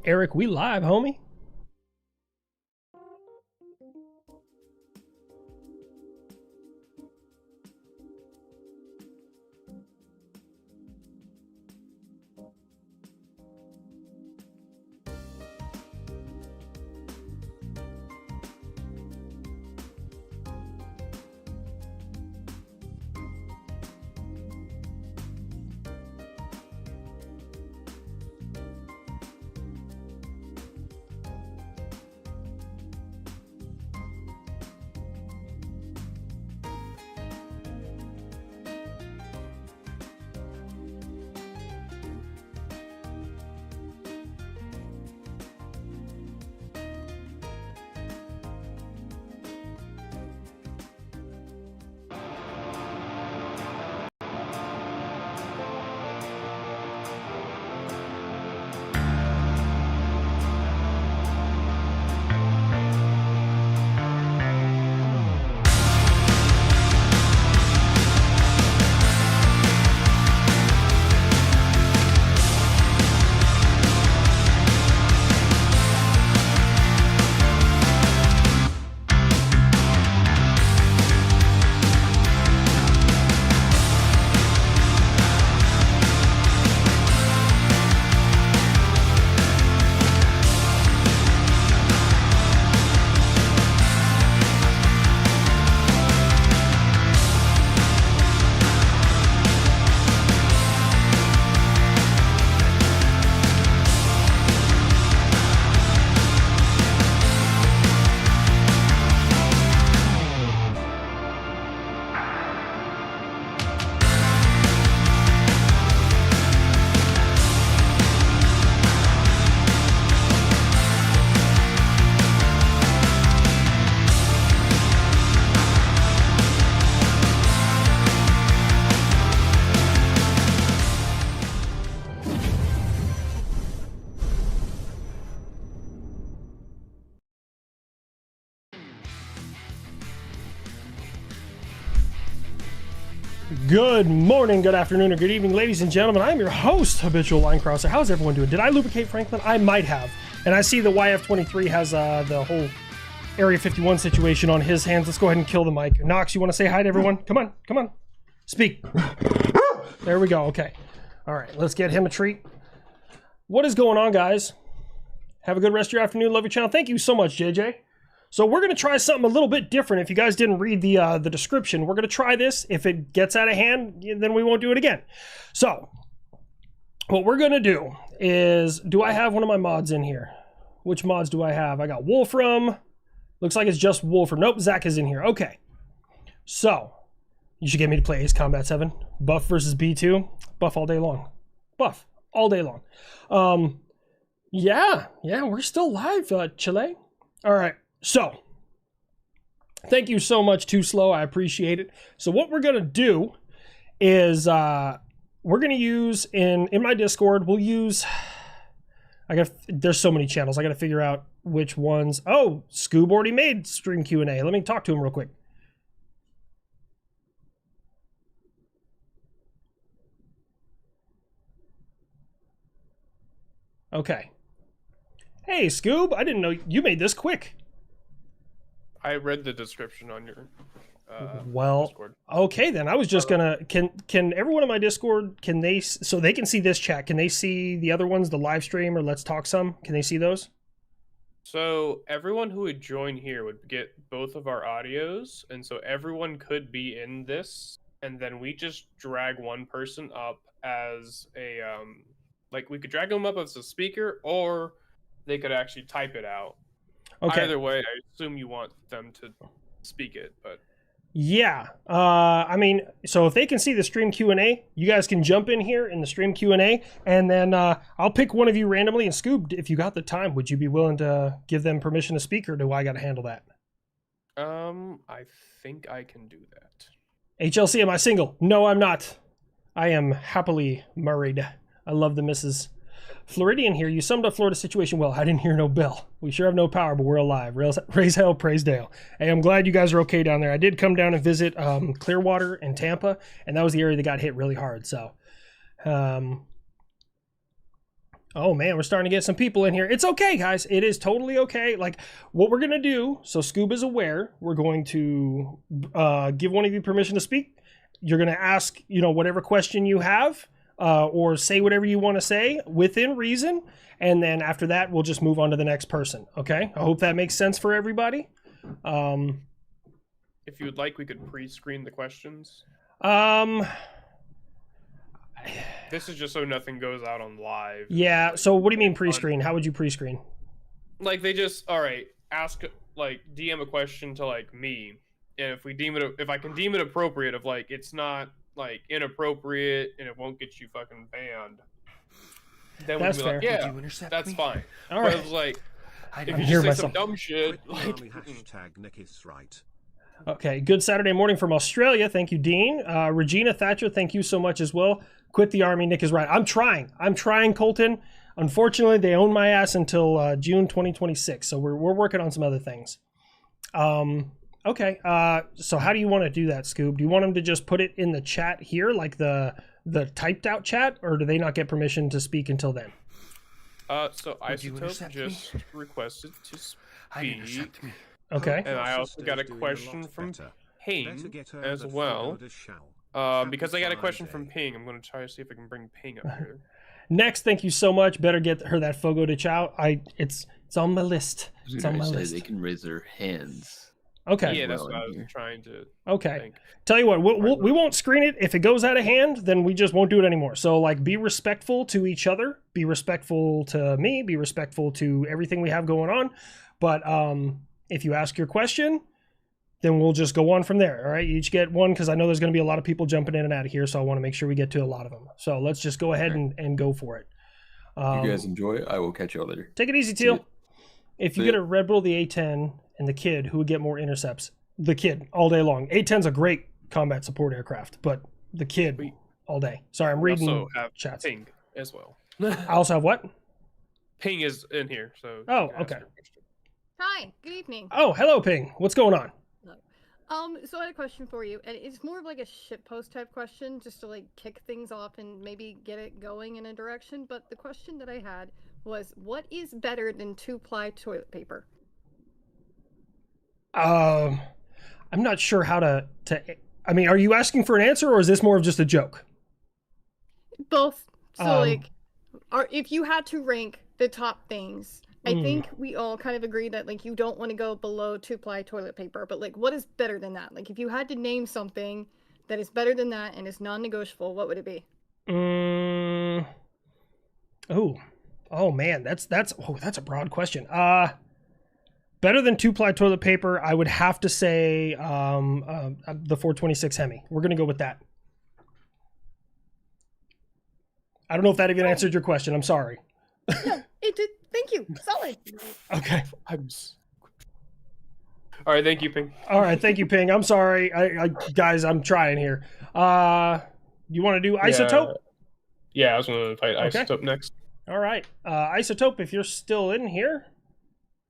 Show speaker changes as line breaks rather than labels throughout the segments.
Eric, we live, homie. Good morning, good afternoon, or good evening, ladies and gentlemen. I'm your host, Habitual Line Crosser. How's everyone doing? Did I lubricate Franklin? I might have. And I see the YF-23 has the whole Area 51 situation on his hands. Let's go ahead and kill the mic. Knox, you want to say hi to everyone? Come on, come on. Speak. There we go. Okay. All right, let's get him a treat. What is going on, guys? Have a good rest of your afternoon. Love your channel. Thank you so much, JJ. So we're going to try something a little bit different. If you guys didn't read the description, we're going to try this. If it gets out of hand, then we won't do it again. So what we're going to do is, do I have one of my mods in here? Which mods do I have? I got Wolfram. Looks like it's just Wolfram. Nope, Zach is in here. Okay. So you should get me to play Ace Combat 7. Buff versus B2. Buff all day long. Buff all day long. Yeah, we're still live, Chile. All right. So, thank you so much, Too Slow. I appreciate it. So what we're going to do is we're going to use, in my Discord, we'll use, there's so many channels. I got to figure out which ones. Oh, Scoob already made stream Q&A. Let me talk to him real quick. Okay. Hey, Scoob, I didn't know you made this quick.
I read the description on your
Discord. Okay, then I was just gonna, can everyone in my Discord, can they, so they can see this chat, can they see the other ones, the live stream or Let's Talk Some? Can they see those?
So everyone who would join here would get both of our audios, and so everyone could be in this, and then we just drag one person up as a, like we could drag them up as a speaker, or they could actually type it out. Okay. Either way, I assume you want them to speak it, but
yeah. I mean, so if they can see the stream Q&A, you guys can jump in here in the stream Q&A, and then I'll pick one of you randomly. And Scoob, if you got the time, would you be willing to give them permission to speak, or do I got to handle that?
I think I can do that.
HLC, am I single? No, I'm not. I am happily married. I love the missus. Floridian here, you summed up Florida's situation well. I didn't hear no bell. We sure have no power, but we're alive. Raise hell, praise Dale. Hey, I'm glad you guys are okay down there. I did come down and visit Clearwater and Tampa, and that was the area that got hit really hard. So, Oh man, we're starting to get some people in here. It's okay, guys. It is totally okay. Like what we're gonna do, so Scuba's aware, we're going to give one of you permission to speak. You're gonna ask, whatever question you have, or say whatever you want to say within reason, and then after that, we'll just move on to the next person. Okay? I hope that makes sense for everybody.
If you would like, we could pre-screen the questions. This is just so nothing goes out on live.
Yeah. So what do you mean pre-screen? How would you pre-screen?
Like they just ask DM a question to me, and if I can deem it appropriate, of it's not inappropriate and it won't get you fucking banned, then
that's
we'll be
fair.
that's fine.
All right.
But if if you just say some dumb shit,
hashtag Nick is right.
Okay, good Saturday morning from Australia. Thank you, Dean. Regina Thatcher, thank you so much as well. Quit the army, Nick is right. I'm trying, Colton. Unfortunately, they own my ass until June 2026, so we're working on some other things. Okay, so how do you want to do that, Scoob? Do you want them to just put it in the chat here, like the typed out chat, or do they not get permission to speak until then?
So Isotope just requested to speak.
Okay.
And I also got a question from Ping as well. Because I got a question from Ping, I'm going to try to see if I can bring Ping up here.
Next, thank you so much. Better get her that Fogo de Chao. It's on my list. It's on my list.
They can raise their hands.
Okay.
Yeah, that's what I was trying to.
Okay.
think.
Tell you what, we won't screen it. If it goes out of hand, then we just won't do it anymore. So be respectful to each other. Be respectful to me. Be respectful to everything we have going on. But if you ask your question, then we'll just go on from there. All right, you each get one because I know there's going to be a lot of people jumping in and out of here, so I want to make sure we get to a lot of them. So let's just go ahead and go for it.
You guys enjoy it. I will catch y'all later.
Take it easy, Teal. If you get a Red Bull, the A10, and the Kid, who would get more intercepts? The Kid all day long. A10's a great combat support aircraft, but the Kid all day. Sorry, I'm reading
also have
chats.
Ping as well.
I also have what?
Ping is in here, so.
Oh, okay.
Hi, good evening.
Oh, hello, Ping. What's going on?
So I had a question for you, and it's more of a shitpost type question, just to kick things off and maybe get it going in a direction. But the question that I had was, what is better than 2-ply toilet paper?
I'm not sure how to. I mean, are you asking for an answer, or is this more of just a joke?
Both. So if you had to rank the top things. I think we all kind of agree that you don't want to go below 2-ply toilet paper, but what is better than that? If you had to name something that is better than that and is non-negotiable, what would it be?
Oh man, that's a broad question. Better than 2-ply toilet paper, I would have to say the 426 Hemi. We're gonna go with that. I don't know if that even answered your question. I'm sorry.
No, it did. Thank you. Solid.
Okay.
All right, thank you, Ping.
All right, thank you, Ping. I'm sorry, I guys, I'm trying here. You want to do Isotope?
Yeah, I was going to fight Isotope next.
All right, Isotope, if you're still in here.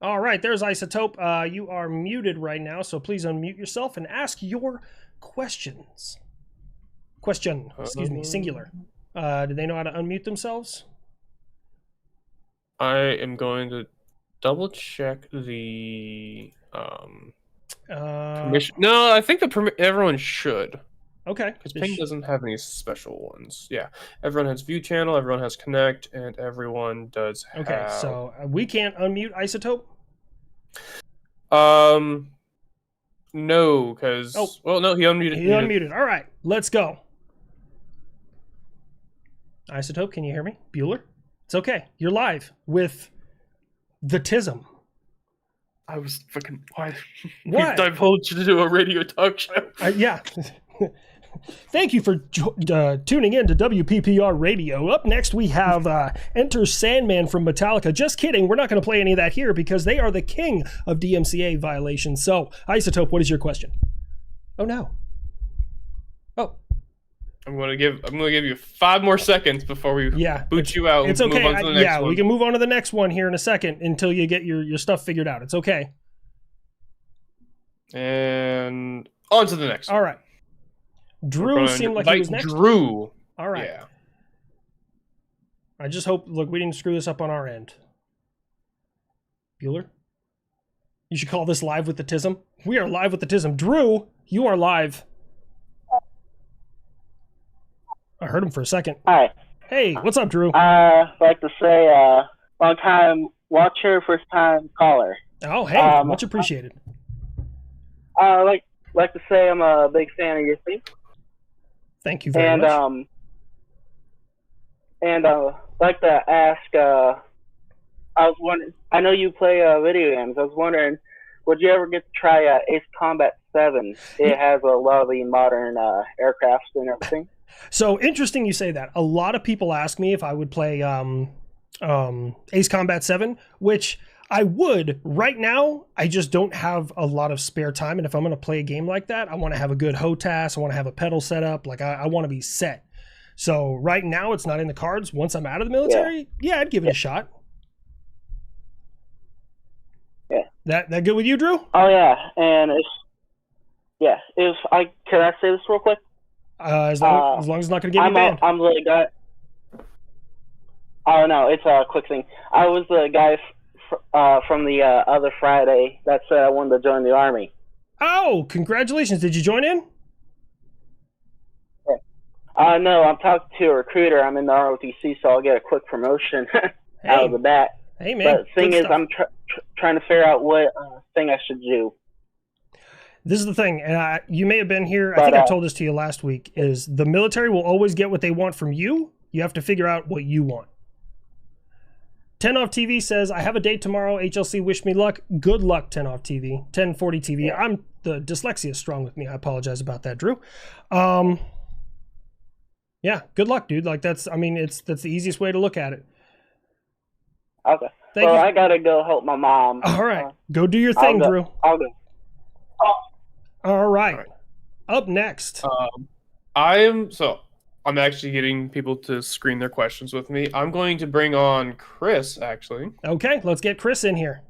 All right, there's Isotope. You are muted right now, so please unmute yourself and ask your questions. Question, excuse me, singular. Do they know how to unmute themselves?
I am going to double check the permission. No, I think everyone should.
Okay.
Because Ping doesn't have any special ones. Yeah, everyone has view channel, everyone has connect, and everyone does have...
Okay, so we can't unmute Isotope?
No, because... Oh. Well, no, he unmuted.
He unmuted. All right, let's go. Isotope, can you hear me? Bueller? It's okay. You're live with the TISM.
I was fucking... Why?
What?
We divulged into a radio talk show.
Yeah. Thank you for tuning in to WPPR Radio. Up next, we have Enter Sandman from Metallica. Just kidding. We're not going to play any of that here because they are the king of DMCA violations. So, Isotope, what is your question? Oh, no. Oh.
I'm gonna give you 5 more seconds before we boot you out.
It's okay.
Move on to the next one.
We can move on to the next one here in a second until you get your stuff figured out. It's okay.
And on to the next one.
All right. Drew seemed like he was next.
Drew.
All right.
Yeah.
I just hope, look, we didn't screw this up on our end. Bueller? You should call this live with the Tism. We are live with the Tism. Drew, you are live. I heard him for a second.
Hi.
Hey, what's up, Drew?
Like to say, long time watcher, first time caller.
Oh, hey, much appreciated.
Like to say I'm a big fan of your theme.
Thank you very much.
Like to ask, I was wondering, I know you play video games. I was wondering, would you ever get to try Ace Combat 7? It has a lot of the modern aircrafts and everything.
So interesting you say that. A lot of people ask me if I would play Ace Combat 7, which I would. Right now, I just don't have a lot of spare time, and if I'm going to play a game like that, I want to have a good HOTAS, I want to have a pedal set up, like I want to be set. So right now, it's not in the cards. Once I'm out of the military, yeah I'd give it a shot.
Yeah.
That good with you, Drew?
Oh, yeah, and can I say this real quick?
As long as it's not going to get me banned.
I'm the guy. Oh, no, it's a quick thing. I was the guy from the other Friday that said I wanted to join the Army.
Oh, congratulations. Did you join in?
Yeah. No, I'm talking to a recruiter. I'm in the ROTC, so I'll get a quick promotion out of the bat.
Hey, man.
But the thing is, I'm trying to figure out what thing I should do.
This is the thing, and you may have been here. I think I told this to you last week, is the military will always get what they want from you. You have to figure out what you want. 10 Off TV says, I have a date tomorrow. HLC, wish me luck. Good luck, 10 Off TV. 1040 TV. Yeah. The dyslexia is strong with me. I apologize about that, Drew. Yeah, good luck, dude. Like that's the easiest way to look at it.
Okay.
Thank you.
I gotta go help my mom.
All right. Go do your thing, Drew.
I'll go.
All right. Up next.
I'm actually getting people to screen their questions with me. I'm going to bring on Chris, actually.
Okay, let's get Chris in here.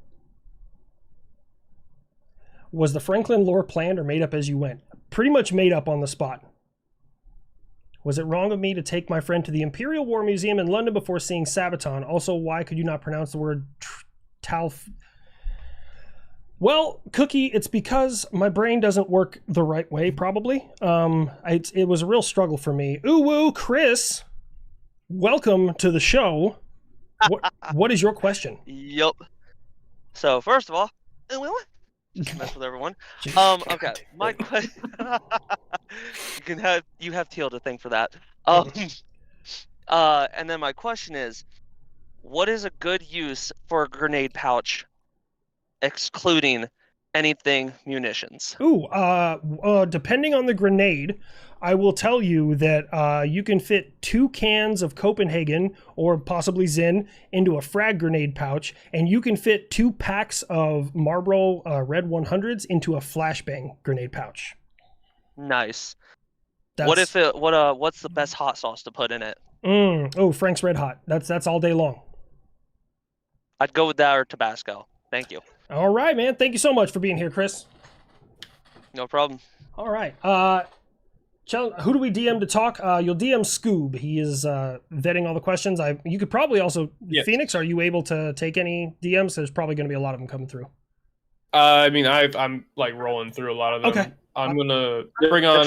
Was the Franklin lore planned or made up as you went? Pretty much made up on the spot. Was it wrong of me to take my friend to the Imperial War Museum in London before seeing Sabaton? Also, why could you not pronounce the word Talf? Well, Cookie, it's because my brain doesn't work the right way, probably. It was a real struggle for me. Ooh, woo, Chris, welcome to the show. What is your question?
Yup. So, first of all, just mess with everyone. Okay, my question. you have Teal to thank for that. And then my question is, what is a good use for a grenade pouch, excluding anything munitions?
Ooh, depending on the grenade, I will tell you that you can fit 2 cans of Copenhagen or possibly Zinn into a frag grenade pouch, and you can fit 2 packs of Marlboro Red 100s into a flashbang grenade pouch.
Nice. What's the best hot sauce to put in it?
Oh, Frank's Red Hot. That's all day long.
I'd go with that or Tabasco. Thank you.
All right, man. Thank you so much for being here, Chris.
No problem.
All right. Who do we DM to talk? You'll DM Scoob. He is vetting all the questions. You could probably also... Yes. Phoenix, are you able to take any DMs? There's probably going to be a lot of them coming through.
I'm like rolling through a lot of them. Okay. I'm going to bring on...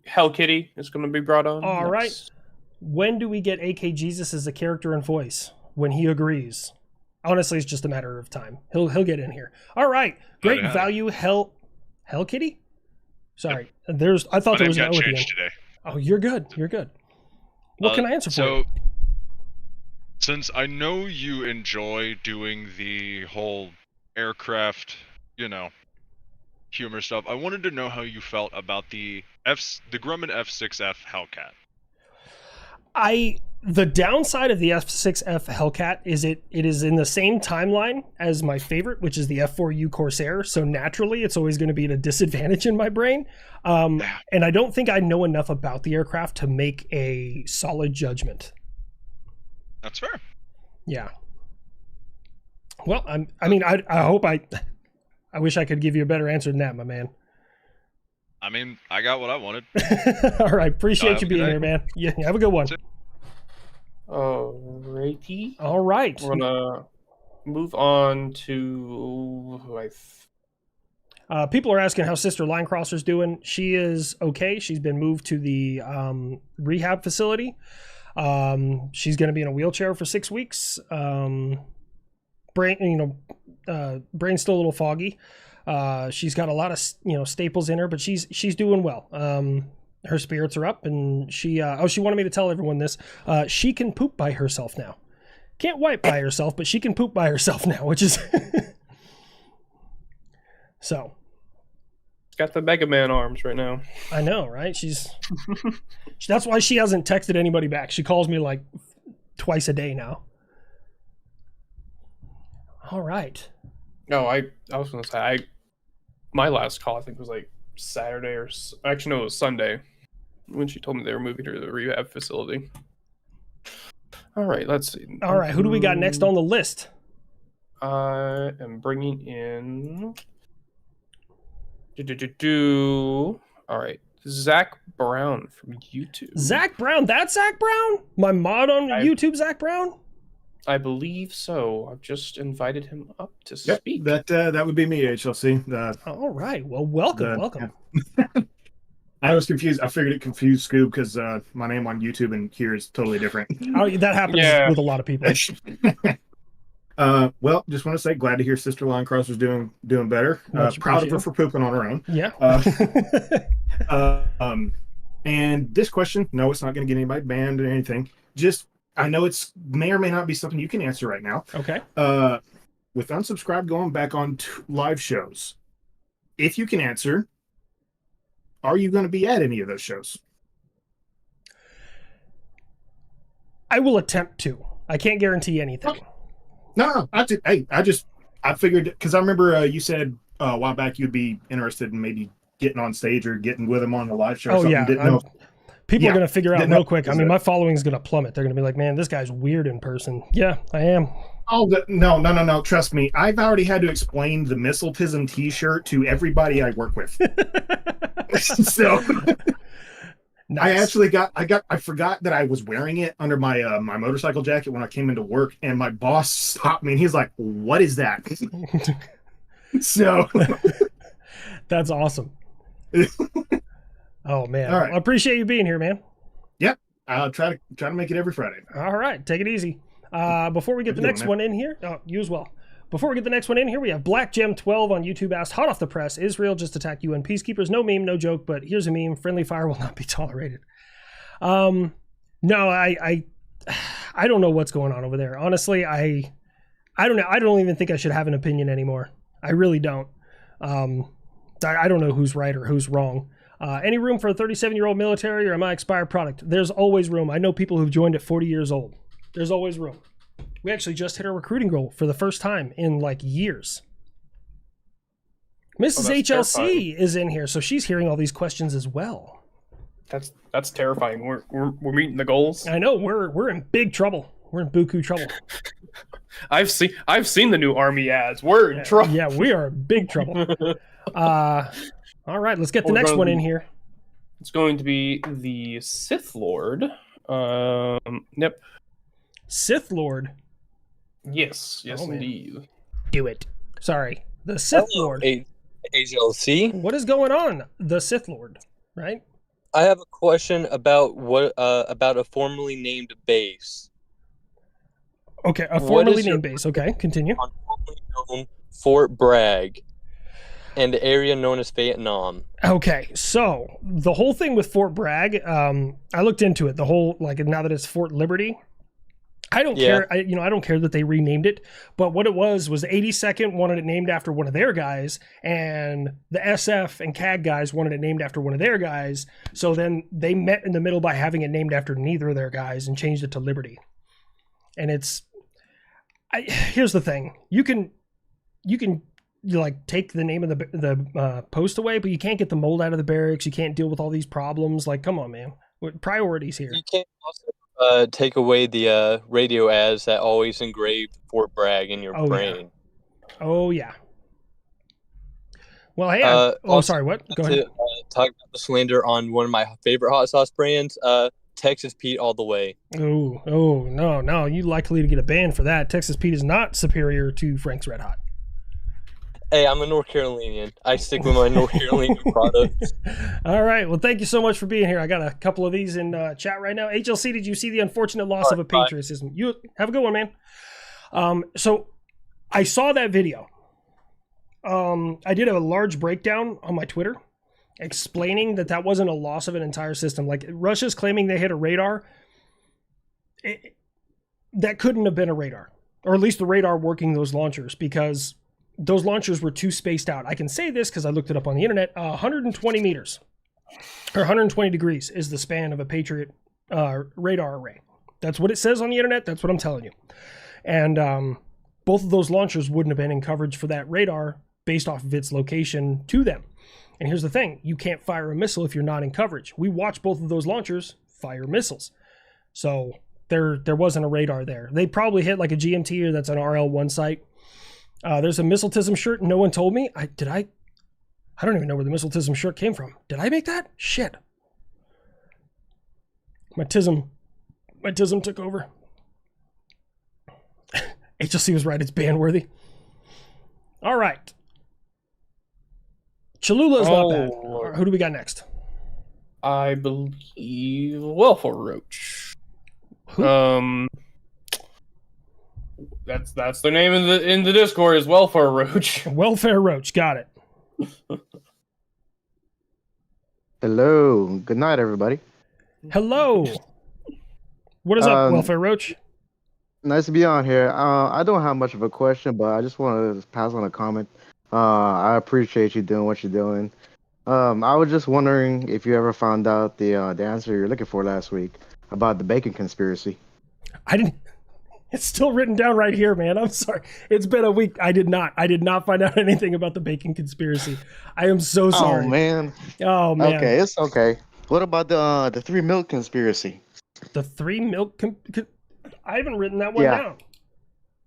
Hell Kitty is going to be brought on.
All right. When do we get AK Jesus as a character and voice? When he agrees. Honestly, it's just a matter of time. He'll get in here. All right. Great value. Hell Kitty? Sorry. Yep. I thought there was an O at the end. Today. Oh, you're good. You're good. What can I answer for you?
Since I know you enjoy doing the whole aircraft, humor stuff, I wanted to know how you felt about the Grumman F6F Hellcat.
The downside of the F6F Hellcat is it is in the same timeline as my favorite, which is the F4U Corsair. So naturally, it's always going to be at a disadvantage in my brain. And I don't think I know enough about the aircraft to make a solid judgment.
That's fair.
Yeah. Well, I hope I wish I could give you a better answer than that, my man.
I got what I wanted.
All right. Appreciate you being here, man. Yeah. Have a good one.
Alrighty.
All right.
We're gonna move on to
People are asking how Sister Line Crosser's doing. She is okay. She's been moved to the rehab facility. She's going to be in a wheelchair for 6 weeks. Brain's still a little foggy. She's got a lot of staples in her, but she's doing well. Her spirits are up, and she wanted me to tell everyone this. She can poop by herself now. Can't wipe by herself, but she can poop by herself now, which is so.
Got the Mega Man arms right now.
I know, right? That's why she hasn't texted anybody back. She calls me like twice a day now. All right.
No, I was gonna say my last call I think was like Saturday or actually no, it was Sunday when she told me they were moving her to the rehab facility. All right, let's see.
All right, who do we got next on the list?
I am bringing in. All right, Zach Brown from YouTube.
Zach Brown, that's Zach Brown? My mod on YouTube, Zach Brown?
I believe so. I've just invited him up to speak.
That would be me, HLC.
All right. Well, welcome.
Yeah. I was confused. I figured it confused Scoob because my name on YouTube and here is totally different.
Oh, that happens with a lot of people.
Well, just want to say, glad to hear Sister Line Crosser's doing better. Proud of her for pooping on her own.
Yeah.
And this question, no, it's not going to get anybody banned or anything. Just, I know it's may or may not be something you can answer right now.
Okay.
With Unsubscribe going back on live shows, if you can answer, are you going to be at any of those shows?
I will attempt to. I can't guarantee anything.
No. I figured, because I remember you said a while back you'd be interested in maybe getting on stage or getting with them on the live show.
Oh, yeah. People are going to figure out real quick. I mean, my following is going to plummet. They're going to be like, man, this guy's weird in person. Yeah, I am.
Oh, no. Trust me. I've already had to explain the Missiletism t-shirt to everybody I work with. So nice. I forgot that I was wearing it under my my motorcycle jacket when I came into work, and my boss stopped me and he's like, "What is that?" So
that's awesome. Oh man.
All right.
I appreciate you being here, man.
Yep. I'll try to make it every Friday.
All right, take it easy. Before we get the next one in here, you as well. Before we get the next one in here, we have Black Gem 12 on YouTube asked, hot off the press, Israel just attacked UN peacekeepers. No meme, no joke, but here's a meme. Friendly fire will not be tolerated. No, I don't know what's going on over there. Honestly, I don't know. I don't even think I should have an opinion anymore. I really don't. I don't know who's right or who's wrong. Any room for a 37-year-old military, or am I expired product? There's always room. I know people who've joined at 40 years old. There's always room. We actually just hit our recruiting goal for the first time in like years. Mrs. HLC terrifying. Is in here, so she's hearing all these questions as well.
That's terrifying. We're meeting the goals.
I know we're in big trouble. We're in buku trouble.
I've seen the new army ads. We're in trouble.
Yeah, we are in big trouble. All right, let's get the next one in here.
It's going to be the Sith Lord. Yep.
Sith Lord.
Yes, indeed.
Do it. Sorry, the Sith Lord.
HLC.
What is going on? The Sith Lord, right?
I have a question about about a formerly named base.
Okay, a formerly named base. Okay, continue.
On formerly known Fort Bragg and the area known as Vietnam.
Okay, so the whole thing with Fort Bragg, I looked into it. The whole, like, now that it's Fort Liberty, I don't care. I don't care that they renamed it. But what it was the 82nd wanted it named after one of their guys, and the SF and CAG guys wanted it named after one of their guys. So then they met in the middle by having it named after neither of their guys and changed it to Liberty. And here's the thing: you can like take the name of the post away, but you can't get the mold out of the barracks. You can't deal with all these problems. Like, come on, man. What priorities here?
You can't also take away the radio ads that always engraved Fort Bragg in your brain.
Yeah. Oh yeah. Well, hey. Sorry. What? Go ahead.
Talk about the slander on one of my favorite hot sauce brands. Texas Pete all the way.
Oh, no, you likely to get a ban for that. Texas Pete is not superior to Frank's Red Hot.
Hey, I'm a North Carolinian. I stick with my North Carolinian products.
All right. Well, thank you so much for being here. I got a couple of these in chat right now. HLC, did you see the unfortunate loss of a patriotism? You have a good one, man. So I saw that video. I did a large breakdown on my Twitter explaining that wasn't a loss of an entire system. Like, Russia's claiming they hit a radar. That couldn't have been a radar, or at least the radar working those launchers, because those launchers were too spaced out. I can say this because I looked it up on the internet. 120 meters or 120 degrees is the span of a Patriot radar array. That's what it says on the internet. That's what I'm telling you. And both of those launchers wouldn't have been in coverage for that radar based off of its location to them. And here's the thing. You can't fire a missile if you're not in coverage. We watched both of those launchers fire missiles. So there wasn't a radar there. They probably hit like a GMT, or that's an RL1 site. There's a missiletism shirt. No one told me. I don't even know where the missiletism shirt came from. Did I make that? Shit. My tism took over. HLC was right. It's ban worthy. All right. Cholula's not bad.
Lord.
Who do we got next?
I believe Welfare Roach.
Who?
That's their name in the Discord, is Welfare Roach.
Welfare Roach. Got it.
Hello. Good night, everybody.
Hello. What is up, Welfare Roach?
Nice to be on here. I don't have much of a question, but I just want to pass on a comment. I appreciate you doing what you're doing. I was just wondering if you ever found out the answer you're looking for last week about the bacon conspiracy.
I didn't. It's still written down right here, man. I'm sorry. It's been a week. I did not find out anything about the bacon conspiracy. I am so sorry.
Oh man. Okay, it's okay. What about the 3 milk conspiracy?
The 3 milk I haven't written that one down.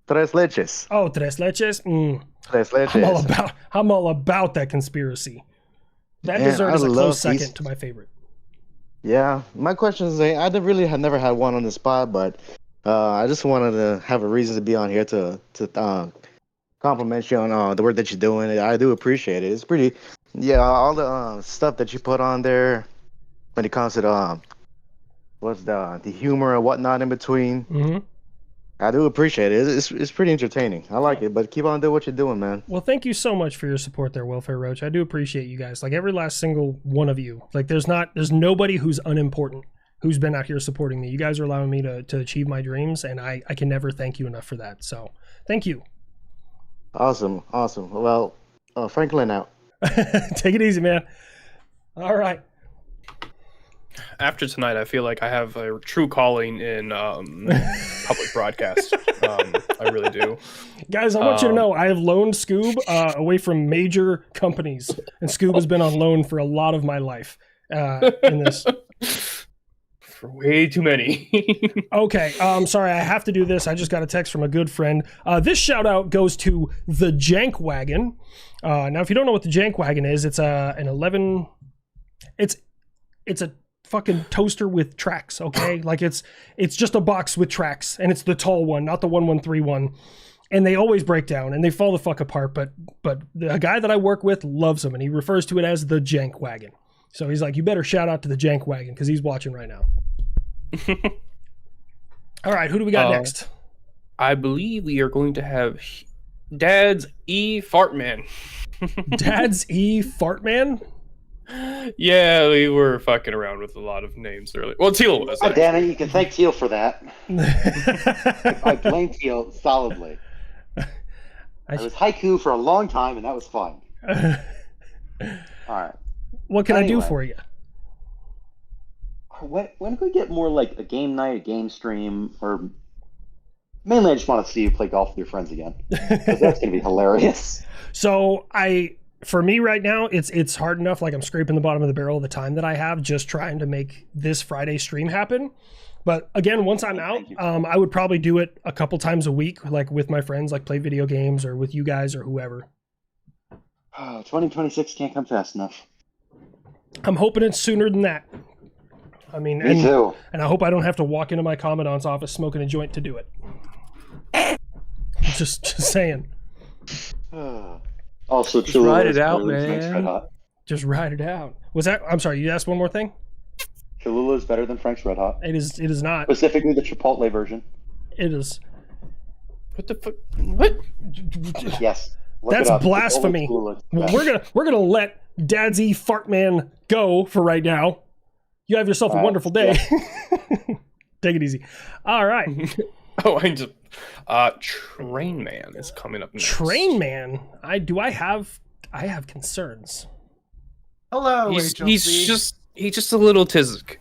Tres leches.
Oh, tres leches.
Tres leches.
I'm all about that conspiracy. That dessert is a close second to my favorite.
Yeah, my question is, I really had never had one on the spot, but I just wanted to have a reason to be on here to compliment you on the work that you're doing. I do appreciate it. It's pretty, all the stuff that you put on there when it comes to what's the humor and whatnot in between.
Mm-hmm.
I do appreciate it. It's pretty entertaining. I like it, but keep on doing what you're doing, man.
Well, thank you so much for your support there, Welfare Roach. I do appreciate you guys. Like, every last single one of you. Like, there's nobody who's unimportant who's been out here supporting me. You guys are allowing me to achieve my dreams, and I can never thank you enough for that. So, thank you.
Awesome. Well, Franklin out.
Take it easy, man. All right.
After tonight, I feel like I have a true calling in public broadcast. I really do.
Guys, I want you to know I have loaned Scoob away from major companies, and Scoob has been on loan for a lot of my life in this.
For way too many.
Okay, sorry, I have to do this. I just got a text from a good friend. This shout out goes to the Jank Wagon. Now, if you don't know what the Jank Wagon is, it's an 11. It's a fucking toaster with tracks, okay? Like, it's just a box with tracks, and it's the tall one, not the 1131. And they always break down and they fall the fuck apart, but the guy that I work with loves them, and he refers to it as the Jank Wagon. So he's like, you better shout out to the Jank Wagon, because he's watching right now. All right, who do we got next?
I believe we are going to have Dad's E Fartman.
Dad's E Fartman?
Yeah, we were fucking around with a lot of names earlier. Well, Teal was.
Oh, damn it, you can thank Teal for that. I blame Teal solidly. I was haiku for a long time, and that was fun. All right.
What can I do for you?
When can we get more like a game night, a game stream, or mainly I just want to see you play golf with your friends again, because that's going to be hilarious.
So for me right now, it's hard enough. Like, I'm scraping the bottom of the barrel of the time that I have just trying to make this Friday stream happen. But again, once I'm out, I would probably do it a couple times a week, like with my friends, like play video games, or with you guys or whoever.
2026 can't come fast enough.
I'm hoping it's sooner than that. I mean,
Me too.
And I hope I don't have to walk into my commandant's office smoking a joint to do it. just saying.
Also,
Just ride it out,
better than Frank's
man.
Red Hot.
Just ride it out. Was that? I'm sorry. You asked one more thing.
Cholula is better than Frank's Red Hot.
It is. It is not.
Specifically, the Chipotle version.
It is.
What the fuck? What?
Yes. Look
That's
it up.
blasphemy.
Chipotle Cholula.
We're gonna let Dadsy Fartman go for right now. You have yourself a wonderful day.
Yeah.
Take it easy. All right.
Oh, I just Train Man is coming up next.
Train Man. I have concerns.
Hello,
He's
HLC.
just a little Tizik.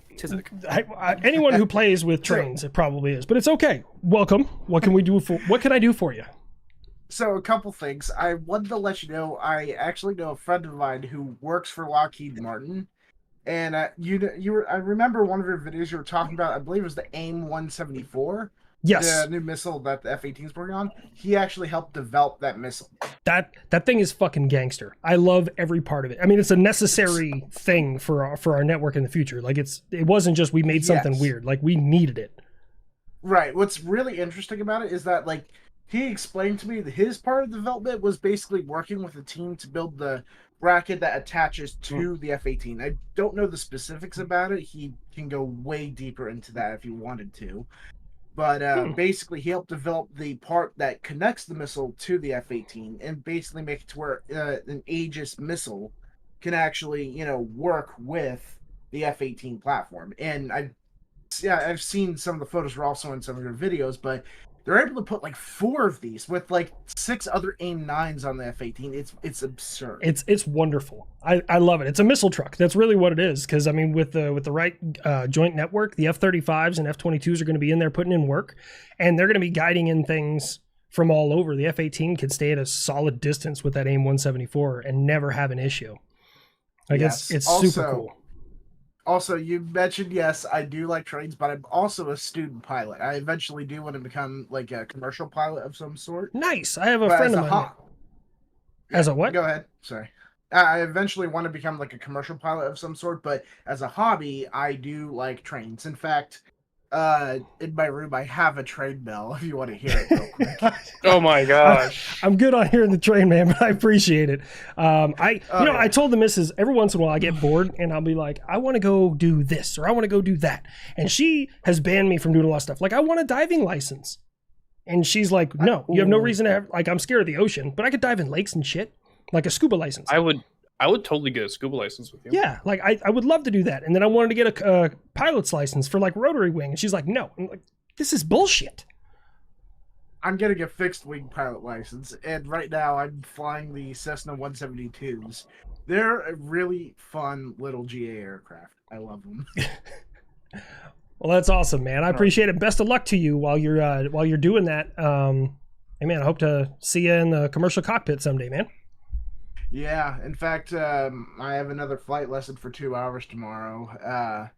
Anyone who plays with trains, it probably is, but it's okay. Welcome. What can I do for you?
So a couple things. I wanted to let you know I actually know a friend of mine who works for Lockheed Martin, and I remember one of your videos you were talking about. I believe it was the AIM 174.
Yes,
the new missile that the F-18 is working on. He actually helped develop that missile.
That thing is fucking gangster. I love every part of it. I mean, it's a necessary thing for our network in the future. Like it wasn't just we made something weird. Like we needed it.
Right. What's really interesting about it is that like he explained to me that his part of the development was basically working with a team to build the bracket that attaches to the F-18. I don't know the specifics about it. He can go way deeper into that if he wanted to. But basically, he helped develop the part that connects the missile to the F-18 and basically make it to where an Aegis missile can actually, work with the F-18 platform. And I've seen some of the photos are also in some of your videos, but they're able to put like 4 of these with like 6 other AIM-9s on the F-18. It's absurd.
It's wonderful. I love it. It's a missile truck. That's really what it is. Because I mean, with the right joint network, the F-35s and F-22s are going to be in there putting in work, and they're going to be guiding in things from all over. The F-18 could stay at a solid distance with that AIM 174 and never have an issue. Like it's super cool.
Also, you mentioned, yes, I do like trains, but I'm also a student pilot. I eventually do want to become like a commercial pilot of some sort.
Nice. I have a friend of mine. As a what?
Go ahead. Sorry. I eventually want to become like a commercial pilot of some sort, but as a hobby, I do like trains. In fact, in my room, I have a train bell if you want to hear it real quick.
Oh my gosh.
I'm good on hearing the train, man, but I appreciate it. I told the missus every once in a while I get bored and I'll be like, I want to go do this or I want to go do that. And she has banned me from doing a lot of stuff. Like, I want a diving license. And she's like, no, you have no reason to have, like, I'm scared of the ocean, but I could dive in lakes and shit. Like a scuba license.
I would totally get a scuba license with you.
Yeah, like I would love to do that. And then I wanted to get a pilot's license for like rotary wing. And she's like, no. I'm like, this is bullshit.
I'm getting a fixed wing pilot license. And right now I'm flying the Cessna 172s. They're a really fun little GA aircraft. I love them.
Well, that's awesome, man. I appreciate it. Best of luck to you while you're doing that. Hey, man, I hope to see you in the commercial cockpit someday, man.
Yeah, in fact, I have another flight lesson for 2 hours tomorrow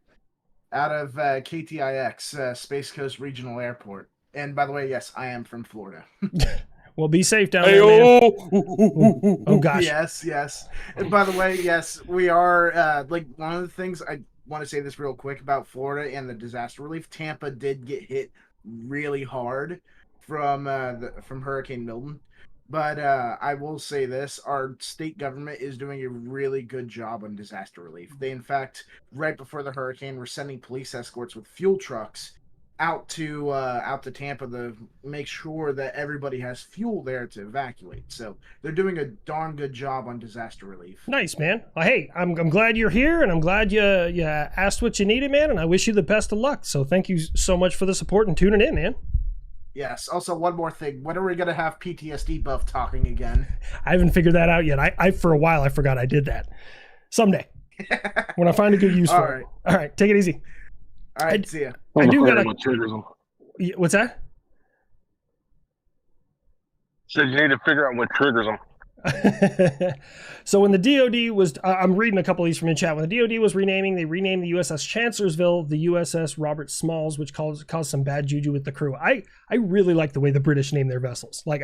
out of KTIX, Space Coast Regional Airport. And by the way, yes, I am from Florida.
Well, be safe down there, man. Oh, gosh.
Yes. And by the way, yes, we are, like, one of the things, I want to say this real quick about Florida and the disaster relief. Tampa did get hit really hard from Hurricane Milton. But I will say this, our state government is doing a really good job on disaster relief. They, in fact, right before the hurricane, were sending police escorts with fuel trucks out to Tampa to make sure that everybody has fuel there to evacuate. So they're doing a darn good job on disaster relief.
Nice, man. Well, hey, I'm glad you're here, and I'm glad you asked what you needed, man, and I wish you the best of luck. So thank you so much for the support and tuning in, man.
Yes. Also, one more thing. When are we going to have PTSD Buff talking again?
I haven't figured that out yet. I for a while, I forgot I did that. Someday. When I find a good use for it. All right. Take it easy.
All right. See ya.
I do got
what triggers them.
What's that?
Said you need to figure out what triggers them.
So when the DoD was, I'm reading a couple of these from in chat. When the DoD was renaming, they renamed the USS Chancellorsville the USS Robert Smalls, which caused some bad juju with the crew. I really like the way the British name their vessels. Like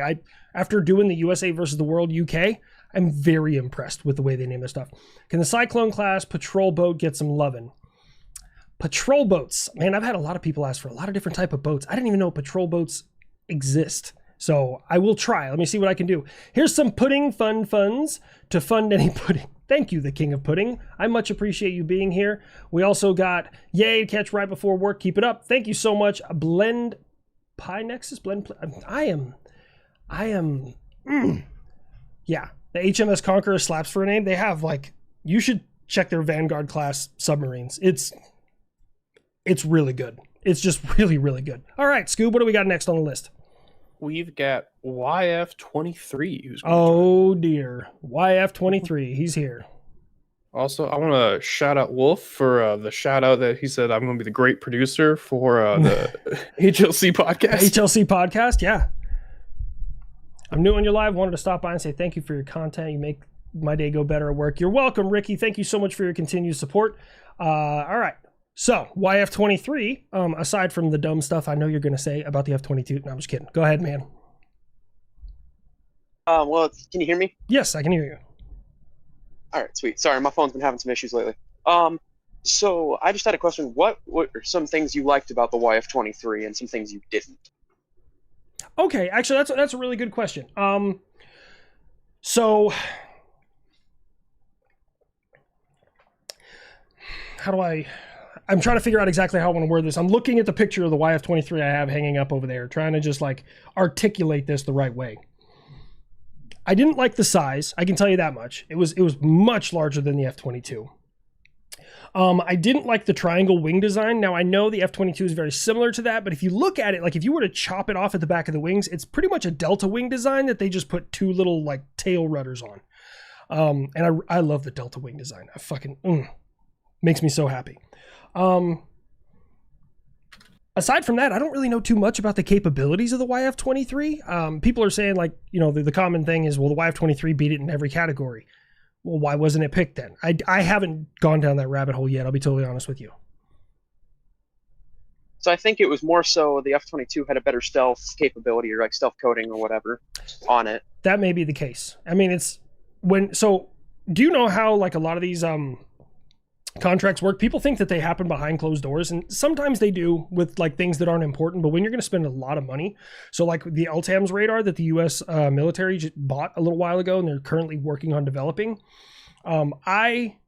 after doing the USA versus the World UK, I'm very impressed with the way they name their stuff. Can the Cyclone class patrol boat get some lovin'? Patrol boats. Man, I've had a lot of people ask for a lot of different type of boats. I didn't even know patrol boats exist. So I will try. Let me see what I can do. Here's some pudding funds to fund any pudding. Thank you, the king of pudding. I much appreciate you being here. We also got yay to catch right before work. Keep it up. Thank you so much. Blend Pi Nexus. Yeah. The HMS Conqueror slaps for a name. They have you should check their Vanguard class submarines. It's really good. It's just really, really good. All right, Scoob, what do we got next on the list?
We've got YF23.
Oh dear, YF23. He's here.
Also, I want to shout out Wolf for the shout out that he said I'm going to be the great producer for the HLC podcast.
HLC podcast, yeah. I'm new on your live. Wanted to stop by and say thank you for your content. You make my day go better at work. You're welcome, Ricky. Thank you so much for your continued support. All right. So, YF23, aside from the dumb stuff I know you're going to say about the F-22. No, I'm just kidding. Go ahead, man.
Well, can you hear me?
Yes, I can hear you.
All right, sweet. Sorry, my phone's been having some issues lately. So I just had a question. What are some things you liked about the YF-23 and some things you didn't?
Okay, actually, that's a really good question. So how do I'm trying to figure out exactly how I want to word this. I'm looking at the picture of the YF-23 I have hanging up over there, trying to just articulate this the right way. I didn't like the size. I can tell you that much. It was much larger than the F-22. I didn't like the triangle wing design. Now, I know the F-22 is very similar to that, but if you look at it, if you were to chop it off at the back of the wings, it's pretty much a delta wing design that they just put two little tail rudders on. And I love the delta wing design. I fucking makes me so happy. Aside from that, I don't really know too much about the capabilities of the YF-23. People are saying the common thing is, well, the YF-23 beat it in every category. Well, why wasn't it picked then? I haven't gone down that rabbit hole yet. I'll be totally honest with you.
So I think it was more so the F-22 had a better stealth capability or stealth coating or whatever on it.
That may be the case. I mean, do you know how a lot of these contracts work? People think that they happen behind closed doors, and sometimes they do with things that aren't important, but when you're going to spend a lot of money, so the LTAMS radar that the US military just bought a little while ago and they're currently working on developing,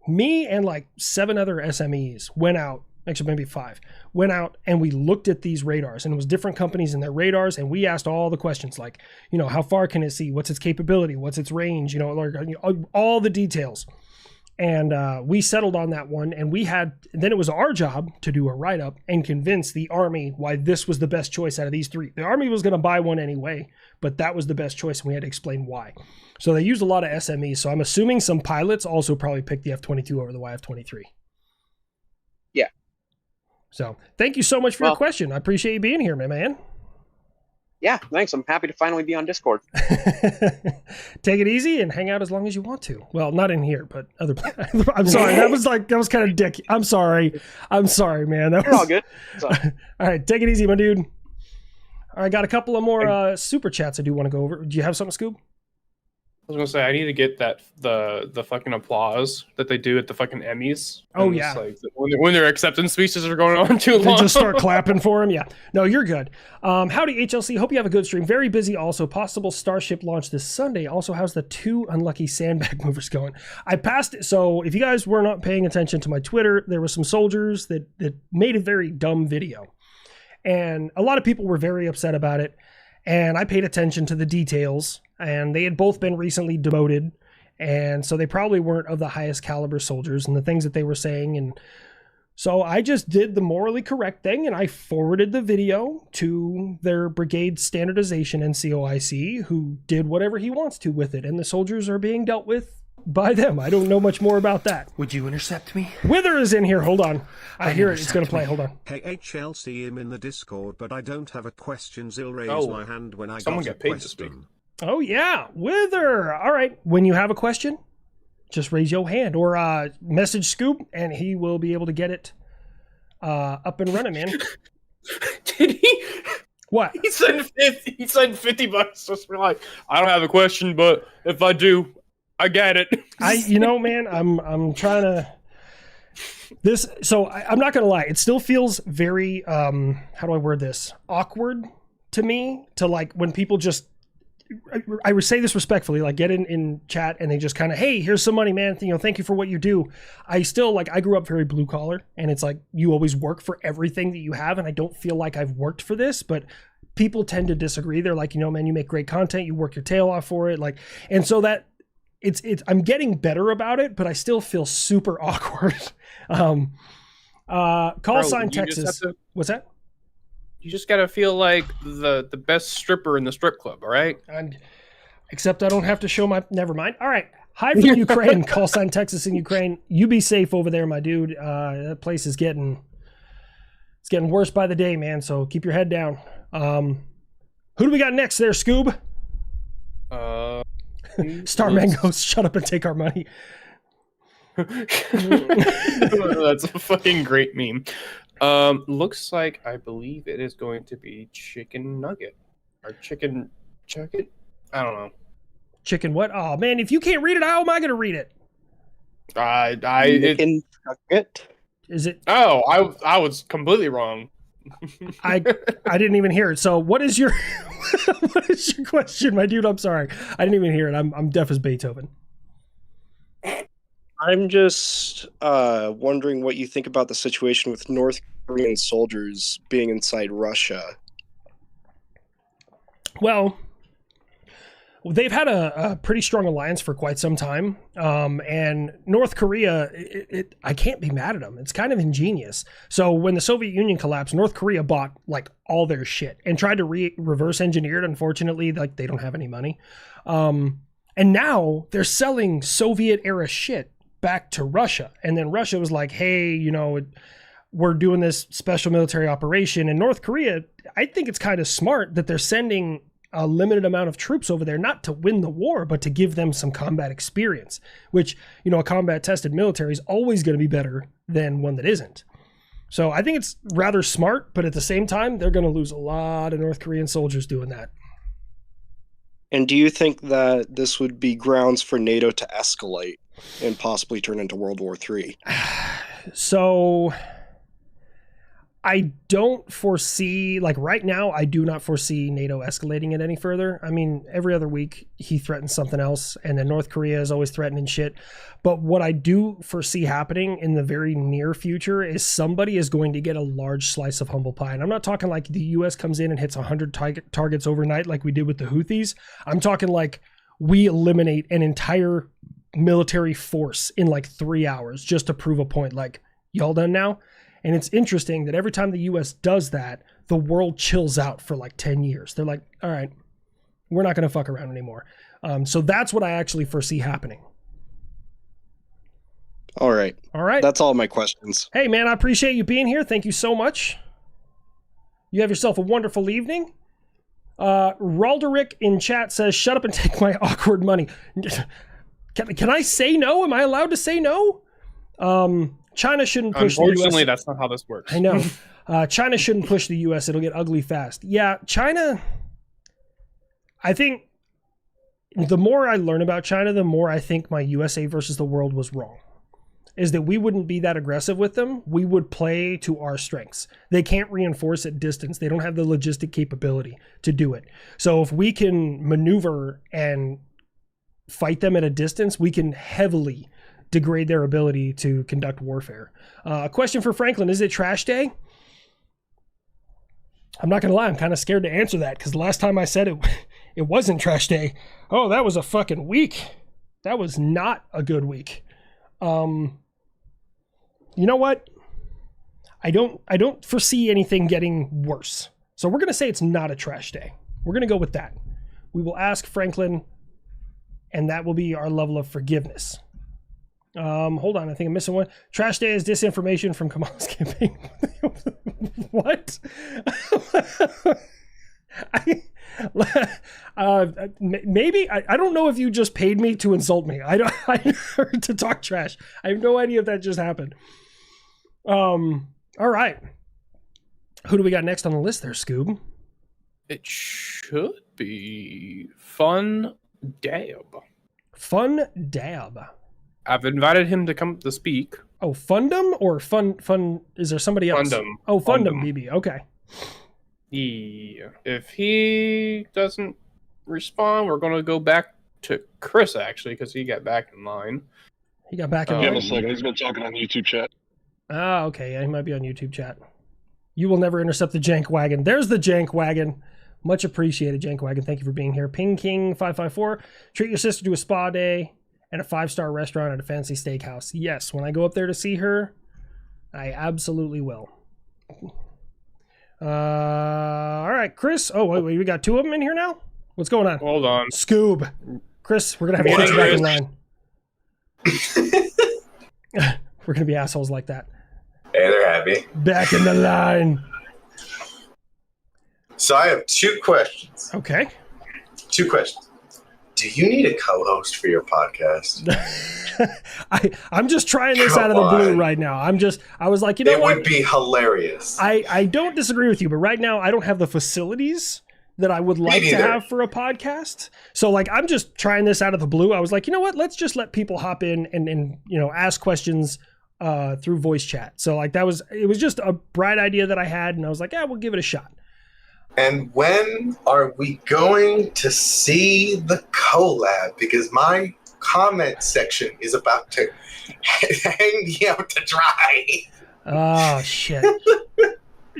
me and 7 other SMEs went out, actually maybe 5, went out and we looked at these radars, and it was different companies and their radars, and we asked all the questions how far can it see, what's its capability, what's its range, all the details. And we settled on that one, and then it was our job to do a write-up and convince the Army why this was the best choice out of these 3. The Army was going to buy one anyway, but that was the best choice, and we had to explain why. So they used a lot of SMEs, so I'm assuming some pilots also probably picked the F-22 over the YF-23.
Yeah.
So thank you so much for your question. I appreciate you being here, my man.
Yeah, thanks. I'm happy to finally be on Discord.
Take it easy and hang out as long as you want to. Well, not in here, but other. I'm sorry. That was kind of dick. I'm sorry, man.
You're all good.
All right, take it easy, my dude. All right, got a couple of more super chats I do want to go over. Do you have something, Scoob?
I was gonna say I need to get the fucking applause that they do at the fucking Emmys.
Oh yeah,
when their acceptance speeches are going on too long,
they just start clapping for them. Yeah, no, you're good. Howdy HLC, hope you have a good stream. Very busy. Also, possible Starship launch this Sunday. Also, how's the 2 unlucky sandbag movers going? I passed it. So if you guys were not paying attention to my Twitter, there were some soldiers that made a very dumb video, and a lot of people were very upset about it. And I paid attention to the details, and they had both been recently demoted, and so they probably weren't of the highest caliber soldiers and the things that they were saying. And so I just did the morally correct thing, and I forwarded the video to their brigade standardization NCOIC, who did whatever he wants to with it, and the soldiers are being dealt with by them. I don't know much more about that.
Would you intercept me?
Wither is in here. Hold on. I hear it. It's going to play. Hold on.
Hey, HLC, I'm in the Discord, but I don't have a question. I'll raise my hand when I got a question.
Oh, yeah. Wither. All right. When you have a question, just raise your hand or message Scoop, and he will be able to get it up and running, man.
Did he?
What?
He said $50 just for I don't have a question, but if I do, I get it.
Man, I'm trying to. I'm not gonna lie, it still feels very how do I word this, awkward to me, to like when people just, I would say this respectfully, like get in chat and they just kind of, hey, here's some money, man, thank you for what you do. I still, like, I grew up very blue collar, and it's like you always work for everything that you have, and I don't feel like I've worked for this, but people tend to disagree. They're like, man, you make great content, you work your tail off for it, like, and so that it's I'm getting better about it, but I still feel super awkward. Call sign Texas. What's that?
You just gotta feel like the best stripper in the strip club, all right?
Except I don't have to show my. Never mind. All right. Hi from Ukraine. Call sign Texas in Ukraine. You be safe over there, my dude. That place is getting worse by the day, man. So keep your head down. Who do we got next there, Scoob? Starman goes, shut up and take our money.
That's a fucking great meme. Looks like, I believe it is going to be chicken nugget or chicken. I don't know.
Chicken what? Oh man, if you can't read it, how am I going to read it?
Chicken nugget.
Is it?
Oh, I was completely wrong.
I didn't even hear it. So what is your question, my dude? I'm sorry, I didn't even hear it. I'm deaf as Beethoven.
I'm just wondering what you think about the situation with North Korean soldiers being inside Russia.
Well, they've had a pretty strong alliance for quite some time, and North Korea, I can't be mad at them. It's kind of ingenious. So when the Soviet Union collapsed, North Korea bought like all their shit and tried to reverse engineer it. Unfortunately, like they don't have any money, and now they're selling Soviet era shit back to Russia. And then Russia was like, hey, we're doing this special military operation. And North Korea, I think it's kind of smart that they're sending a limited amount of troops over there, not to win the war, but to give them some combat experience, which, a combat tested military is always going to be better than one that isn't. So I think it's rather smart, but at the same time, they're going to lose a lot of North Korean soldiers doing that.
And do you think that this would be grounds for NATO to escalate and possibly turn into World War III?
So I don't foresee, like right now, I do not foresee NATO escalating it any further. I mean, every other week he threatens something else, and then North Korea is always threatening shit. But what I do foresee happening in the very near future is somebody is going to get a large slice of humble pie. And I'm not talking like the US comes in and hits 100 targets overnight like we did with the Houthis. I'm talking like we eliminate an entire military force in like 3 hours just to prove a point. Like, y'all done now? And it's interesting that every time the US does that, the world chills out for like 10 years. They're like, all right, we're not going to fuck around anymore. So that's what I actually foresee happening.
All right.
All right.
That's all my questions.
Hey, man, I appreciate you being here. Thank you so much. You have yourself a wonderful evening. Ralderick in chat says, shut up and take my awkward money. Can I say no? Am I allowed to say no? China shouldn't push the US.
Unfortunately, that's not how this works.
I know. China shouldn't push the US. It'll get ugly fast. Yeah, China, I think the more I learn about China, the more I think my USA versus the world was wrong. Is that we wouldn't be that aggressive with them. We would play to our strengths. They can't reinforce at distance. They don't have the logistic capability to do it. So if we can maneuver and fight them at a distance, we can heavily degrade their ability to conduct warfare. A question for Franklin, is it trash day? I'm not going to lie, I'm kind of scared to answer that because the last time I said it wasn't trash day. Oh, that was a fucking week. That was not a good week. You know what? I don't foresee anything getting worse. So we're going to say it's not a trash day. We're going to go with that. We will ask Franklin, and that will be our level of forgiveness. Hold on, I think I'm missing one. Trash day is disinformation from Kamala's campaign. What? Maybe I don't know if you just paid me to insult me. To talk trash. I have no idea if that just happened. All right. Who do we got next on the list there, Scoob?
It should be Fun Dab.
Fun Dab.
I've invited him to come to speak.
Oh, Fundum or Fun? Is there somebody else?
Fundum.
Oh, Fundum, BB. Okay.
Yeah. If he doesn't respond, we're gonna go back to Chris actually, because he got back in line.
He got back in
Give him
line.
a second. He's been talking on YouTube chat.
Ah, okay. Yeah, he might be on YouTube chat. You will never intercept the Jank Wagon. There's the Jank Wagon. Much appreciated, Jank Wagon. Thank you for being here. Ping King 554. Treat your sister to a spa day and a 5-star restaurant at a fancy steakhouse. Yes, when I go up there to see her, I absolutely will. All right, Chris. Oh, wait, we got 2 of them in here now? What's going on?
Hold on.
Scoob. Chris, we're going to have to get you back in line. We're going to be assholes like that.
Hey, they're happy.
Back in the line.
So I have 2 questions.
Okay.
2 questions. Do you need a co-host for your podcast?
I'm just trying this out of the blue right now. I was like, you know what?
It would be hilarious.
I don't disagree with you, but right now I don't have the facilities that I would like to have for a podcast. So like, I'm just trying this out of the blue. I was like, you know what? Let's just let people hop in and ask questions through voice chat. So like it was just a bright idea that I had, and I was like, yeah, we'll give it a shot.
And when are we going to see the collab? Because my comment section is about to hang me out to dry.
Oh shit.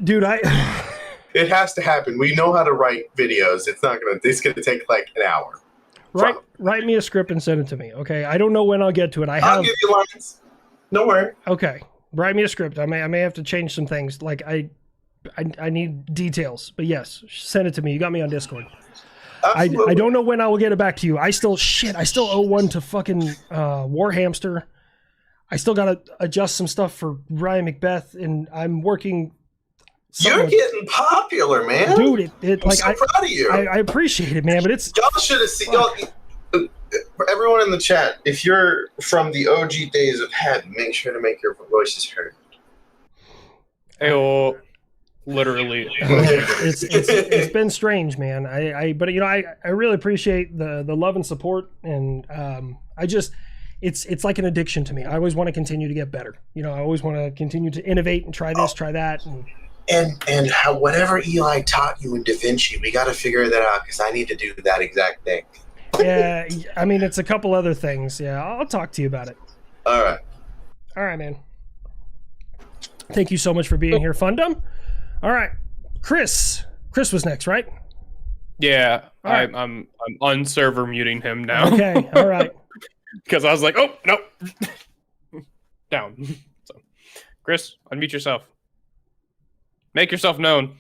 Dude,
it has to happen. We know how to write videos. It's gonna take like an hour.
Write me a script and send it to me. Okay. I don't know when I'll get to it.
I'll give you lines. Don't worry.
Okay. Write me a script. I may have to change some things. Like I need details, but yes, send it to me. You got me on Discord. I don't know when I will get it back to you. I still owe one to fucking Warhamster. I still got to adjust some stuff for Ryan Macbeth, and I'm working.
You're getting popular, man.
Dude,
I'm so proud of you.
I appreciate it, man, but it's...
Y'all should have seen... Everyone in the chat, if you're from the OG days of Head, make sure to make your voices heard.
Hey, literally.
It's been strange, man. But I really appreciate the love and support, and it's like an addiction to me. I always want to continue to get better. I always want to continue to innovate and try this, try that,
and how whatever Eli taught you in Da Vinci, we got to figure that out, because I need to do that exact thing.
Yeah, I mean, it's a couple other things. Yeah, I'll talk to you about it.
All right,
man. Thank you so much for being here, Fundum. All right, Chris was next, right?
Yeah,
right.
I'm unserver muting him now.
Okay, all right.
Because I was like, oh no, down. So, Chris, unmute yourself. Make yourself known.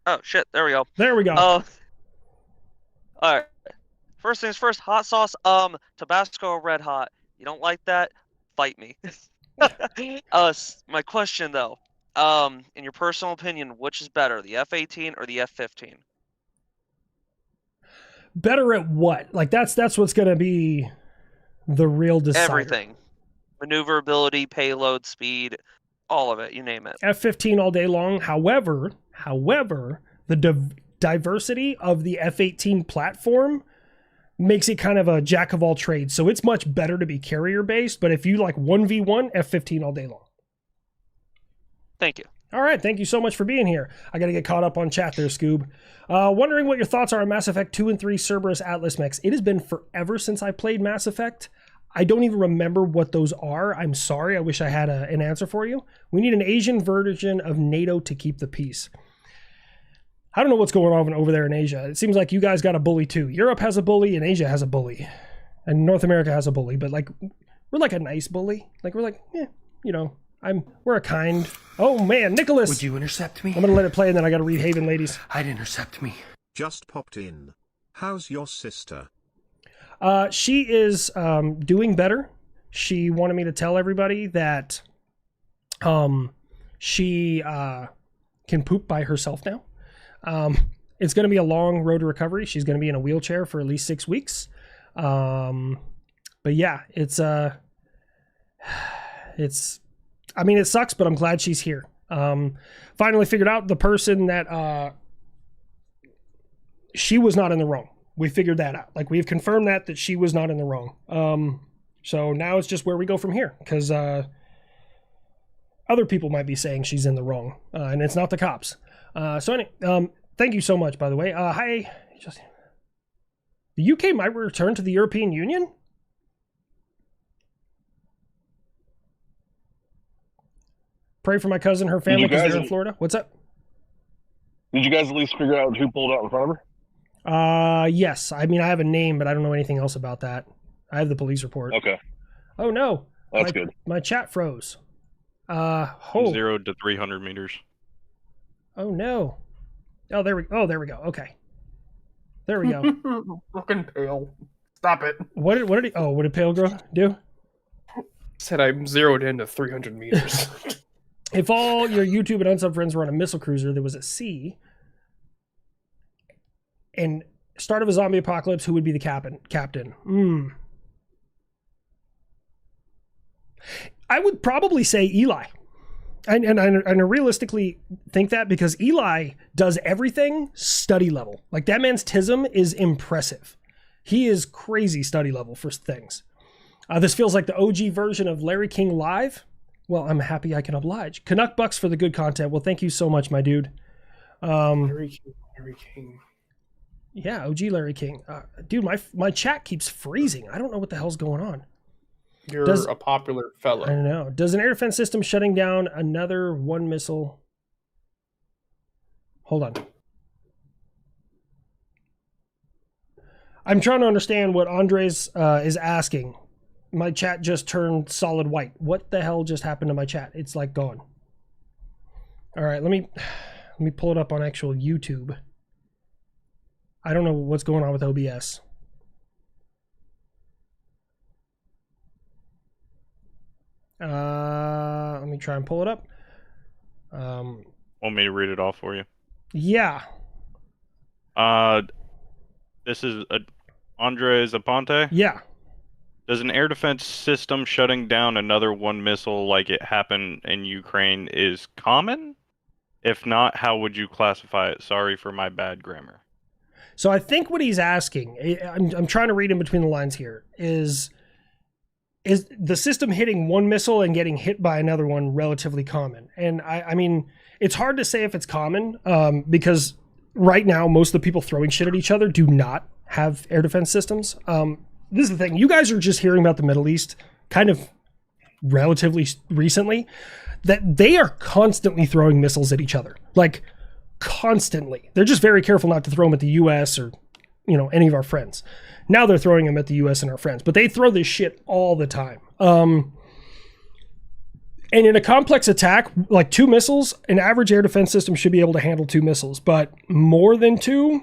Oh shit! There we go.
There we go.
All right. First things first. Hot sauce. Tabasco red hot. You don't like that? Fight me. My question though. In your personal opinion, which is better, the F-18 or the F-15?
Better at what? Like that's what's gonna be the real decider.
Everything. Maneuverability, payload, speed, all of it. You name it.
F-15 all day long. However, the diversity of the F-18 platform makes it kind of a jack of all trades. So it's much better to be carrier based. But if you like 1v1, F-15 all day long.
Thank you.
All right, thank you so much for being here. I got to get caught up on chat there, Scoob. Wondering what your thoughts are on Mass Effect 2 and 3 Cerberus Atlas mechs. It has been forever since I played Mass Effect. I don't even remember what those are. I'm sorry. I wish I had an answer for you. We need an Asian version of NATO to keep the peace. I don't know what's going on over there in Asia. It seems like you guys got a bully too. Europe has a bully and Asia has a bully. And North America has a bully. But like, we're like a nice bully. Like, we're like, we're a kind... Oh, man, Nicholas!
Would you intercept me?
I'm going to let it play, and then I got to read Haven, ladies.
I'd intercept me.
Just popped in. How's your sister?
She is doing better. She wanted me to tell everybody that she can poop by herself now. It's going to be a long road to recovery. She's going to be in a wheelchair for at least 6 weeks. But yeah, it sucks, but I'm glad she's here. Finally figured out the person that she was not in the wrong. We figured that out. Like, we've confirmed that she was not in the wrong. So now it's just where we go from here, because other people might be saying she's in the wrong, and it's not the cops. Thank you so much, by the way. Hi, Justin. The UK might return to the European Union? Pray for my cousin, her family, because they're in Florida. What's up?
Did you guys at least figure out who pulled out in front of her?
Yes. I mean, I have a name, but I don't know anything else about that. I have the police report.
Okay.
Oh, no.
That's good.
My chat froze.
0 to 300 meters.
Oh, no. Oh, there we go. Okay. There we go.
Fucking Pale. Stop it.
What did Pale Girl do?
Said I'm zeroed into 300 meters.
If all your YouTube and unsub friends were on a missile cruiser that was at sea, and start of a zombie apocalypse, who would be the captain? I would probably say Eli. And I realistically think that because Eli does everything study level. Like, that man's TISM is impressive. He is crazy study level for things. This feels like the OG version of Larry King Live. Well, I'm happy I can oblige. Canuck Bucks for the good content. Well, thank you so much, my dude.
Larry King.
Yeah, OG Larry King. Dude, my chat keeps freezing. I don't know what the hell's going on.
You're a popular fellow.
I don't know. Does an air defense system shutting down another one missile? Hold on. I'm trying to understand what Andres is asking. My chat just turned solid white. What the hell just happened to my chat? It's like gone. All right, let me pull it up on actual YouTube. I don't know what's going on with OBS. Let me try and pull it up.
Want me to read it off for you?
Yeah.
This is Andres Aponte?
Yeah.
Does an air defense system shutting down another one missile like it happened in Ukraine is common? If not, how would you classify it? Sorry for my bad grammar.
So I think what he's asking, I'm trying to read in between the lines here, is the system hitting one missile and getting hit by another one relatively common? And I mean, it's hard to say if it's common because right now, most of the people throwing shit at each other do not have air defense systems. This is the thing. You guys are just hearing about the Middle East kind of relatively recently, that they are constantly throwing missiles at each other. Like, constantly. They're just very careful not to throw them at the U.S. or, any of our friends. Now they're throwing them at the U.S. and our friends. But they throw this shit all the time. And in a complex attack, like 2 missiles, an average air defense system should be able to handle 2 missiles. But more than 2,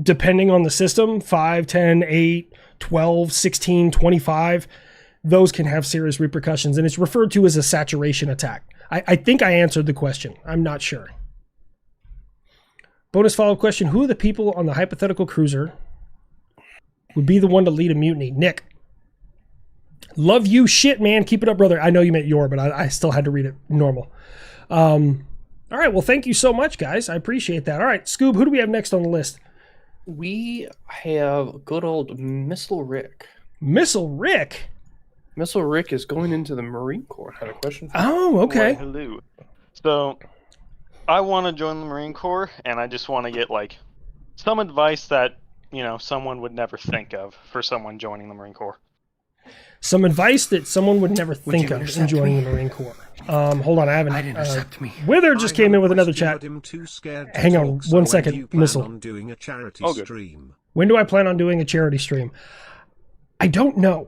depending on the system, 5, 10, 8, 12, 16, 25, those can have serious repercussions. And it's referred to as a saturation attack. I think I answered the question. I'm not sure. Bonus follow-up question. Who are the people on the hypothetical cruiser would be the one to lead a mutiny? Nick. Love you shit, man. Keep it up, brother. I know you meant your, but I still had to read it normal. All right. Well, thank you so much, guys. I appreciate that. All right, Scoob, who do we have next on the list?
We have good old Missile Rick.
Missile Rick?
Missile Rick is going into the Marine Corps. I had a question for you.
Oh, okay.
Well, hello. So, I want to join the Marine Corps, and I just want to get, some advice that, someone would never think of for someone joining the Marine Corps.
Some advice that someone would never think of in joining the Marine Corps. Hold on, I haven't. Wither just came in with another chat. Hang on 1 second, Missile.
Doing a charity stream.
When do I plan on doing a charity stream? I don't know.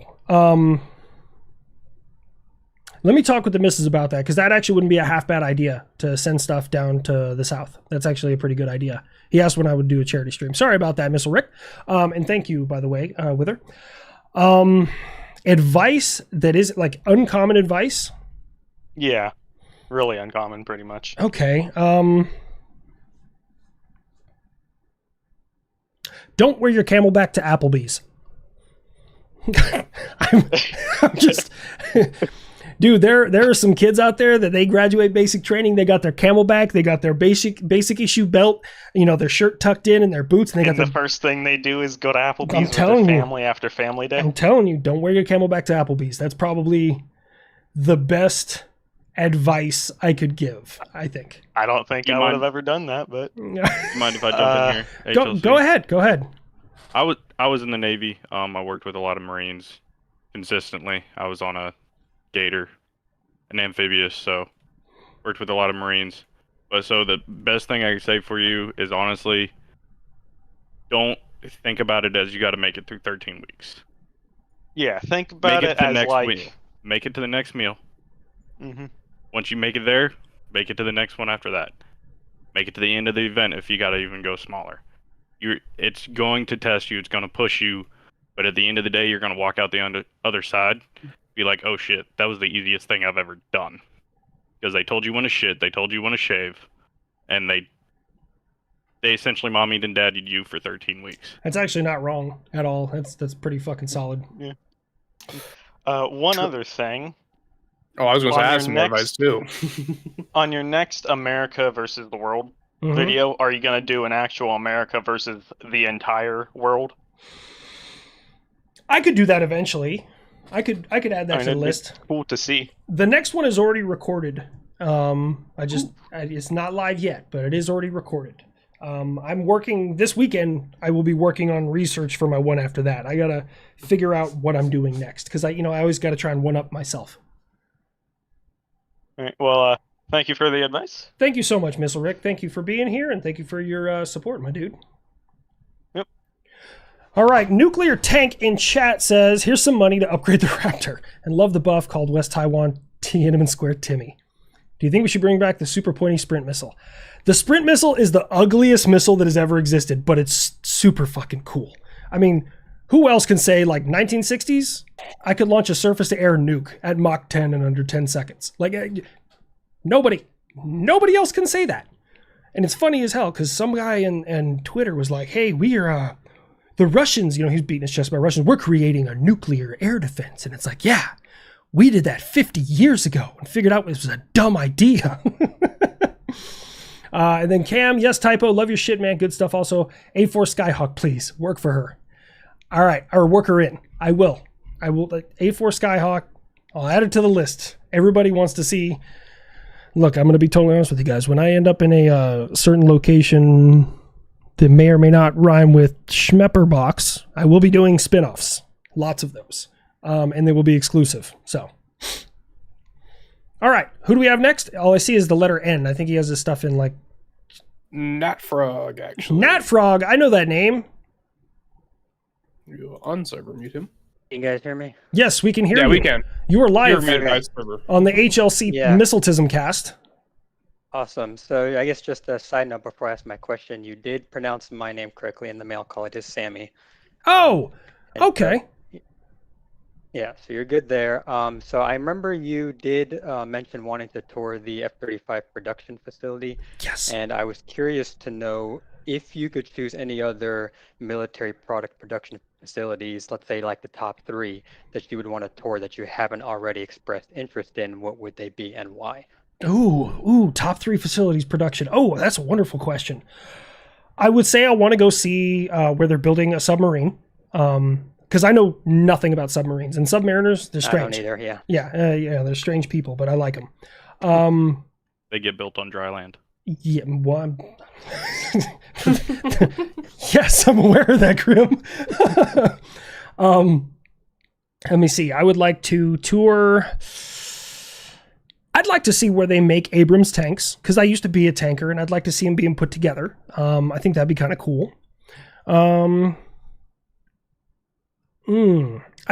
Let me talk with the missus about that, because that actually wouldn't be a half bad idea to send stuff down to the south. That's actually a pretty good idea. He asked when I would do a charity stream. Sorry about that, Missile Rick. And thank you, by the way, Wither. Advice that is uncommon advice.
Yeah, really uncommon, pretty much.
Okay. Don't wear your camelback to Applebee's. I'm just, dude. There are some kids out there that they graduate basic training. They got their camelback. They got their basic issue belt. Their shirt tucked in and their boots. And
the first thing they do is go to Applebee's with their family after family day.
I'm telling you, don't wear your camelback to Applebee's. That's probably the best advice I could give, I think.
I don't think I would have ever done that, but
You mind if I jump in here?
Go ahead.
I was in the Navy. I worked with a lot of Marines consistently. I was on a Gator, an amphibious, so worked with a lot of Marines. But so the best thing I can say for you is honestly, don't think about it as you got to make it through 13 weeks.
Yeah, think about it as like
meal. Make it to the next meal.
Mm-hmm.
Once you make it there, make it to the next one after that. Make it to the end of the event if you got to even go smaller. It's going to test you. It's going to push you. But at the end of the day, you're going to walk out the other side, be like, oh shit, that was the easiest thing I've ever done. Because they told you when to shit, they told you when to shave, and they essentially mommied and daddied you for 13 weeks.
That's actually not wrong at all. That's pretty fucking solid.
Yeah. One other thing.
Oh, I was going to ask some advice too.
On your next America versus the world video, are you going to do an actual America versus the entire world?
I could do that eventually. I could add that to the list.
Cool to see.
The next one is already recorded. It's not live yet, but it is already recorded. I'm working this weekend. I will be working on research for my one after that. I gotta figure out what I'm doing next because I always gotta try and one up myself.
All right. Well, thank you for the advice.
Thank you so much, Missile Rick. Thank you for being here and thank you for your support, my dude.
Yep.
All right, Nuclear Tank in chat says, here's some money to upgrade the Raptor and love the buff called West Taiwan Tiananmen Square Timmy. Do you think we should bring back the super pointy sprint missile? The sprint missile is the ugliest missile that has ever existed, but it's super fucking cool. I mean, who else can say, like, 1960s? I could launch a surface-to-air nuke at Mach 10 in under 10 seconds. Like, nobody else can say that. And it's funny as hell, because some guy in Twitter was like, hey, we are, the Russians, he's beating his chest by Russians, we're creating a nuclear air defense. And it's like, yeah, we did that 50 years ago and figured out it was a dumb idea. And then Cam, yes, typo, love your shit, man. Good stuff. Also, A4 Skyhawk, please work for her. All right, or work her in. I will. A4 Skyhawk. I'll add it to the list. Everybody wants to see. Look, I'm going to be totally honest with you guys. When I end up in a certain location that may or may not rhyme with Schmepperbox, I will be doing spin-offs. Lots of those. And they will be exclusive. So. All right, who do we have next? All I see is the letter N. I think he has his stuff in like...
Gnatfrog, actually.
Gnatfrog, I know that name.
You on-server mute him.
Can you guys hear me?
Yes, we can hear you.
Yeah, we can.
You are live
You're
on the HLC Missiletism cast.
Awesome. So I guess just a side note before I ask my question, you did pronounce my name correctly in the mail call. It is Sammy.
Oh, okay.
Yeah, so you're good there. So I remember you did mention wanting to tour the F-35 production facility.
Yes.
And I was curious to know if you could choose any other military product production facilities, let's say like the top 3 that you would want to tour that you haven't already expressed interest in, what would they be and why?
Ooh, top 3 facilities production. Oh, that's a wonderful question. I would say I want to go see where they're building a submarine. Because I know nothing about submarines and submariners. They're strange.
I don't either. Yeah.
Yeah, they're strange people, but I like them.
They get built on dry land.
Yeah, well, yes, I'm aware of that, Grim. Let me see. I would like to tour. I'd like to see where they make Abrams tanks because I used to be a tanker, and I'd like to see them being put together. I think that'd be kind of cool. I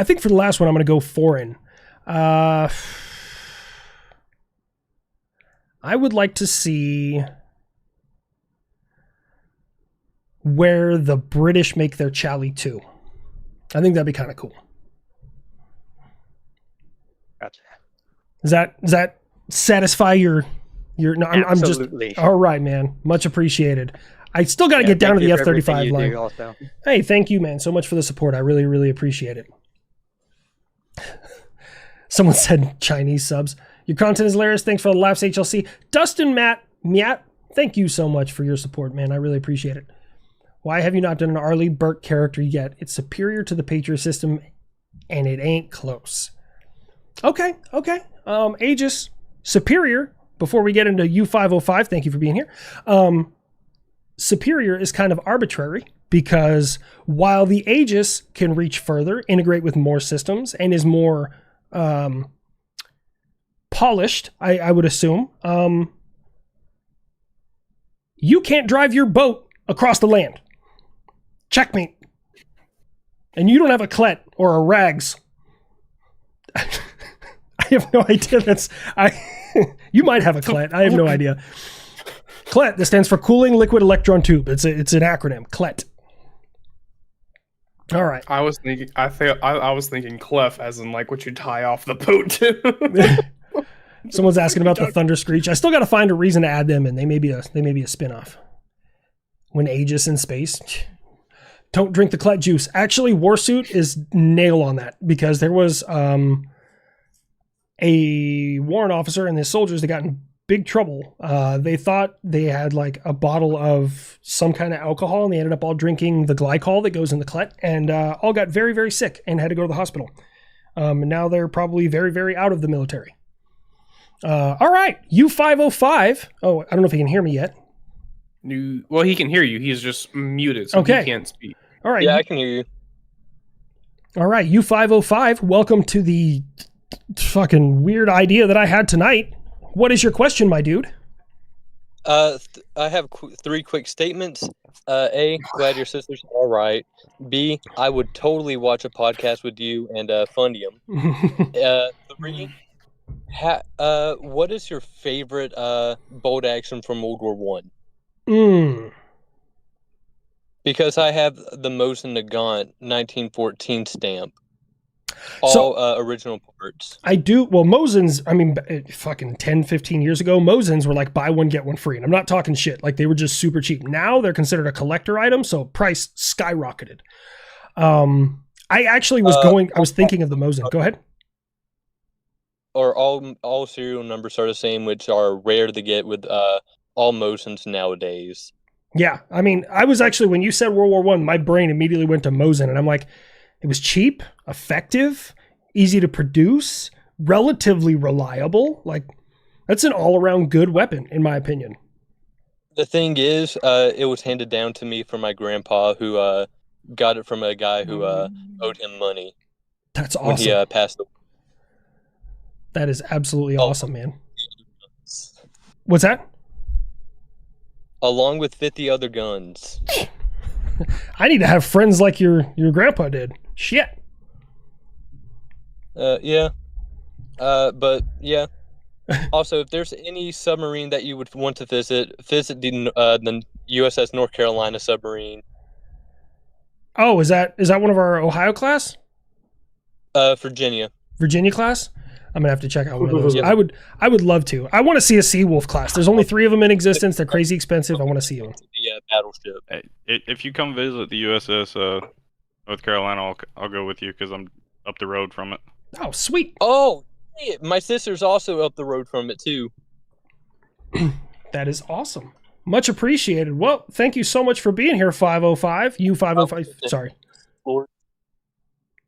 think for the last one, I'm going to go foreign. I would like to see where the British make their Charlie 2. I think that'd be kind of cool.
Gotcha.
Does that satisfy your no, I'm just all right, man. Much appreciated. I still got to get down to the F-35 line. Hey, thank you, man, so much for the support. I really, really appreciate it. Someone said Chinese subs. Your content is hilarious. Thanks for the laughs, HLC. Dustin Miat, thank you so much for your support, man. I really appreciate it. Why have you not done an Arleigh Burke character yet? It's superior to the Patriot system, and it ain't close. Okay. Aegis, Superior, before we get into U505, thank you for being here. Superior is kind of arbitrary because while the Aegis can reach further, integrate with more systems, and is more polished, I would assume, you can't drive your boat across the land. Checkmate. And you don't have a Klet or a Rags. I have no idea. You might have a Klet. I have no idea. Klet, that stands for Cooling Liquid Electron Tube. It's an acronym. Klet. All right.
I was thinking clef as in like what you tie off the boat to.
Someone's asking about the Thunder Screech. I still got to find a reason to add them in. They may be a spin-off. When Aegis in space. Don't drink the Klet juice. Actually, Warsuit is nail on that because there was a warrant officer and his soldiers that got in big trouble. They thought they had like a bottle of some kind of alcohol and they ended up all drinking the glycol that goes in the Klet and all got very, very sick and had to go to the hospital. And now they're probably very, very out of the military. All right, U505. Oh, I don't know if he can hear me yet.
Well, he can hear you. He's just muted, so he can't speak.
All right.
Yeah, I can hear you.
All right, U505. Welcome to the fucking weird idea that I had tonight. What is your question, my dude?
I have 3 quick statements. A, glad your sister's all right. B, I would totally watch a podcast with you and Fundium. 3, what is your favorite bolt action from World War One? Because I have the Mosin Nagant 1914 stamp. All original parts.
I do. Well, Mosins, I mean, fucking 10, 15 years ago, Mosins were like buy one, get one free. And I'm not talking shit. Like they were just super cheap. Now they're considered a collector item. So price skyrocketed. I actually was I was thinking of the Mosin. Go ahead.
Or all serial numbers are the same, which are rare to get with all Mosins nowadays.
Yeah. I mean, I was actually, when you said World War One, my brain immediately went to Mosin. And I'm like, it was cheap, effective, easy to produce, relatively reliable. Like, that's an all-around good weapon, in my opinion.
The thing is, it was handed down to me from my grandpa, who got it from a guy who owed him money.
That's awesome.
When he passed away.
That is absolutely awesome, man. What's that?
Along with 50 other guns.
I need to have friends like your grandpa did. Shit.
Yeah. But yeah. Also, if there's any submarine that you would want to visit the USS North Carolina submarine.
Oh, is that one of our Ohio class?
Virginia.
Virginia class? I'm gonna have to check out one of those. I would love to. I want to see a Seawolf class. There's only 3 of them in existence. They're crazy expensive. I want to see them.
Yeah, battleship.
Hey, if you come visit the USS North Carolina, I'll go with you because I'm up the road from it.
Oh, sweet.
Oh, my sister's also up the road from it too.
That is awesome. Much appreciated. Well, thank you so much for being here, 505. U505. Sorry.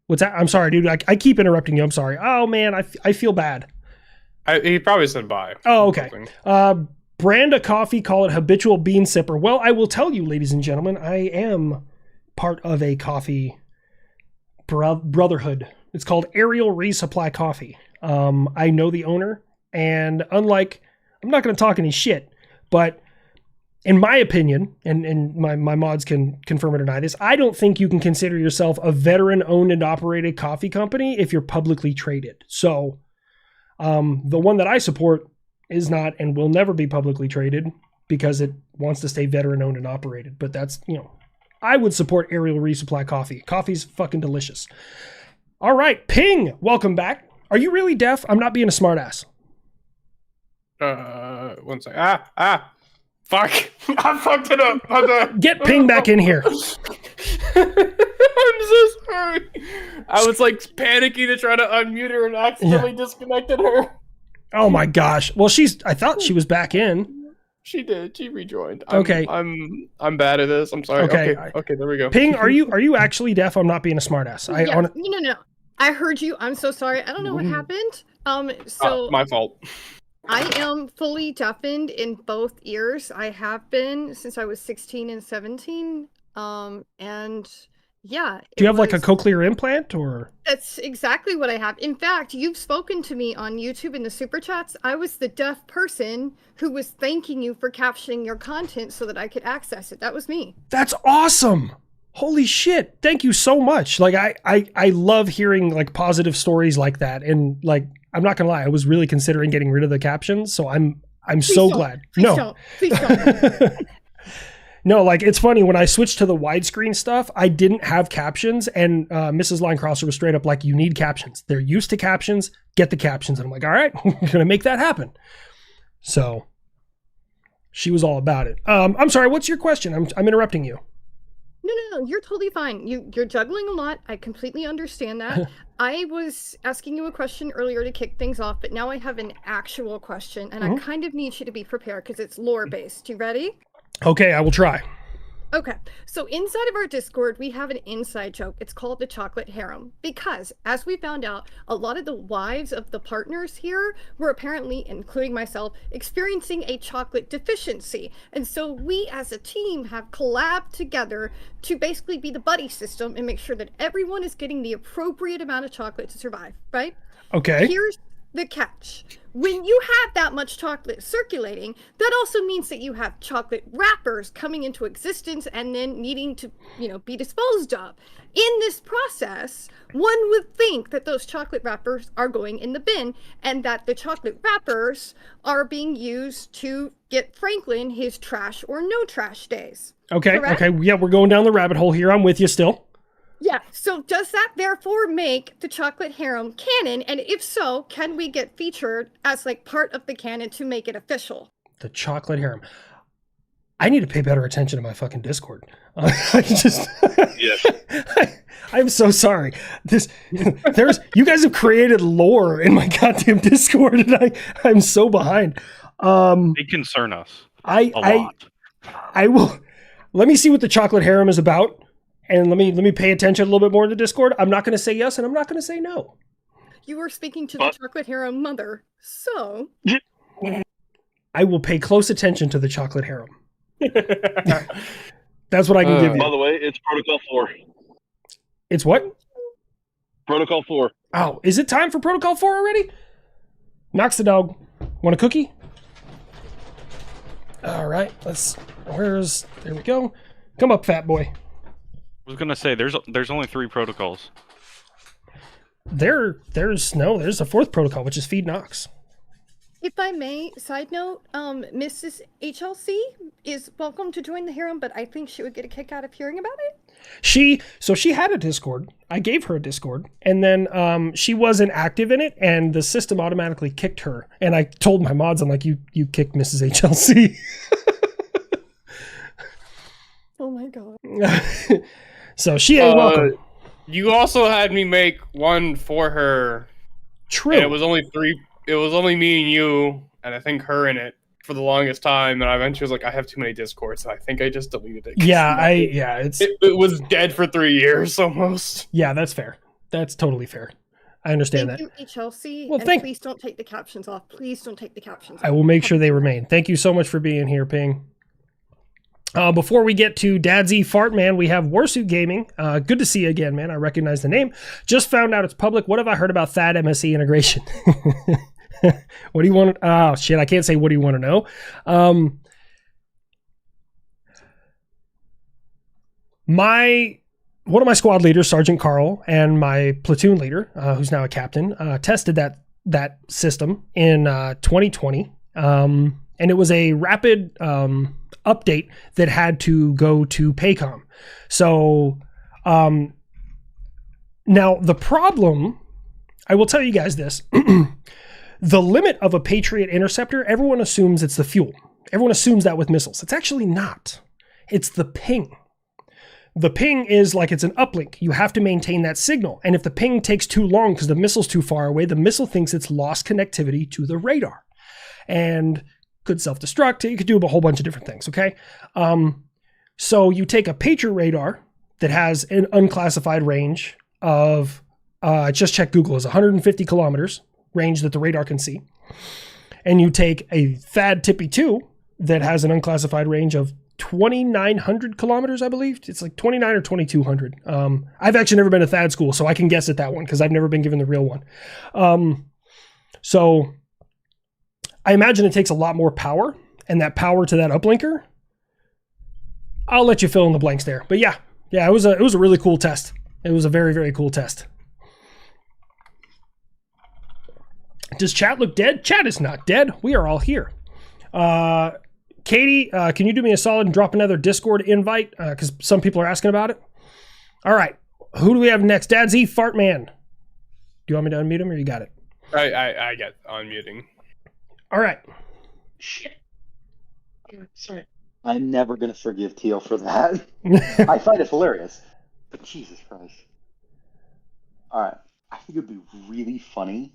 What's that? I'm sorry, dude. I keep interrupting you. I'm sorry. Oh, man. I feel bad.
He probably said bye.
Oh, okay. Brand a coffee, call it habitual bean sipper. Well, I will tell you, ladies and gentlemen, I am part of a coffee brotherhood. It's called Aerial Resupply Coffee. I know the owner, and unlike, I'm not going to talk any shit, but in my opinion, and my mods can confirm or deny this, I don't think you can consider yourself a veteran-owned and operated coffee company if you're publicly traded. So the one that I support is not and will never be publicly traded because it wants to stay veteran-owned and operated. But that's, I would support Aerial Resupply Coffee. Coffee's fucking delicious. All right, Ping, welcome back. Are you really deaf? I'm not being a smartass.
1 second. Fuck. I fucked it up.
Get Ping back in here.
I'm so sorry. I was like panicking to try to unmute her and accidentally disconnected her.
Oh my gosh. Well, I thought she was back in.
She did. She rejoined.
Okay.
I'm bad at this. I'm sorry. Okay, there we go.
Ping, are you actually deaf? I'm not being a smartass.
No. I heard you. I'm so sorry. I don't know what happened.
My fault.
I am fully deafened in both ears. I have been since I was 16 and 17. And yeah.
Do you have like a cochlear implant or?
That's exactly what I have. In fact, you've spoken to me on YouTube in the super chats. I was the deaf person who was thanking you for captioning your content so that I could access it. That was me.
That's awesome. Holy shit. Thank you so much. Like I love hearing like positive stories like that. And like, I'm not gonna lie, I was really considering getting rid of the captions. So I'm so glad.
Please don't. Please don't.
No, like it's funny when I switched to the widescreen stuff, I didn't have captions, and Mrs. Linecrosser was straight up like, "You need captions. They're used to captions. Get the captions." And I'm like, "All right, I'm gonna make that happen." So she was all about it. I'm sorry. What's your question? I'm interrupting you.
No, you're totally fine. You're juggling a lot. I completely understand that. I was asking you a question earlier to kick things off, but now I have an actual question, and I kind of need you to be prepared because it's lore based. You ready?
Okay, I will try.
Okay, so inside of our Discord, we have an inside joke. It's called the chocolate harem because, as we found out, a lot of the wives of the partners here were apparently, including myself, experiencing a chocolate deficiency. And so we as a team have collabed together to basically be the buddy system and make sure that everyone is getting the appropriate amount of chocolate to survive, right?
Okay.
Here's the catch. When you have that much chocolate circulating, that also means that you have chocolate wrappers coming into existence and then needing to, be disposed of. In this process, one would think that those chocolate wrappers are going in the bin and that the chocolate wrappers are being used to get Franklin his trash or no trash days.
Okay,
correct?
okay. Yeah, we're going down the rabbit hole here. I'm with you still.
Yeah, so does that therefore make the chocolate harem canon? And if so, can we get featured as like part of the canon to make it official?
The chocolate harem. I need to pay better attention to my fucking Discord.
Yes.
I'm so sorry. You guys have created lore in my goddamn Discord, and I'm so behind.
They concern us a lot.
I will. Let me see what the chocolate harem is about. And let me pay attention a little bit more in the Discord. I'm not going to say yes, and I'm not going to say no.
You were speaking to the chocolate harem mother, so
I will pay close attention to the chocolate harem. That's what I can give you.
By the way, it's Protocol 4.
It's what?
Protocol 4.
Oh, is it time for Protocol 4 already? Knocks the dog. Want a cookie? All right, there we go. Come up, fat boy.
I was gonna say there's only 3 protocols.
There's a 4th protocol, which is Feed Knox.
If I may, side note, Mrs. HLC is welcome to join the harem, but I think she would get a kick out of hearing about it.
She had a Discord. I gave her a Discord, and then she wasn't active in it, and the system automatically kicked her. And I told my mods, I'm like, you kicked Mrs. HLC.
Oh my god.
So she ain't welcome.
You also had me make one for her.
True.
And it was only 3. It was only me and you, and I think her in it for the longest time. And I eventually was like, I have too many Discords, so I think I just deleted it.
It
was dead for 3 years almost.
Yeah, that's fair. That's totally fair. I understand
Thank
that.
you, HLC.
Well,
and please don't take the captions off. Please don't take the captions off.
I will make sure they remain. Thank you so much for being here, Ping. Before we get to Dadsy Fartman, we have Warsuit Gaming. Good to see you again, man. I recognize the name. Just found out it's public. What have I heard about THAAD MSE integration? What do you want? Oh, shit. I can't say what do you want to know. One of my squad leaders, Sergeant Carl, and my platoon leader, who's now a captain, tested that system in 2020. And it was a rapid update that had to go to PACOM. So now the problem, I will tell you guys this. The limit of a Patriot interceptor, everyone assumes it's the fuel. Everyone assumes that with missiles. It's actually not. It's the ping. The ping is like it's an uplink. You have to maintain that signal. And if the ping takes too long because the missile's too far away, the missile thinks it's lost connectivity to the radar. And could self-destruct. You could do a whole bunch of different things, okay? So you take a Patriot radar that has an unclassified range of, just check Google, is 150 kilometers range that the radar can see. and you take a THAAD Tippy 2 that has an unclassified range of 2,900 kilometers, I believe. It's like 29 or 2,200. I've actually never been to THAAD school, so I can guess at that one because I've never been given the real one. So I imagine it takes a lot more power, and that power to that uplinker, I'll let you fill in the blanks there. But yeah, it was a really cool test. It was a very, very cool test. Does chat look dead? Chat is not dead. We are all here. Katie, can you do me a solid and drop another Discord invite? Because some people are asking about it. All right. Who do we have next? Dad Z, Fart Man. Do you want me to unmute him or you got it?
I get unmuting.
All right.
Shit. Sorry. I'm never going to forgive Teal for that. I find it hilarious. But Jesus Christ. All right. I think it would be really funny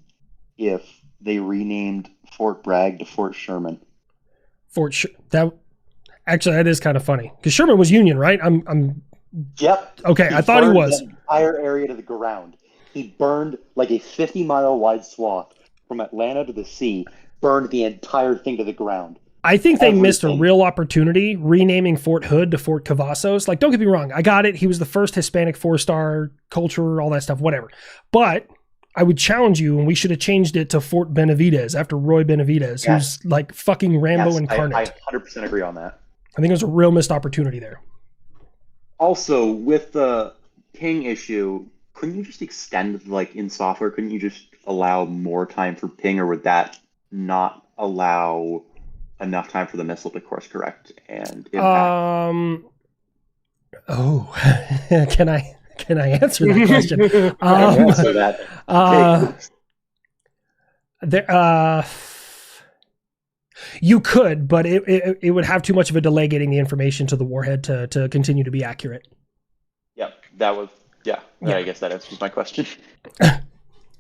if they renamed Fort Bragg to Fort Sherman.
That is kind of funny because Sherman was Union, right?
Yep.
Okay, I thought he was.
The entire area to the ground. He burned like a 50-mile wide swath from Atlanta to the sea. Burned the entire thing to the ground.
I think they missed a real opportunity renaming Fort Hood to Fort Cavazos. Like, don't get me wrong, I got it. He was the first Hispanic 4-star culture, all that stuff, whatever. But I would challenge you, and we should have changed it to Fort Benavides after Roy Benavides, who's like fucking Rambo incarnate.
I 100% agree on that.
I think it was a real missed opportunity there.
Also, with the ping issue, couldn't you just extend, like in software, couldn't you just allow more time for ping, or would that not allow enough time for the missile to course correct and impact?
Can I answer that question?
Answer that.
You could, but it would have too much of a delay getting the information to the warhead to continue to be accurate.
Yep, that was I guess that answers my question.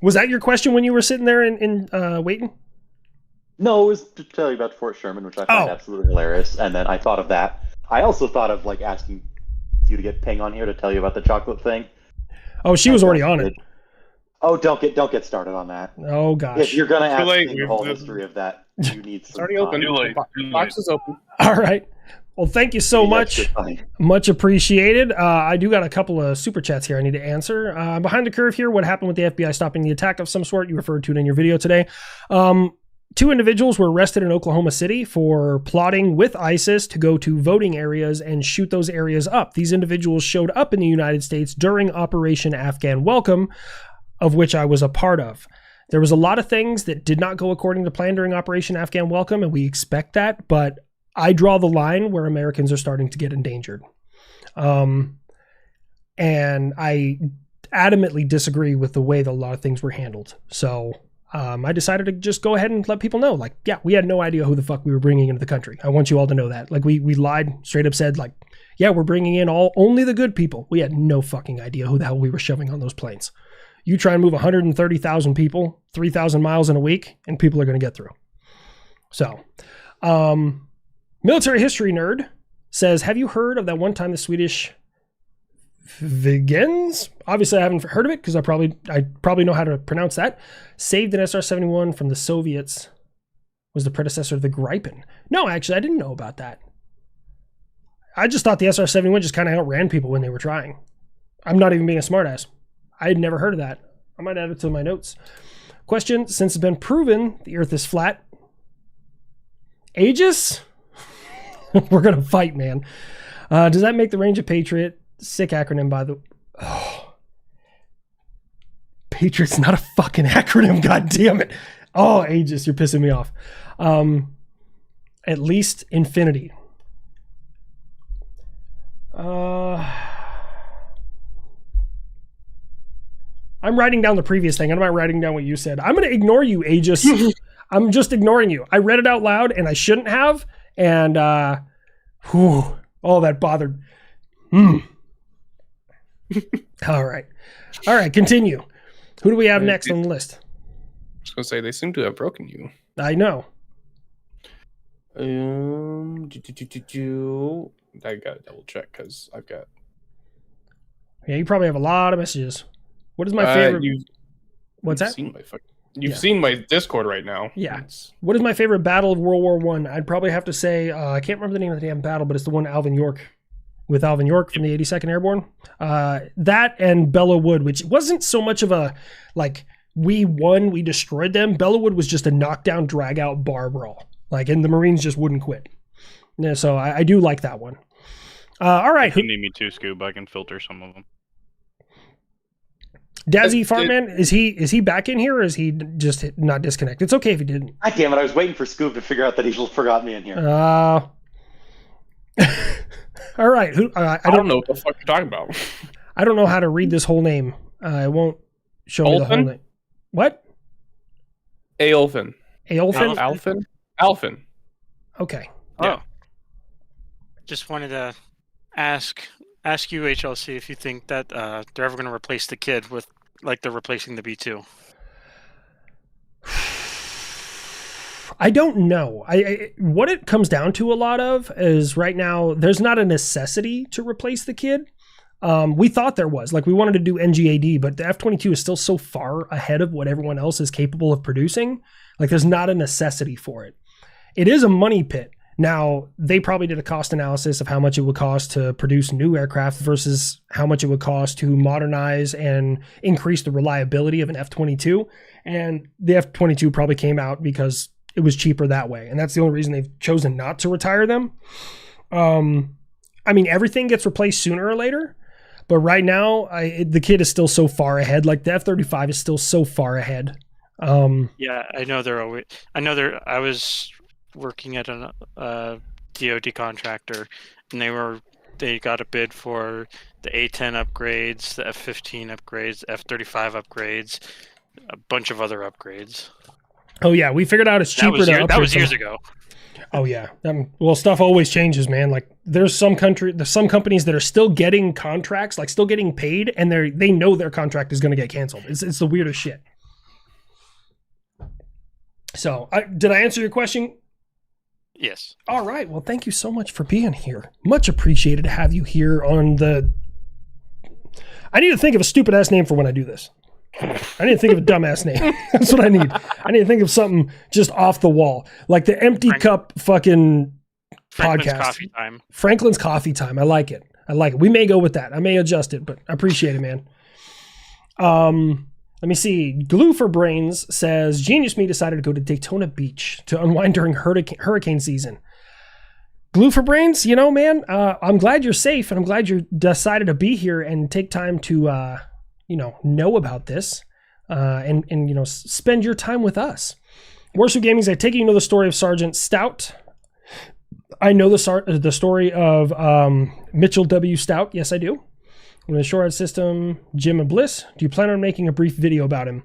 Was that your question when you were sitting there in waiting?
No, it was to tell you about Fort Sherman, which I find absolutely hilarious. And then I thought of that. I also thought of like asking you to get Ping on here to tell you about the chocolate thing.
Oh, she was already on it.
Oh, don't get started on that.
Oh gosh.
If you're gonna ask the whole history of that, you need some
already open.
time.
Box is open.
All right. Well, thank you so much. Much appreciated. I do got a couple of super chats here I need to answer. Behind the curve here, what happened with the FBI stopping the attack of some sort? You referred to it in your video today. 2 individuals were arrested in Oklahoma City for plotting with ISIS to go to voting areas and shoot those areas up. These individuals showed up in the United States during Operation Afghan Welcome, of which I was a part of. There was a lot of things that did not go according to plan during Operation Afghan Welcome, and we expect that, but I draw the line where Americans are starting to get endangered. And I adamantly disagree with the way that a lot of things were handled. So I decided to just go ahead and let people know, like, yeah, we had no idea who the fuck we were bringing into the country. I want you all to know that. Like, we lied, straight up said, like, yeah, we're bringing in only the good people. We had no fucking idea who the hell we were shoving on those planes. You try and move 130,000 people, 3,000 miles in a week, and people are going to get through. So, Military History Nerd says, have you heard of that one time the Swedish Vigens? Obviously, I haven't heard of it because I probably know how to pronounce that. Saved an SR-71 from the Soviets. Was the predecessor of the Gripen. No, actually, I didn't know about that. I just thought the SR-71 just kind of outran people when they were trying. I'm not even being a smartass. I had never heard of that. I might add it to my notes. Question, since it's been proven the Earth is flat, Aegis? We're going to fight, man. Does that make the range of Patriot? Sick acronym, by the... Oh. Patriot's not a fucking acronym, god damn it. Oh, Aegis, you're pissing me off. At least infinity. I'm writing down the previous thing. I'm not writing down what you said. I'm going to ignore you, Aegis. I'm just ignoring you. I read it out loud, and I shouldn't have. And, that bothered. All right, continue. Who do we have next on the list?
I was going to say, they seem to have broken you.
I know.
I got to double check, because I've got...
Yeah, you probably have a lot of messages. What is my favorite?
You've
What's that?
Seen You've seen my Discord right now.
Yeah. What is my favorite battle of World War One? I'd probably have to say I can't remember the name of the damn battle, but it's the one Alvin York with Alvin York from the 82nd Airborne. That and Belleau Wood, which wasn't so much of a like we won, we destroyed them. Belleau Wood was just a knockdown, drag out bar brawl. Like, and the Marines just wouldn't quit. Yeah, so I do like that one. All right.
If you need me to, Scoob, I can filter some of them.
Dazzy Fartman, is he back in here, or is he just not disconnected? It's okay if he didn't.
God damn it! I was waiting for Scoob to figure out that he forgot me in here.
All right. I don't
know what the fuck you're talking about.
I don't know how to read this whole name. It won't show me the whole name. What?
Aolfin.
Aolfin?
Alfin.
Okay.
Yeah. Just wanted to ask you, HLC, if you think that they're ever going to replace the kid with, like, they're replacing the B2.
I don't know. What it comes down to a lot of is right now there's not a necessity to replace the kid. We thought there was. Like, we wanted to do NGAD, but the F-22 is still so far ahead of what everyone else is capable of producing. Like, there's not a necessity for it. It is a money pit. Now, they probably did a cost analysis of how much it would cost to produce new aircraft versus how much it would cost to modernize and increase the reliability of an F-22. And the F-22 probably came out because it was cheaper that way. And that's the only reason they've chosen not to retire them. I mean, everything gets replaced sooner or later. But right now, the kid is still so far ahead. Like, the F-35 is still so far ahead.
Yeah, I know they're always. I was working at a DoD contractor, and they got a bid for the A-10 upgrades, the F-15 upgrades, F-35 upgrades, a bunch of other upgrades.
Oh yeah, we figured out it's cheaper to upgrade.
That was years ago.
Oh yeah, well, stuff always changes, man. Like, there's some companies that are still getting contracts, like still getting paid, and they know their contract is going to get canceled. It's the weirdest shit. So, did I answer your question?
Yes.
All right. Well, thank you so much for being here. Much appreciated to have you here on the... I need to think of a stupid-ass name for when I do this. I need to think of a dumbass name. That's what I need. I need to think of something just off the wall. Like the Empty Cup fucking
Franklin's
podcast.
Coffee Time.
Franklin's Coffee Time. I like it. We may go with that. I may adjust it, but I appreciate it, man. Let me see. Glue for Brains says, Genius Me decided to go to Daytona Beach to unwind during hurricane season. Glue for Brains, man, I'm glad you're safe, and I'm glad you decided to be here and take time to, know about this and spend your time with us. Warsaw Gaming, I take it you know the story of Sergeant Stout. I know the story of Mitchell W. Stout. Yes, I do. From the Shorehand System, Jim and Bliss. Do you plan on making a brief video about him?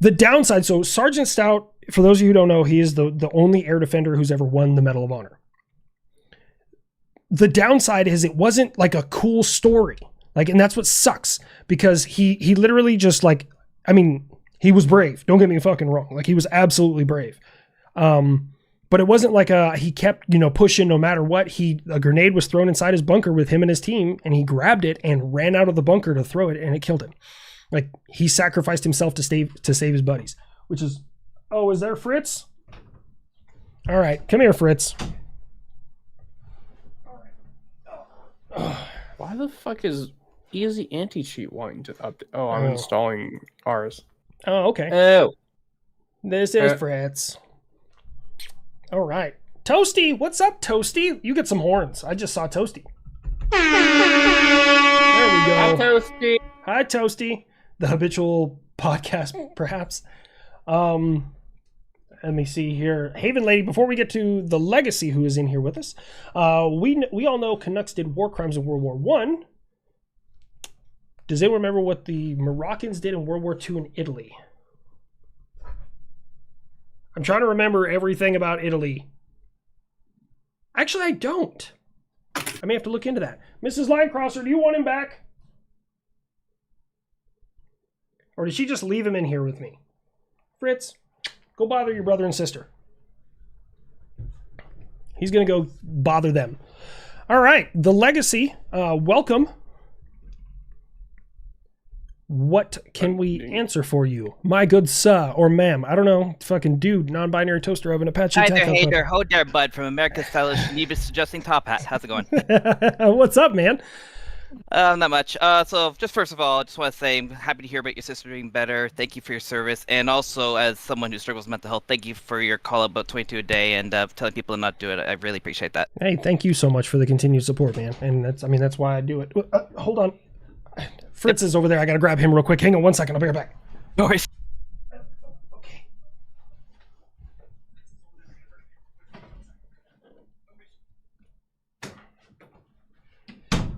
The downside, so Sergeant Stout, for those of you who don't know, he is the only air defender who's ever won the Medal of Honor. The downside is it wasn't like a cool story. Like, and that's what sucks, because he literally just like, I mean, he was brave. Don't get me fucking wrong. Like, he was absolutely brave. But it wasn't like he kept, pushing no matter what. A grenade was thrown inside his bunker with him and his team, and he grabbed it and ran out of the bunker to throw it, and it killed him. Like, he sacrificed himself to save his buddies, which is, oh, is there Fritz? All right, come here, Fritz.
Why the fuck is Easy Anti-Cheat wanting to update? Oh, I'm installing ours.
Oh, okay.
Oh.
This is Fritz. All right. Toasty, what's up, Toasty? You get some horns. I just saw Toasty. There we go.
Hi, Toasty.
Hi, Toasty. The habitual podcast, perhaps. Let me see here. Haven Lady, before we get to the Legacy, who is in here with us, we all know Canucks did war crimes in World War I. Does anyone remember what the Moroccans did in World War II in Italy? I'm trying to remember everything about Italy. Actually, I don't. I may have to look into that. Mrs. Linecrosser, do you want him back? Or did she just leave him in here with me? Fritz, go bother your brother and sister. He's going to go bother them. All right, the Legacy, welcome. What can we answer for you, my good sir or ma'am? I don't know, fucking dude, non-binary toaster oven, Apache
Hi
Attack
there, hey
Helicopter.
there, ho there, bud, from America's Stylish Nevis Adjusting Top Hat. How's it going?
What's up, man?
Not much. So just first of all, I just want to say I'm happy to hear about your sister doing better. Thank you for your service, and also as someone who struggles with mental health, thank you for your call about 22 a day and telling people to not do it. I really appreciate that.
Hey, thank you so much for the continued support, man. And that's why I do it. Hold on, Fritz is over there. I gotta grab him real quick. Hang on 1 second. I'll be right back.
No worries.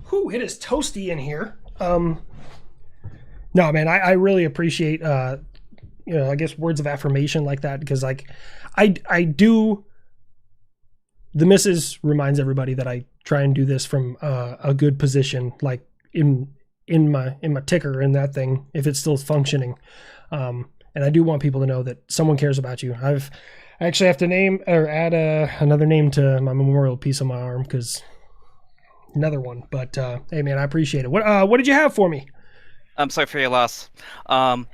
Whew, it is toasty in here. No, man, I really appreciate, I guess words of affirmation like that, because like I do, the missus reminds everybody that I try and do this from a good position, like in my ticker and that thing, if it's still functioning. And I do want people to know that someone cares about you. I actually have to name or add another name to my memorial piece on my arm, because another one. But hey, man, I appreciate it. What did you have for me?
I'm sorry for your loss.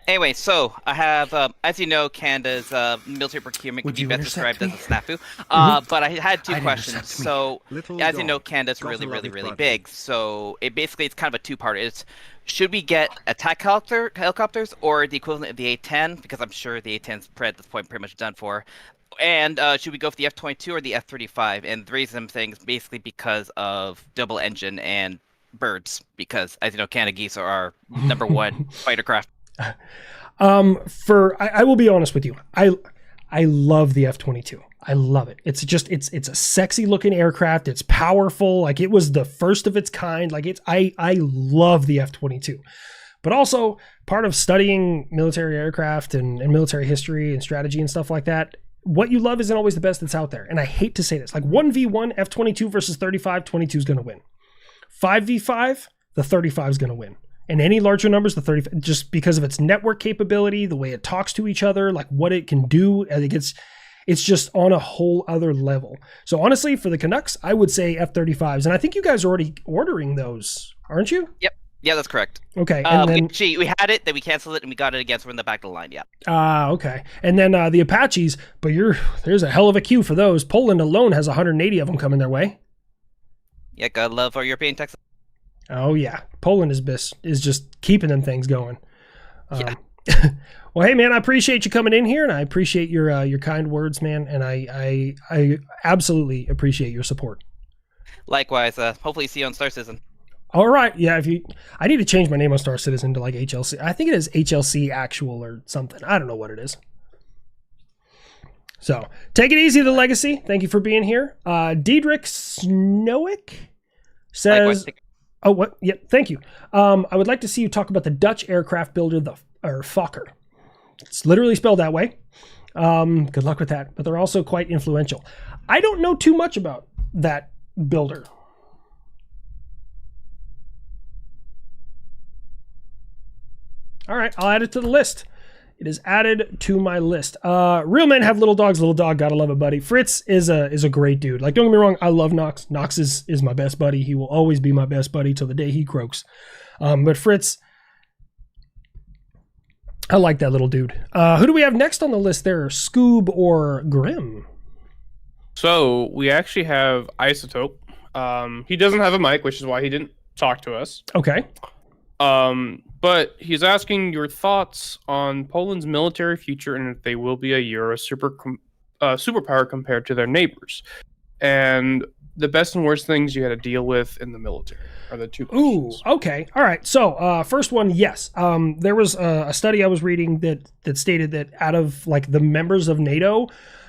Anyway, so I have, as you know, Canada's military procurement can be best described as a snafu. But I had two questions. So, as you know, Canada's really big. So it's kind of a two-part. It's should we get attack helicopters or the equivalent of the A-10? Because I'm sure the A-10's at this point pretty much done for. And should we go for the F-22 or the F-35? And the reason I'm saying is basically because of double engine and birds, because as you know, Canada geese are our number one fighter craft.
I will be honest with you. I love the F-22. I love it. It's a sexy looking aircraft. It's powerful. Like it was the first of its kind. Like I love the F-22. But also part of studying military aircraft and military history and strategy and stuff like that, what you love isn't always the best that's out there. And I hate to say this, like 1v1 F-22 versus 35, 22 is going to win. 5v5, the 35 is going to win. And any larger numbers, the 35, just because of its network capability, the way it talks to each other, like what it can do, I think it's just on a whole other level. So honestly, for the Canucks, I would say F-35s. And I think you guys are already ordering those, aren't you?
Yep. Yeah, that's correct.
Okay. And then,
we had it, then we canceled it, and we got it again, so we're in the back of the line, yeah.
Okay. And then the Apaches, but there's a hell of a queue for those. Poland alone has 180 of them coming their way.
Yeah, gotta love our European Texas.
Oh yeah, Poland is just keeping them things going.
Yeah.
Well, hey man, I appreciate you coming in here, and I appreciate your kind words, man, and I absolutely appreciate your support.
Likewise. Hopefully see you on Star Citizen.
All right, yeah. I need to change my name on Star Citizen to like HLC. I think it is HLC Actual or something. I don't know what it is. So take it easy, the Legacy. Thank you for being here. Diedrich Snowick says, "Oh, what? Yep. Thank you. I would like to see you talk about the Dutch aircraft builder, the Fokker. It's literally spelled that way. Good luck with that. But they're also quite influential. I don't know too much about that builder." All right, I'll add it to the list. It is added to my list. Real men have little dogs. Little dog, gotta love it, buddy. Fritz is a great dude. Like, don't get me wrong, I love Knox. Knox is my best buddy. He will always be my best buddy till the day he croaks. But Fritz, I like that little dude. Who do we have next on the list there? Scoob or Grim?
So we actually have Isotope. He doesn't have a mic, which is why he didn't talk to us.
Okay.
But he's asking your thoughts on Poland's military future and if they will be a Euro superpower compared to their neighbors, and the best and worst things you had to deal with in the military are the two questions.
Ooh, okay. All right. So first one, yes. There was a study I was reading that stated that out of like the members of NATO,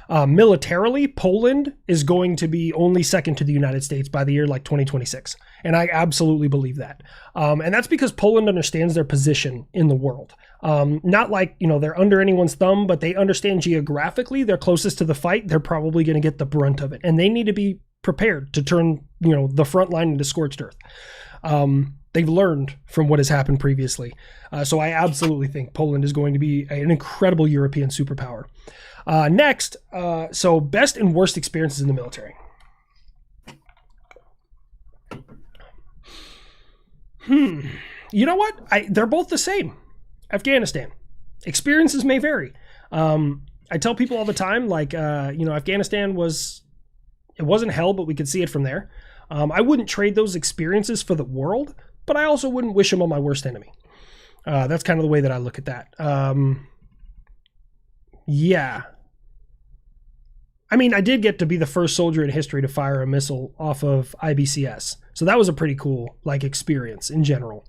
militarily, Poland is going to be only second to the United States by the year like 2026. And I absolutely believe that. And that's because Poland understands their position in the world. Not like, they're under anyone's thumb, but they understand geographically they're closest to the fight. They're probably going to get the brunt of it. And they need to be prepared to turn, the front line into scorched earth. They've learned from what has happened previously. So I absolutely think Poland is going to be an incredible European superpower. Next, so best and worst experiences in the military. You know what? They're both the same. Afghanistan. Experiences may vary. I tell people all the time, like, Afghanistan wasn't hell, but we could see it from there. I wouldn't trade those experiences for the world, but I also wouldn't wish them on my worst enemy. That's kind of the way that I look at that. Yeah. I mean, I did get to be the first soldier in history to fire a missile off of IBCS. So that was a pretty cool, experience in general.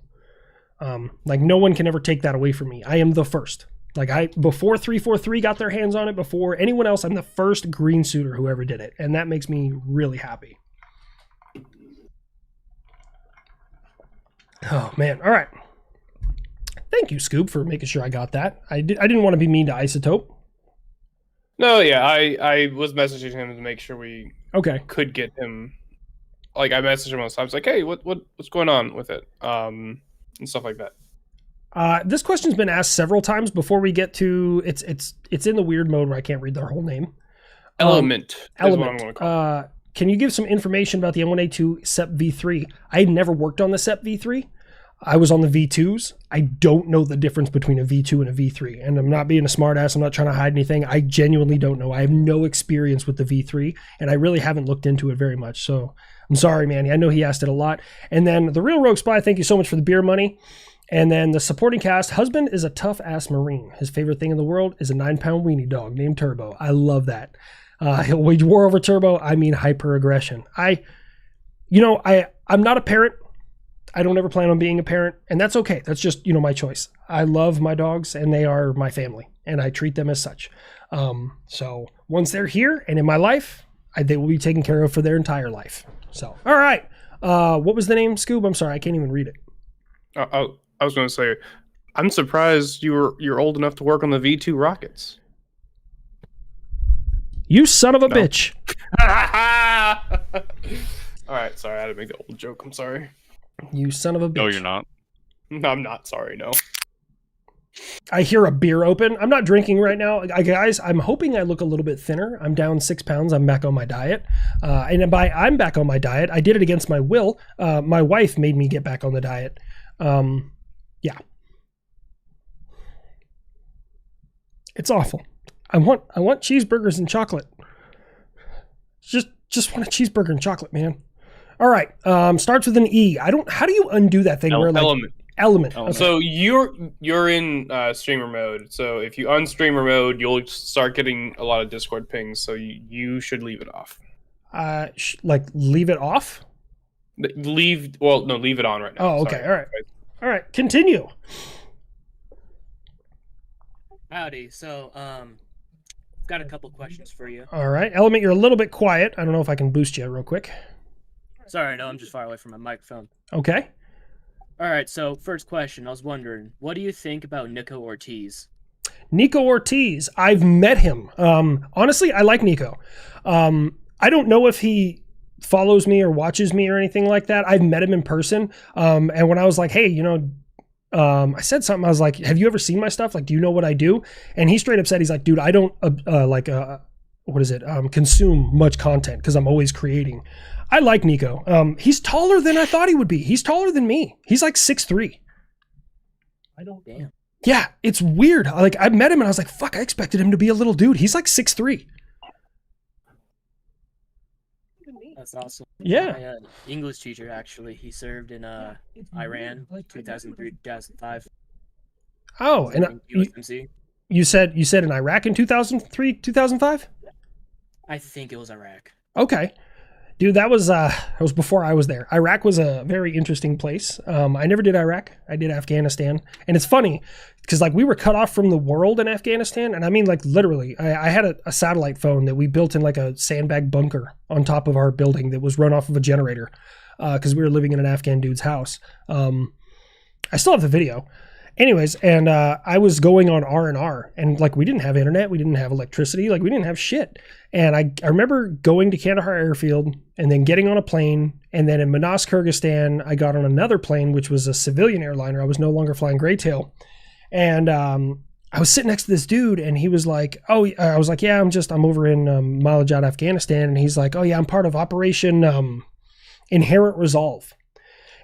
No one can ever take that away from me. I am the first. Before 343 got their hands on it, before anyone else, I'm the first green suitor who ever did it. And that makes me really happy. Oh, man. All right. Thank you, Scoob, for making sure I got that. I didn't want to be mean to Isotope.
No, yeah, I was messaging him to make sure we could get him. I messaged him most times, like, hey, what's going on with it, and stuff like that.
This question's been asked several times before we get to it's in the weird mode where I can't read their whole name.
Element.
Element.
Is what I'm going to call it.
Can you give some information about the M1A2 SEP V3? I had never worked on the SEP V3. I was on the V2s. I don't know the difference between a V2 and a V3. And I'm not being a smartass. I'm not trying to hide anything. I genuinely don't know. I have no experience with the V3, and I really haven't looked into it very much. So I'm sorry, Manny. I know he asked it a lot. And then the Real Rogue Spy, thank you so much for the beer money. And then the supporting cast, husband is a tough-ass Marine. His favorite thing in the world is a 9-pound weenie dog named Turbo. I love that. He'll wage war over Turbo. I mean hyper-aggression. I'm not a parent. I don't ever plan on being a parent, and that's okay. That's just, my choice. I love my dogs, and they are my family, and I treat them as such. So once they're here and in my life, they will be taken care of for their entire life. So, all right. What was the name, Scoob? I'm sorry, I can't even read it.
I was going to say, I'm surprised you're old enough to work on the V2 rockets.
You son of a bitch.
All right, sorry, I had to make the old joke. I'm sorry.
You son of a bitch.
No, you're not.
No, I'm not sorry, no.
I hear a beer open. I'm not drinking right now. Guys, I'm hoping I look a little bit thinner. I'm down 6 pounds. I'm back on my diet. And by I'm back on my diet, I did it against my will. My wife made me get back on the diet. Yeah. It's awful. I want cheeseburgers and chocolate. Just want a cheeseburger and chocolate, man. All right. Starts with an E. How do you undo that thing? Element. Okay.
So you're in streamer mode. So if you unstreamer mode, you'll start getting a lot of Discord pings. So you should leave it off.
Leave it off?
Leave it on right now.
Oh, okay. Sorry. All right. Continue.
Howdy. So, got a couple questions for you.
All right. Element, you're a little bit quiet. I don't know if I can boost you real quick.
Sorry, no, I'm just far away from my microphone.
Okay.
All right, so first question. I was wondering, what do you think about Nico Ortiz?
Nico Ortiz. I've met him. Honestly, I like Nico. I don't know if he follows me or watches me or anything like that. I've met him in person. And when I was like, hey, I said something. I was like, have you ever seen my stuff? Like, do you know what I do? And he straight up said, he's like, dude, I don't consume much content because I'm always creating. I like Nico. He's taller than I thought he would be. He's taller than me. He's like 6'3".
Damn.
Yeah, it's weird. I met him and I was like, fuck, I expected him to be a little dude. He's like 6'3".
That's awesome.
Yeah.
My English teacher, actually, he served in Iran, 2003, 2005.
Oh, and you said in Iraq in 2003, 2005?
I think it was Iraq.
Okay. Dude, that was before I was there. Iraq was a very interesting place. I never did Iraq. I did Afghanistan. And it's funny because we were cut off from the world in Afghanistan. And I mean, literally, I had a satellite phone that we built in a sandbag bunker on top of our building that was run off of a generator because we were living in an Afghan dude's house. I still have the video. Anyways, and I was going on R&R, and we didn't have internet, we didn't have electricity, we didn't have shit. And I remember going to Kandahar airfield and then getting on a plane, and then in Manas, Kyrgyzstan, I got on another plane, which was a civilian airliner. I was no longer flying Greytail. And I was sitting next to this dude, and he was like, oh, I was like, yeah, I'm over in Malajad, Afghanistan. And he's like, oh yeah, I'm part of Operation Inherent Resolve.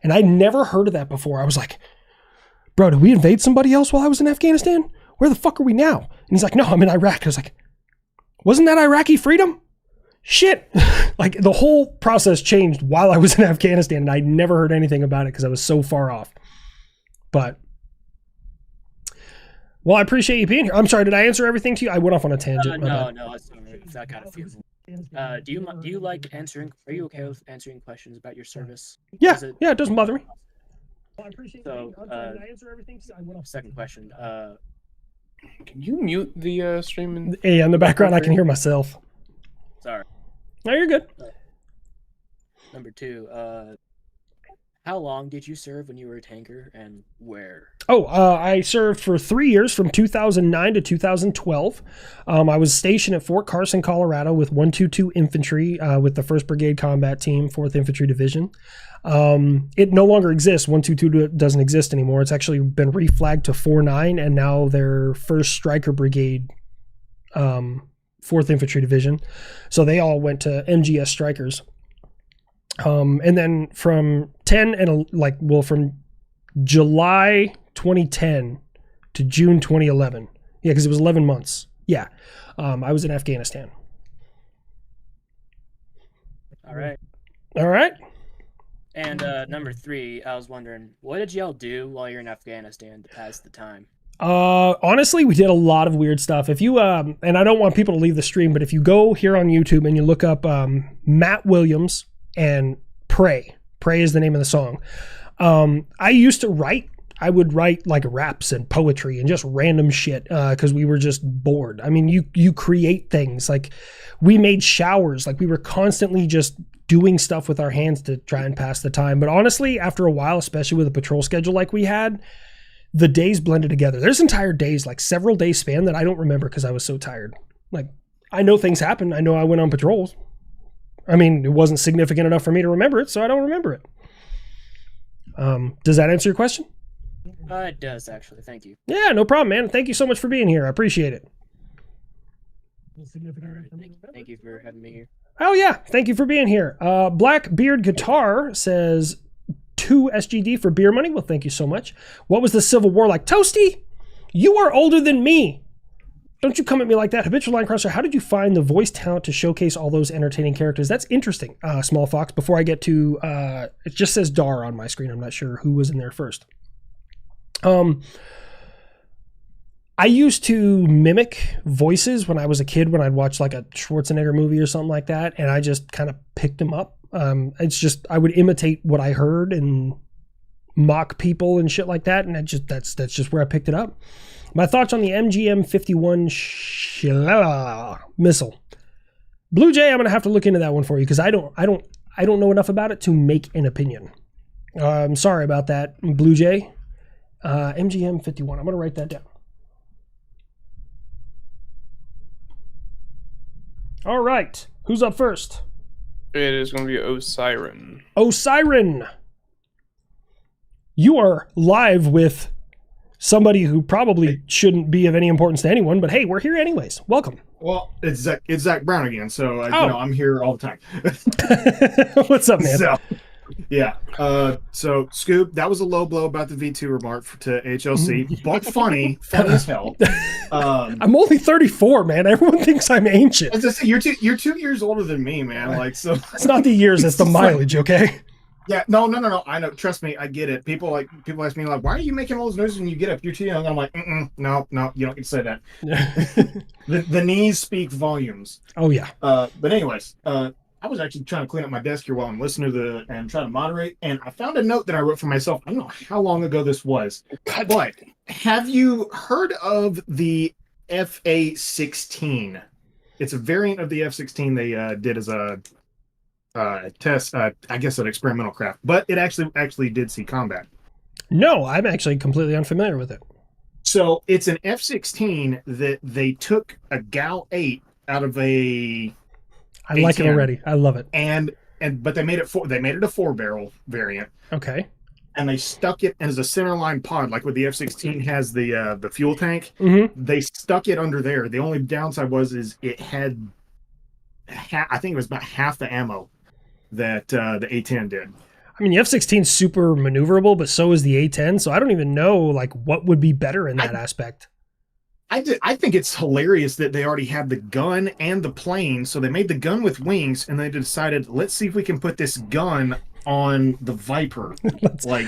And I'd never heard of that before. I was like, bro, did we invade somebody else while I was in Afghanistan? Where the fuck are we now? And he's like, no, I'm in Iraq. I was like, wasn't that Iraqi freedom? Shit. Like, the whole process changed while I was in Afghanistan, and I never heard anything about it because I was so far off. But, well, I appreciate you being here. I'm sorry, did I answer everything to you? I went off on a tangent.
No, it's all right. I got a few. Do you like answering? Are you okay with answering questions about your service?
Yeah, it doesn't bother me.
Well, I appreciate so, did I answer everything? I went off. Second question.
Can you mute the stream?
Yeah, in the background, I can hear myself.
Sorry.
No, you're good.
Number 2. How long did you serve when you were a tanker, and where?
Oh, I served for 3 years, from 2009 to 2012. I was stationed at Fort Carson, Colorado, with 122 Infantry, with the 1st Brigade Combat Team, 4th Infantry Division. It no longer exists. 122 doesn't exist anymore. It's actually been reflagged to 49, and now their 1st Stryker Brigade, 4th Infantry Division. So they all went to MGS Strykers. And then from from July 2010 to June 2011. Yeah, because it was 11 months. Yeah. I was in Afghanistan.
All right.
All right.
And number 3, I was wondering, what did y'all do while you're in Afghanistan to pass the time?
Honestly, we did a lot of weird stuff. If you, and I don't want people to leave the stream, but if you go here on YouTube and you look up Matt Williams and Pray is the name of the song. I used to write. I would write like raps and poetry and just random shit because we were just bored. I mean, you create things. Like, we made showers. Like, we were constantly just doing stuff with our hands to try and pass the time. But honestly, after a while, especially with a patrol schedule like we had, the days blended together. There's entire days, like several days span, that I don't remember because I was so tired. Like, I know things happened. I know I went on patrols. I mean, it wasn't significant enough for me to remember it, so I don't remember it. Does that answer your question?
It does, actually. Thank you.
Yeah, no problem, man. Thank you so much for being here. I appreciate it.
Thank you for having me here.
Oh, yeah. Thank you for being here. Blackbeard Guitar says 2 SGD for beer money. Well, thank you so much. What was the Civil War like? Toasty, you are older than me. Don't you come at me like that. Habitual Line Crosser, how did you find the voice talent to showcase all those entertaining characters? That's interesting, Small Fox. Before I get to, it just says Dar on my screen. I'm not sure who was in there first. I used to mimic voices when I was a kid, when I'd watch like a Schwarzenegger movie or something like that, and I just kind of picked them up. It's just, I would imitate what I heard and mock people and shit like that, and that's just where I picked it up. My thoughts on the MGM-51 missile. Blue Jay, I'm gonna have to look into that one for you because I don't know enough about it to make an opinion. I'm sorry about that, Blue Jay. MGM-51. I'm gonna write that down. All right, who's up first?
It is going to be Osiren.
Osiren, you are live with somebody who probably shouldn't be of any importance to anyone, but hey, we're here anyways. Welcome.
Well, it's Zach Brown again, so I'm here all the time.
What's up, man?
So, yeah. So Scoop, that was a low blow about the V2 remark to HLC, but funny as hell.
I'm only 34, man. Everyone thinks I'm ancient.
As I say, you're 2 years older than me, man. Like, so
it's not the years, it's the mileage, okay?
Yeah, no. I know. Trust me, I get it. People ask me like, "Why are you making all those noises when you get up? You're too young." I'm like, no, you don't get to say that. the knees speak volumes.
Oh yeah.
But anyways, I was actually trying to clean up my desk here while I'm listening to and trying to moderate, and I found a note that I wrote for myself. I don't know how long ago this was, but have you heard of the FA-16? It's a variant of the F-16 they did as a test, I guess an experimental craft, but it actually did see combat.
No, I'm actually completely unfamiliar with it.
So it's an F-16 that they took a GAL-8 out of a.
I like it already. I love it.
But they made it a 4-barrel variant.
Okay.
And they stuck it as a centerline pod, like what the F-16 has the fuel tank.
Mm-hmm.
They stuck it under there. The only downside is it had, I think it was about half the ammo that the A-10 did.
I mean, the F-16 is super maneuverable, but so is the A-10. So I don't even know like what would be better in that aspect.
I think it's hilarious that they already had the gun and the plane. So they made the gun with wings, and they decided, let's see if we can put this gun on the Viper. Like,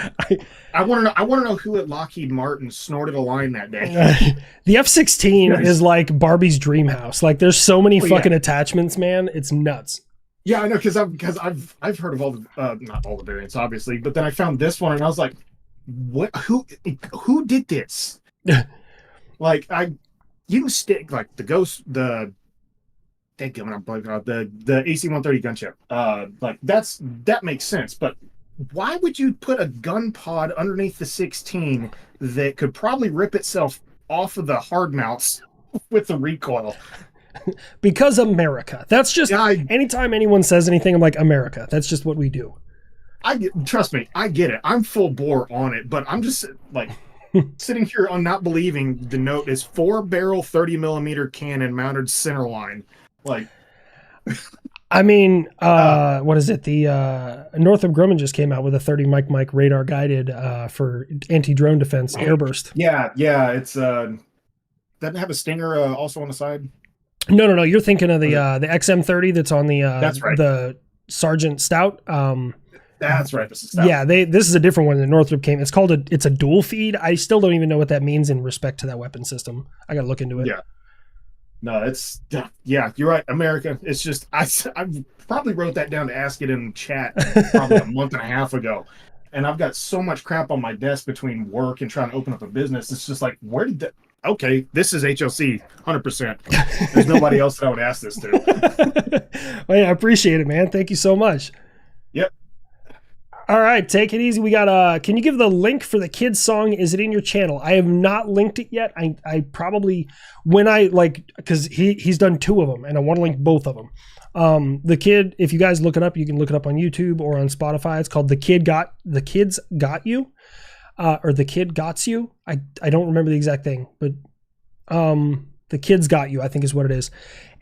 I want to know who at Lockheed Martin snorted a line that day.
The F-16 is like Barbie's dream house. Like, there's so many fucking attachments, man. It's nuts.
Yeah, I know, because I've heard of all the not all the variants, obviously, but then I found this one and I was like, what? Who did this? Like, you can stick like the Ghost, the AC-130 gunship. Like that makes sense, but why would you put a gun pod underneath the 16 that could probably rip itself off of the hard mounts with the recoil?
Because America. That's just anytime anyone says anything, I'm like, America. That's just what we do.
Trust me, I get it. I'm full bore on it, but I'm just like sitting here on not believing the note is 4-barrel 30mm cannon mounted center line. Like,
I mean, what is it? The Northrop Grumman just came out with a 30 Mike radar guided for anti-drone defense airburst.
Yeah, it's doesn't it have a Stinger also on the side?
No. You're thinking of the XM30 that's on the
that's right.
The Sergeant Stout.
That's right. This is Stout.
Yeah, this is a different one that Northrop came. It's called it's a dual feed. I still don't even know what that means in respect to that weapon system. I got to look into it.
Yeah. No, you're right. America. It's just I probably wrote that down to ask it in chat probably a month and a half ago. And I've got so much crap on my desk between work and trying to open up a business. It's just like, where did that? Okay, this is HLC, 100%. There's nobody else that I would ask this to.
Well, yeah, I appreciate it, man. Thank you so much.
Yep.
All right, take it easy. We got can you give the link for the kids song? Is it in your channel? I have not linked it yet. I probably, when I because he's done 2 of them and I want to link both of them. The kid, if you guys look it up, you can look it up on YouTube or on Spotify. It's called The Kids Got You. Or The Kid Gots You. I don't remember the exact thing, but The Kids Got You, I think is what it is.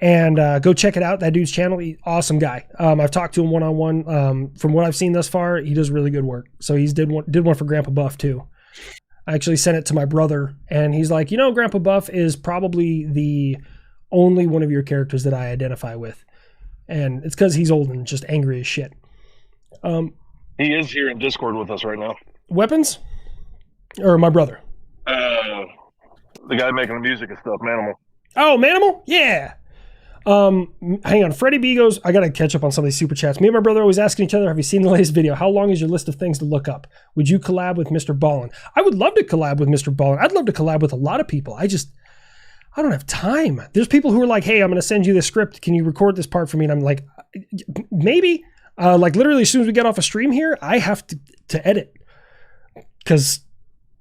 And go check it out. That dude's channel, awesome guy. I've talked to him one-on-one. From what I've seen thus far, he does really good work. So he's did one for Grandpa Buff too. I actually sent it to my brother, and he's like, Grandpa Buff is probably the only one of your characters that I identify with. And it's because he's old and just angry as shit.
He is here in Discord with us right now.
Weapons? Or my brother?
The guy making the music and stuff, Manimal.
Oh, Manimal? Yeah. Hang on. Freddie B goes, I got to catch up on some of these super chats. Me and my brother are always asking each other, have you seen the latest video? How long is your list of things to look up? Would you collab with Mr. Ballin? I would love to collab with Mr. Ballin. I'd love to collab with a lot of people. I don't have time. There's people who are like, hey, I'm going to send you this script. Can you record this part for me? And I'm like, maybe. Like literally as soon as we get off a stream here, I have to edit. Because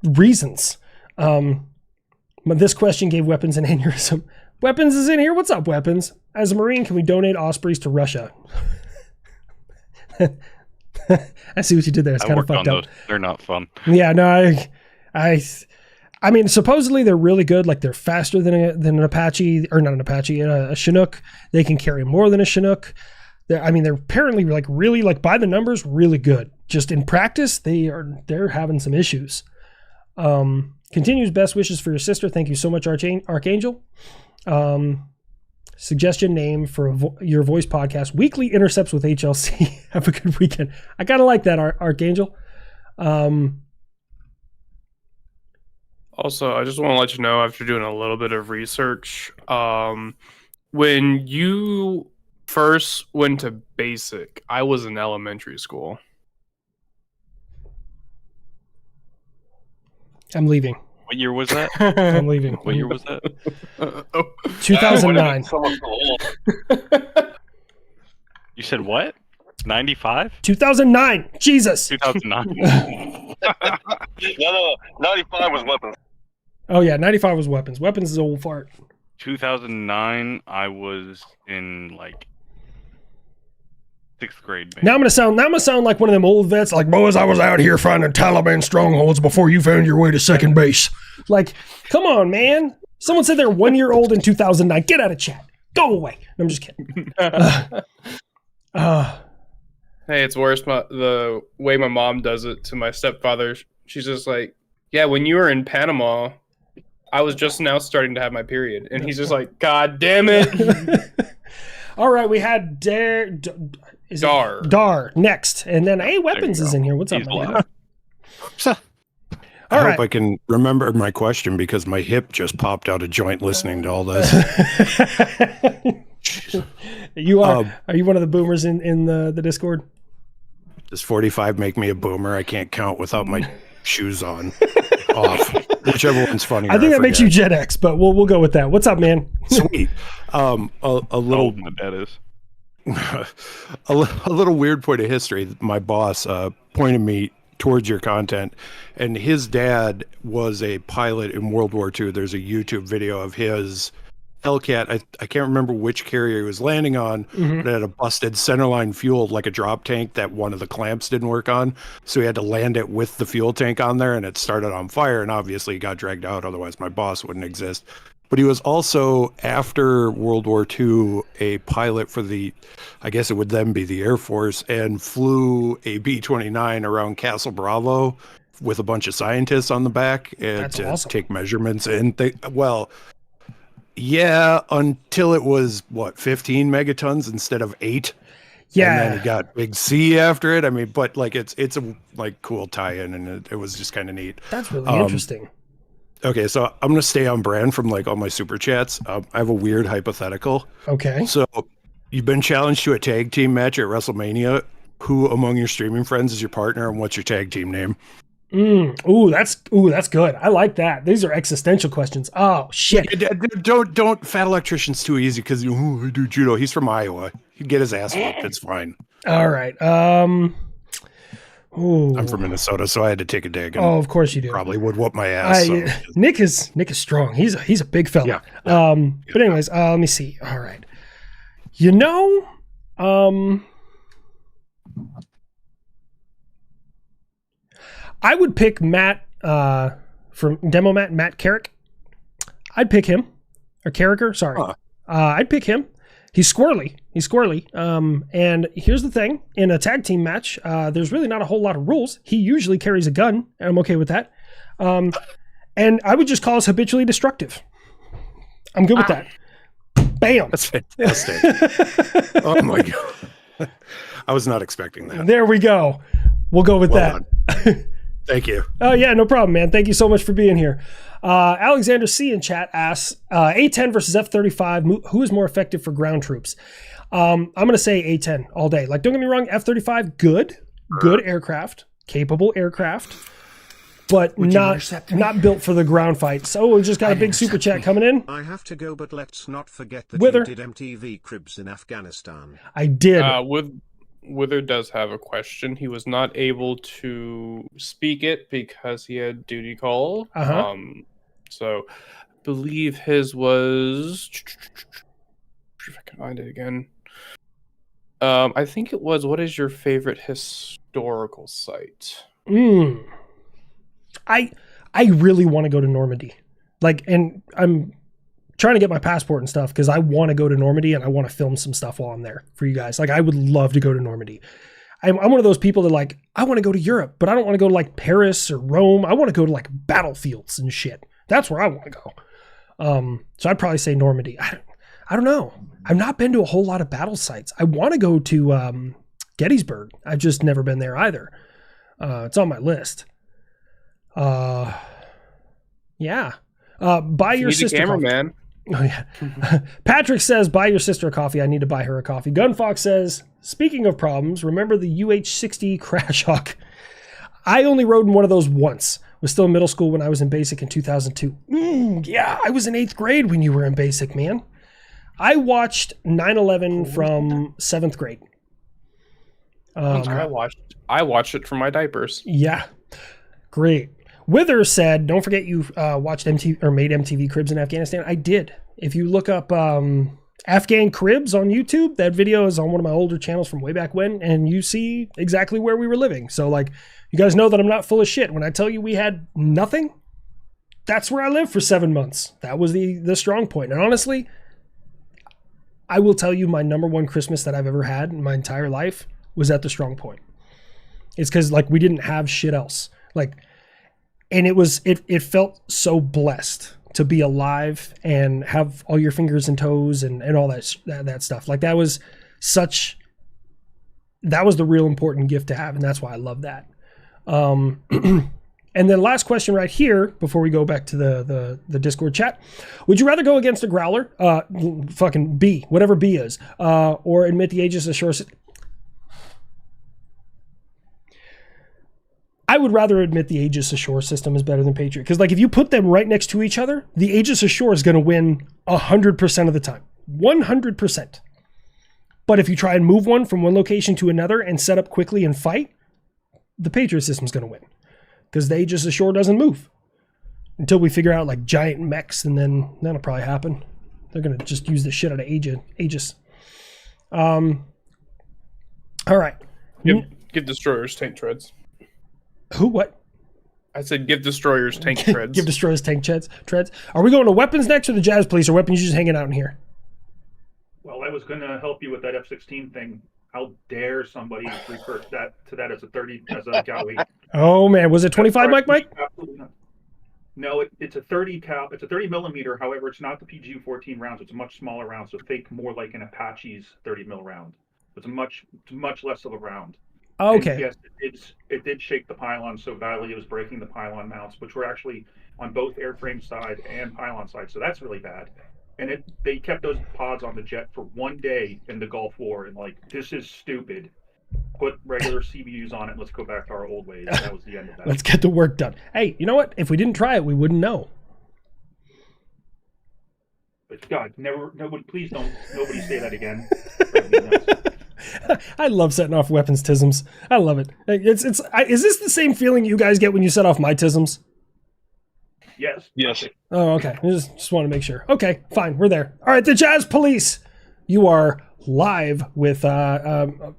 reasons. But this question gave Weapons an aneurysm. Weapons is in here. What's up, Weapons? As a Marine, can we donate Ospreys to Russia? I see what you did there. It's kind of fucked up.
They're not fun.
Yeah, no, I mean, supposedly they're really good. Like they're faster than an Apache, or not an Apache, a Chinook. They can carry more than a Chinook. They're apparently like really like by the numbers really good. Just in practice, they're having some issues. Continues best wishes for your sister. Thank you so much, Archangel. Suggestion name for your voice podcast: Weekly Intercepts with HLC. Have a good weekend. I kind of like that, Archangel.
Also, I just want to let you know, after doing a little bit of research, when you first went to basic, I was in elementary school.
I'm leaving.
What year was that?
I'm leaving.
What year was that?
2009.
You said what? 95?
2009. Jesus.
2009.
No. 95 was Weapons.
Oh yeah, 95 was Weapons. Weapons is old fart.
2009, I was in like 6th grade. Maybe.
Now I'm gonna sound like one of them old vets. Like, boys, I was out here finding Taliban strongholds before you found your way to second base. Like, come on, man. Someone said they're 1 year old in 2009. Get out of chat. Go away. No, I'm just kidding.
Hey, it's worse. The way my mom does it to my stepfather. She's just like, yeah, when you were in Panama, I was just now starting to have my period. And he's just like, God damn it.
All right, we had Dar next. And then A Weapons is in here. What's up, man?
I hope I can remember my question because my hip just popped out of joint listening to all this.
You are you one of the boomers in the Discord?
Does 45 make me a boomer? I can't count without my shoes on. Off. Whichever one's funnier.
I think that makes you Gen X, but we'll go with that. What's up, man?
Sweet. A little
that is.
a little weird point of history. My boss pointed me towards your content, and his dad was a pilot in World War II. There's a YouTube video of his Hellcat. I can't remember which carrier he was landing on, but it had a busted centerline fuel, like a drop tank that one of the clamps didn't work on. So he had to land it with the fuel tank on there, and it started on fire, and obviously he got dragged out. Otherwise my boss wouldn't exist. But he was also, after World War II, a pilot for I guess it would then be the Air Force, and flew a B-29 around Castle Bravo with a bunch of scientists on the back to awesome. Take measurements. And yeah, until it was, 15 megatons instead of 8? Yeah. And then he got Big C after it. I mean, but it's a cool tie-in, and it was just kind of neat.
That's really interesting.
Okay, so I'm going to stay on brand from all my super chats. I have a weird hypothetical.
Okay.
So you've been challenged to a tag team match at WrestleMania. Who among your streaming friends is your partner, and what's your tag team name?
Ooh, that's good. I like that. These are existential questions. Oh shit!
Don't Fat Electrician's too easy because I do judo. He's from Iowa. He'd get his ass whooped. It's fine.
All right. Ooh.
I'm from Minnesota, so I had to take a dig.
Oh, of course you do.
Probably would whoop my ass.
Nick is strong. He's a big fella. Yeah. But anyways, let me see. All right. I would pick Matt from Demo Matt Carrick. I'd pick him. Or Carricker, sorry. I'd pick him. He's squirrely. And here's the thing. In a tag team match, there's really not a whole lot of rules. He usually carries a gun, and I'm okay with that. And I would just call us habitually destructive. I'm good with that. Bam.
That's fantastic. Oh, my God. I was not expecting that.
There we go. We'll go with that.
Thank you.
Oh, yeah, no problem, man. Thank you so much for being here. Alexander C. in chat asks, A-10 versus F-35, who is more effective for ground troops? I'm going to say A-10 all day. Don't get me wrong, F-35, good aircraft, capable aircraft, but not built for the ground fight. So we just got a big super chat coming in.
I have to go, but let's not forget that you did MTV Cribs in Afghanistan.
I did.
Wither does have a question. He was not able to speak it because he had duty call. So I believe his was, if I can find it again. I think it was, what is your favorite historical site?
I really want to go to Normandy. And I'm trying to get my passport and stuff because I want to go to Normandy and I want to film some stuff while I'm there for you guys. I would love to go to Normandy. I'm one of those people that I want to go to Europe, but I don't want to go to Paris or Rome. I want to go to battlefields and shit. That's where I want to go. So I'd probably say Normandy. I don't know. I've not been to a whole lot of battle sites. I want to go to Gettysburg. I've just never been there either. It's on my list. Yeah. Buy your sister
cameraman.
Oh, yeah. Patrick says, buy your sister a coffee. I need to buy her a coffee. Gunfox says, speaking of problems, remember the UH-60 Crash Hawk? I only rode in one of those once. Was still in middle school when I was in basic in 2002. Yeah, I was in 8th grade when you were in basic, man. I watched 9/11 from 7th grade.
I watched it from my diapers.
Yeah. Great. Wither said, don't forget you watched MTV or made MTV Cribs in Afghanistan. I did. If you look up Afghan Cribs on YouTube, that video is on one of my older channels from way back when, and you see exactly where we were living. So you guys know that I'm not full of shit. When I tell you we had nothing, that's where I lived for 7 months. That was the strong point. And honestly, I will tell you my number one Christmas that I've ever had in my entire life was at the strong point. It's because like we didn't have shit else. Like, and it felt so blessed to be alive and have all your fingers and toes and all that stuff. Like that was the real important gift to have, and that's why I love that. And then last question right here before we go back to the Discord chat. Would you rather go against a growler, fucking B, whatever B is, or admit the Aegis Ashore? I would rather admit the Aegis Ashore system is better than Patriot. Because like if you put them right next to each other, the Aegis Ashore is going to win 100% of the time. 100%. But if you try and move one from one location to another and set up quickly and fight, the Patriot system is going to win. Because the Aegis Ashore doesn't move. Until we figure out like giant mechs, and then that'll probably happen. They're going to just use the shit out of Aegis. All right.
Give destroyers tank treads.
Who? What?
I said give destroyers tank treads.
Give destroyers tank treads. Are we going to weapons next or the Jazz Police, or weapons just hanging out in here?
Well, I was going to help you with that F-16 thing. How dare somebody refer that to that as a Gaui?
Oh man, was it 25 Mike?
Absolutely not. No, it's a 30 cal. It's a 30 millimeter. However, it's not the PGU-14 rounds. It's a much smaller round. So think more like an Apache's 30 mil round. It's much less of a round.
Okay.
And yes, it did shake the pylon so badly it was breaking the pylon mounts, which were actually on both airframe side and pylon side. So that's really bad. And they kept those pods on the jet for 1 day in the Gulf War, and like, this is stupid. Put regular CBUs on it. Let's go back to our old ways. That was the end of that.
Let's get the work done. Hey, you know what? If we didn't try it, we wouldn't know.
But God, nobody, please don't, nobody say that again.
I love setting off weapons tisms. I love it. Is this the same feeling you guys get when you set off my tisms?
Yes.
Yes.
Oh, okay. I just want to make sure. Okay, fine. We're there. All right, the Jazz Police. You are live with a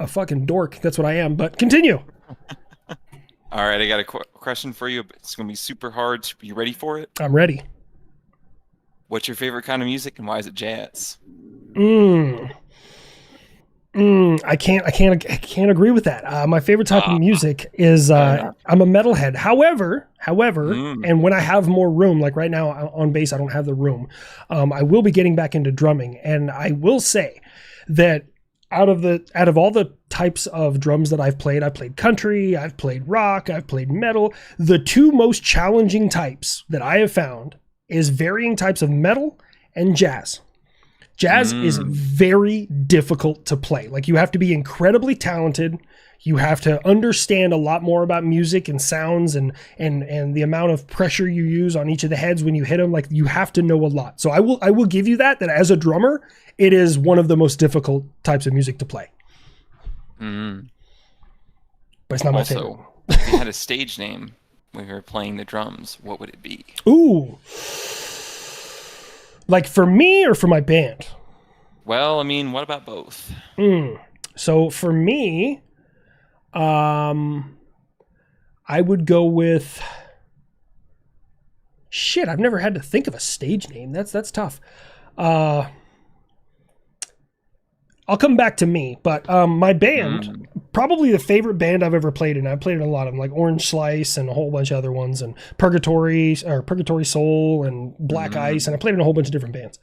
fucking dork. That's what I am. But continue.
All right, I got a question for you. It's going to be super hard. You ready for it?
I'm ready.
What's your favorite kind of music, and why is it jazz?
I can't agree with that. My favorite type of music is I'm a metalhead. However, and when I have more room, like right now on bass, I don't have the room. I will be getting back into drumming, and I will say that out of all the types of drums that I've played country, I've played rock, I've played metal. The two most challenging types that I have found is varying types of metal and jazz. Jazz is very difficult to play. Like, you have to be incredibly talented. You have to understand a lot more about music and sounds and the amount of pressure you use on each of the heads when you hit them. Like, you have to know a lot. So I will give you that as a drummer, it is one of the most difficult types of music to play. But it's not my favorite.
If you had a stage name when you were playing the drums, what would it be?
Ooh. Like for me or for my band?
Well, I mean, what about both?
So for me, I would go with... Shit, I've never had to think of a stage name. That's tough. I'll come back to me, but my band, probably the favorite band I've ever played in. I've played in a lot of them, like Orange Slice and a whole bunch of other ones, and Purgatory Soul and Black Ice, and I played in a whole bunch of different bands.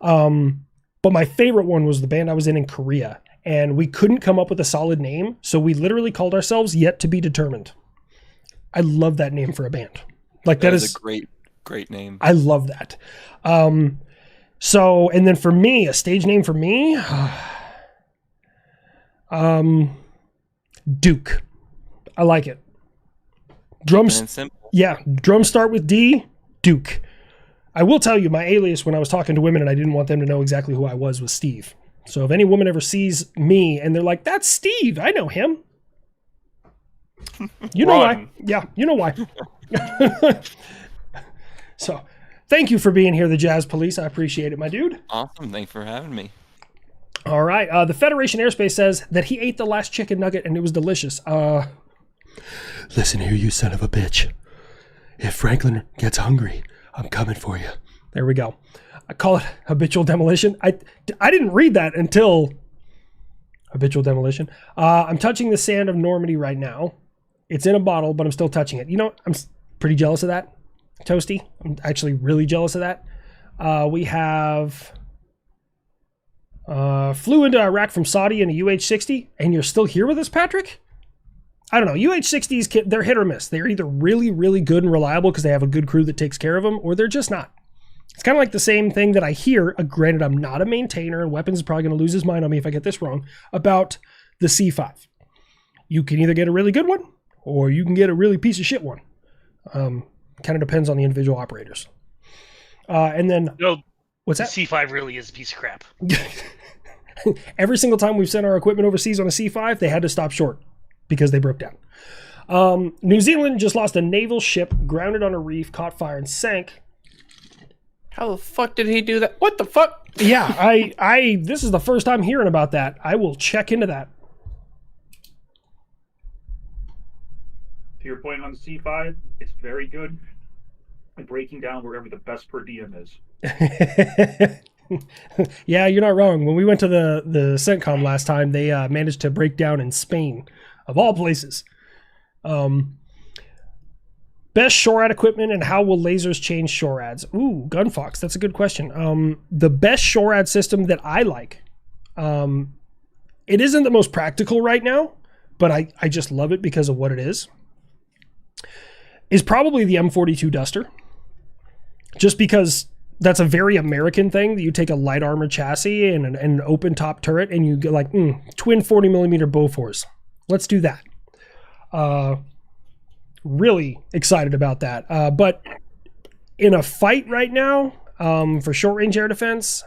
But my favorite one was the band I was in Korea, and we couldn't come up with a solid name, so we literally called ourselves Yet to Be Determined. I love that name for a band. Like that is
a great name.
I love that. So, and then for me, a stage name for me, Duke. I like it. Drums. Yeah. Drums start with D, Duke. I will tell you, my alias when I was talking to women and I didn't want them to know exactly who I was Steve. So if any woman ever sees me and they're like, that's Steve, I know him. You know why. Yeah, you know why. So thank you for being here, the Jazz Police. I appreciate it, my dude.
Awesome. Thanks for having me.
All right. The Federation Airspace says that he ate the last chicken nugget and it was delicious. Listen here, you son of a bitch. If Franklin gets hungry, I'm coming for you. There we go. I call it habitual demolition. I didn't read that until Habitual demolition. I'm touching the sand of Normandy right now. It's in a bottle, but I'm still touching it. You know, I'm pretty jealous of that, Toasty. I'm actually really jealous of that. We have flew into Iraq from Saudi in a UH-60, and you're still here with us, Patrick? I don't know. UH-60s, they're hit or miss. They're either really, really good and reliable because they have a good crew that takes care of them, or they're just not. It's kind of like the same thing that I hear, granted I'm not a maintainer, and Weapons is probably going to lose his mind on me if I get this wrong, about the C5. You can either get a really good one, or you can get a really piece of shit one. Kind of depends on the individual operators. And then...
No,
what's that?
C5 really is a piece of crap.
Every single time we've sent our equipment overseas on a C5, they had to stop short because they broke down. New Zealand just lost a naval ship, grounded on a reef, caught fire, and sank.
How the fuck did he do that? What the fuck?
Yeah, this is the first time hearing about that. I will check into that.
To your point on the C5, it's very good at breaking down wherever the best per diem is.
Yeah, you're not wrong. When we went to the CENTCOM last time, they managed to break down in Spain, of all places. Best SHORAD equipment and how will lasers change SHORADs? Ooh, Gunfox, that's a good question. The best SHORAD system that I like, it isn't the most practical right now, but I just love it because of what it is probably the M42 Duster. Just because that's a very American thing, that you take a light armor chassis and an open top turret and you get like, twin 40mm Bofors. Let's do that. Really excited about that. But in a fight right now, for short range air defense,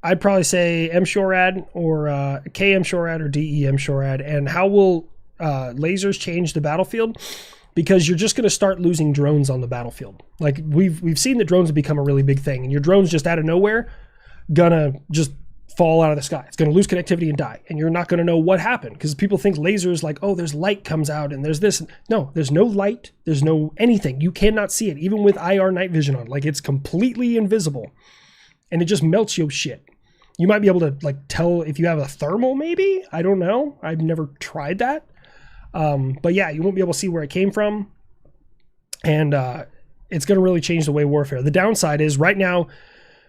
I'd probably say M-SHORAD or KM-SHORAD or DE-M-SHORAD. And how will lasers change the battlefield? Because you're just going to start losing drones on the battlefield. Like we've seen that drones have become a really big thing, and your drones just out of nowhere gonna just fall out of the sky. It's going to lose connectivity and die, and you're not going to know what happened because people think lasers like, oh, there's light comes out and there's this. No, there's no light. There's no anything. You cannot see it, even with IR night vision on. Like, it's completely invisible, and it just melts your shit. You might be able to like tell if you have a thermal, maybe. I don't know. I've never tried that. But yeah, you won't be able to see where it came from, and it's going to really change the way warfare. The downside is right now,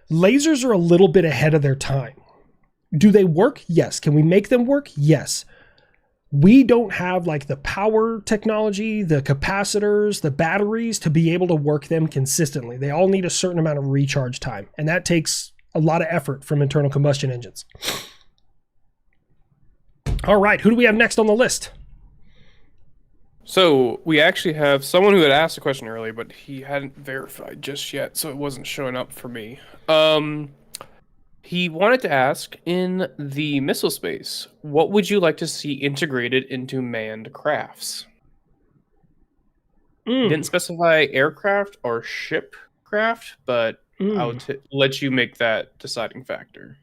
lasers are a little bit ahead of their time. Do they work? Yes. Can we make them work? Yes. We don't have like the power technology, the capacitors, the batteries to be able to work them consistently. They all need a certain amount of recharge time, and that takes a lot of effort from internal combustion engines. All right, who do we have next on the list?
So we actually have someone who had asked a question earlier, but he hadn't verified just yet, so it wasn't showing up for me. He wanted to ask, in the missile space, what would you like to see integrated into manned crafts? He didn't specify aircraft or ship craft, but I'll let you make that deciding factor.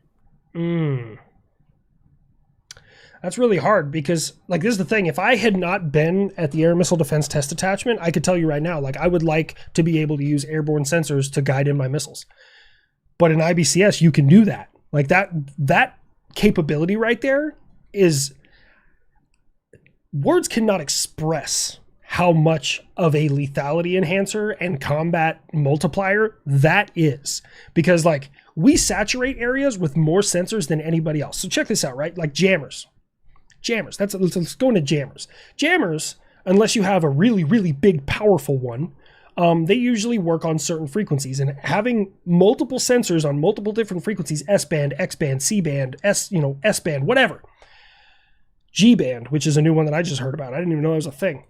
That's really hard because, like, this is the thing. If I had not been at the Air Missile Defense Test Attachment, I could tell you right now, like, I would like to be able to use airborne sensors to guide in my missiles. But in IBCS, you can do that. Like, that capability right there is... Words cannot express how much of a lethality enhancer and combat multiplier that is. Because, like, we saturate areas with more sensors than anybody else. So check this out, right? Like jammers. Let's go into jammers. Jammers, unless you have a really, really big, powerful one, they usually work on certain frequencies. And having multiple sensors on multiple different frequencies, S-band, X-band, C-band, S-band, whatever. G-band, which is a new one that I just heard about. I didn't even know that was a thing.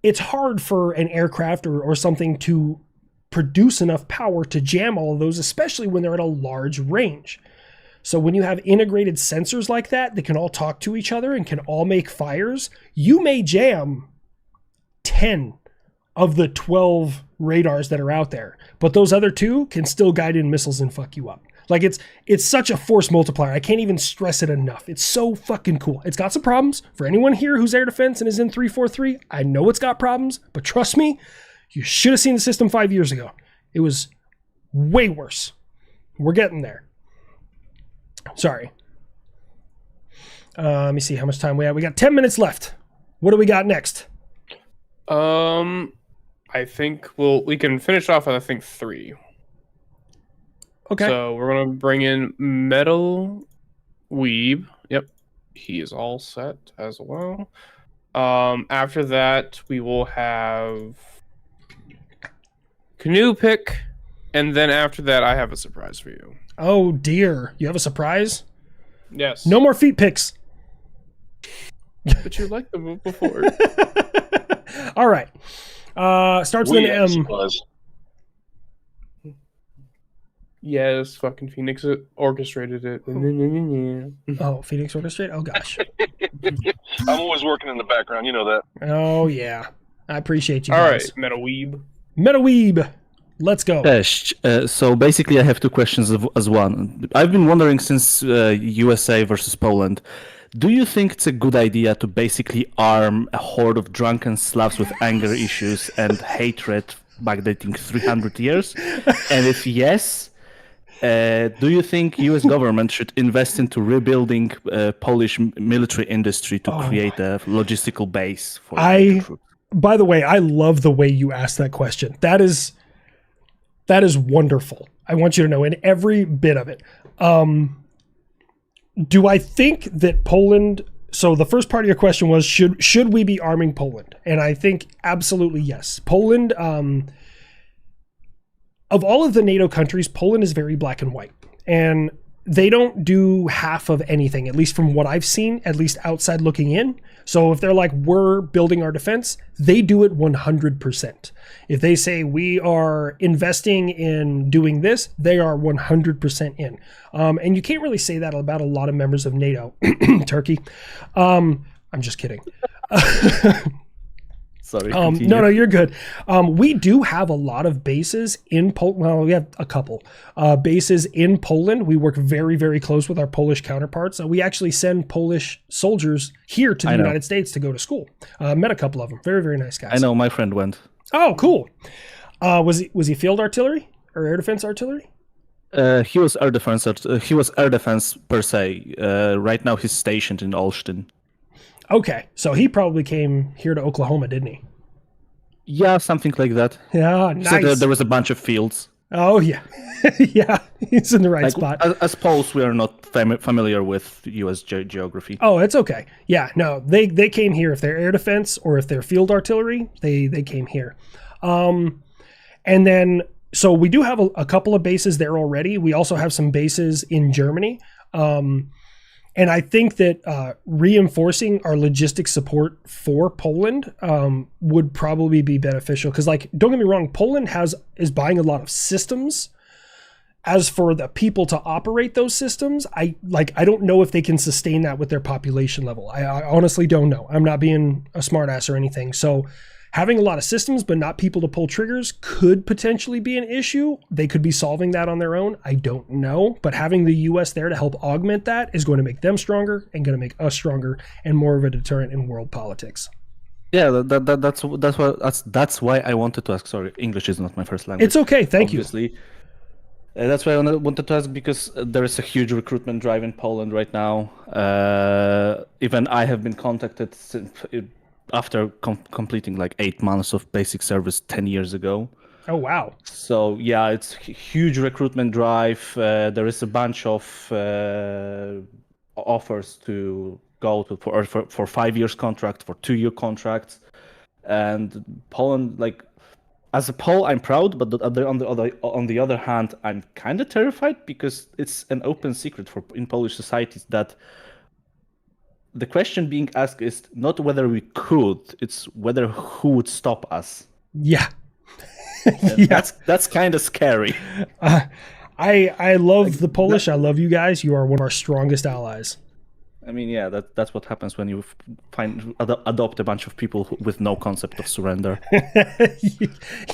It's hard for an aircraft or something to produce enough power to jam all of those, especially when they're at a large range. So when you have integrated sensors like that can all talk to each other and can all make fires, you may jam 10 of the 12 radars that are out there, but those other 2 can still guide in missiles and fuck you up. Like, it's such a force multiplier. I can't even stress it enough. It's so fucking cool. It's got some problems. For anyone here who's air defense and is in 343, I know it's got problems, but trust me, you should have seen the system 5 years ago. It was way worse. We're getting there. Sorry. Let me see how much time we have. We got 10 minutes left. What do we got next?
I think we can finish off with 3.
Okay.
So we're gonna bring in Metal Weeb. Yep, he is all set as well. After that, we will have Canoe Pick, and then after that, I have a surprise for you.
Oh dear, you have a surprise?
Yes.
No more feet picks.
But you liked the move before.
All right. Starts with an M.
Yes, fucking Phoenix orchestrated it.
Oh, Phoenix orchestrated? Oh, gosh.
I'm always working in the background, you know that.
Oh, yeah. I appreciate you
All
guys.
right, MetaWeeb.
MetaWeeb. Let's go.
So basically I have two questions as one. I've been wondering since USA versus Poland, do you think it's a good idea to basically arm a horde of drunken Slavs with anger issues and hatred backdating 300 years? And if yes, do you think U.S. government should invest into rebuilding Polish military industry to create a logistical base for troops?
By the way, I love the way you asked that question. That is wonderful. I want you to know in every bit of it. Do I think that Poland? So the first part of your question was should we be arming Poland? And I think absolutely yes. Poland, of all of the NATO countries, Poland is very black and white, and they don't do half of anything, at least from what I've seen, at least outside looking in. So if they're like, we're building our defense, they do it 100%. If they say we are investing in doing this, they are 100% in. And you can't really say that about a lot of members of NATO. Turkey. I'm just kidding.
Sorry.
No, you're good. We do have a lot of bases in Poland. Well, we have a couple bases in Poland. We work very, very close with our Polish counterparts. We actually send Polish soldiers here to the United States to go to school. Met a couple of them. Very, very nice guys.
I know. My friend went.
Oh, cool. Was he field artillery or air defense artillery?
He was air defense. He was air defense per se. Right now, he's stationed in Olsztyn.
Okay, so he probably came here to Oklahoma, didn't he?
Yeah, something like that.
Yeah, nice.
So there was a bunch of fields.
Oh, yeah. Yeah, he's in the right spot.
As Poles, we are not familiar with U.S. geography.
Oh, it's okay. Yeah, no, they came here. If they're air defense or if they're field artillery, they came here. And then, so we do have a couple of bases there already. We also have some bases in Germany. And I think that reinforcing our logistic support for Poland would probably be beneficial. Because, like, don't get me wrong, Poland is buying a lot of systems. As for the people to operate those systems, I don't know if they can sustain that with their population level. I honestly don't know. I'm not being a smartass or anything. So having a lot of systems but not people to pull triggers could potentially be an issue. They could be solving that on their own. I don't know. But having the U.S. there to help augment that is going to make them stronger and going to make us stronger and more of a deterrent in world politics.
Yeah, that's why I wanted to ask. Sorry, English is not my first language.
It's okay. Thank you.
That's why I wanted to ask, because there is a huge recruitment drive in Poland right now. Even I have been contacted after completing like 8 months of basic service 10 years ago.
Oh, wow.
So yeah, it's a huge recruitment drive. There is a bunch of offers to go to for 5 years contract, for 2-year contracts. And Poland, like, as a Pole, I'm proud, but on the other hand, I'm kind of terrified, because it's an open secret in Polish societies that the question being asked is not whether we could, it's whether who would stop us.
Yeah.
Yeah. That's kind of scary.
I love the Polish. I love you guys. You are one of our strongest allies.
I mean, yeah, that's what happens when you adopt a bunch of people with no concept of surrender.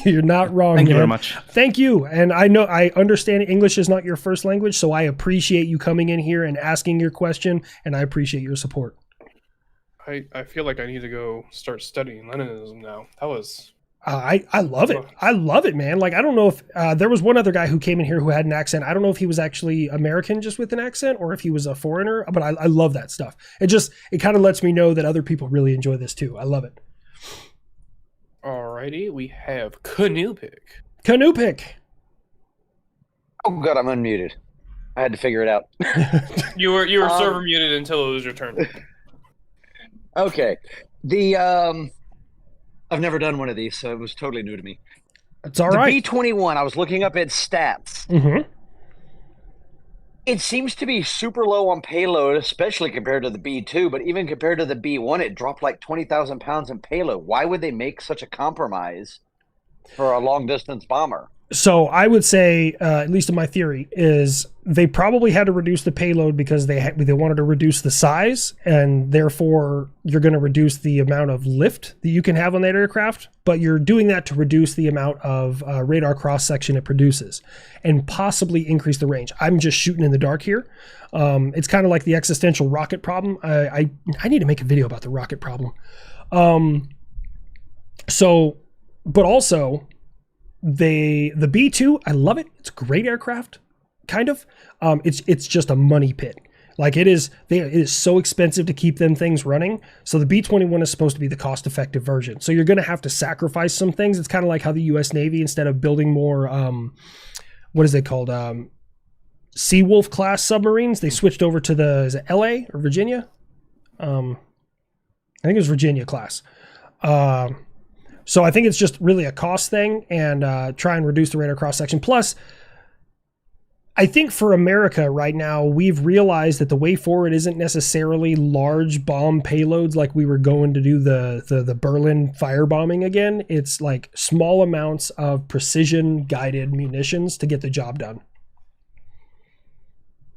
You're not wrong.
Thank you very much.
Thank you. And I understand English is not your first language, so I appreciate you coming in here and asking your question, and I appreciate your support.
I feel like I need to go start studying Leninism now. That was
I love it. I love it, man. Like, I don't know if there was one other guy who came in here who had an accent. I don't know if he was actually American just with an accent or if he was a foreigner, but I love that stuff. It kind of lets me know that other people really enjoy this too. I love it.
Alrighty, we have Canoe Pick.
Canoe Pick.
Oh god, I'm unmuted. I had to figure it out.
You were server muted until it was your turn.
Okay. I've never done one of these, so it was totally new to me.
It's all right.
The B-21, I was looking up its stats.
Mm-hmm.
It seems to be super low on payload, especially compared to the B-2, but even compared to the B-1, it dropped like 20,000 pounds in payload. Why would they make such a compromise for a long-distance bomber?
So I would say, at least in my theory, is they probably had to reduce the payload because they wanted to reduce the size, and therefore you're going to reduce the amount of lift that you can have on that aircraft, but you're doing that to reduce the amount of radar cross-section it produces and possibly increase the range. I'm just shooting in the dark here. It's kind of like the existential rocket problem. I need to make a video about the rocket problem. But also... the B-2, I love it. It's a great aircraft, kind of. It's just a money pit. Like it is so expensive to keep them things running. So the B-21 is supposed to be the cost-effective version. So you're going to have to sacrifice some things. It's kind of like how the U.S. Navy, instead of building more, what is it called? Seawolf class submarines, they switched over to is it LA or Virginia? I think it was Virginia class. So I think it's just really a cost thing and try and reduce the radar cross-section. Plus, I think for America right now, we've realized that the way forward isn't necessarily large bomb payloads like we were going to do the Berlin firebombing again. It's like small amounts of precision-guided munitions to get the job done.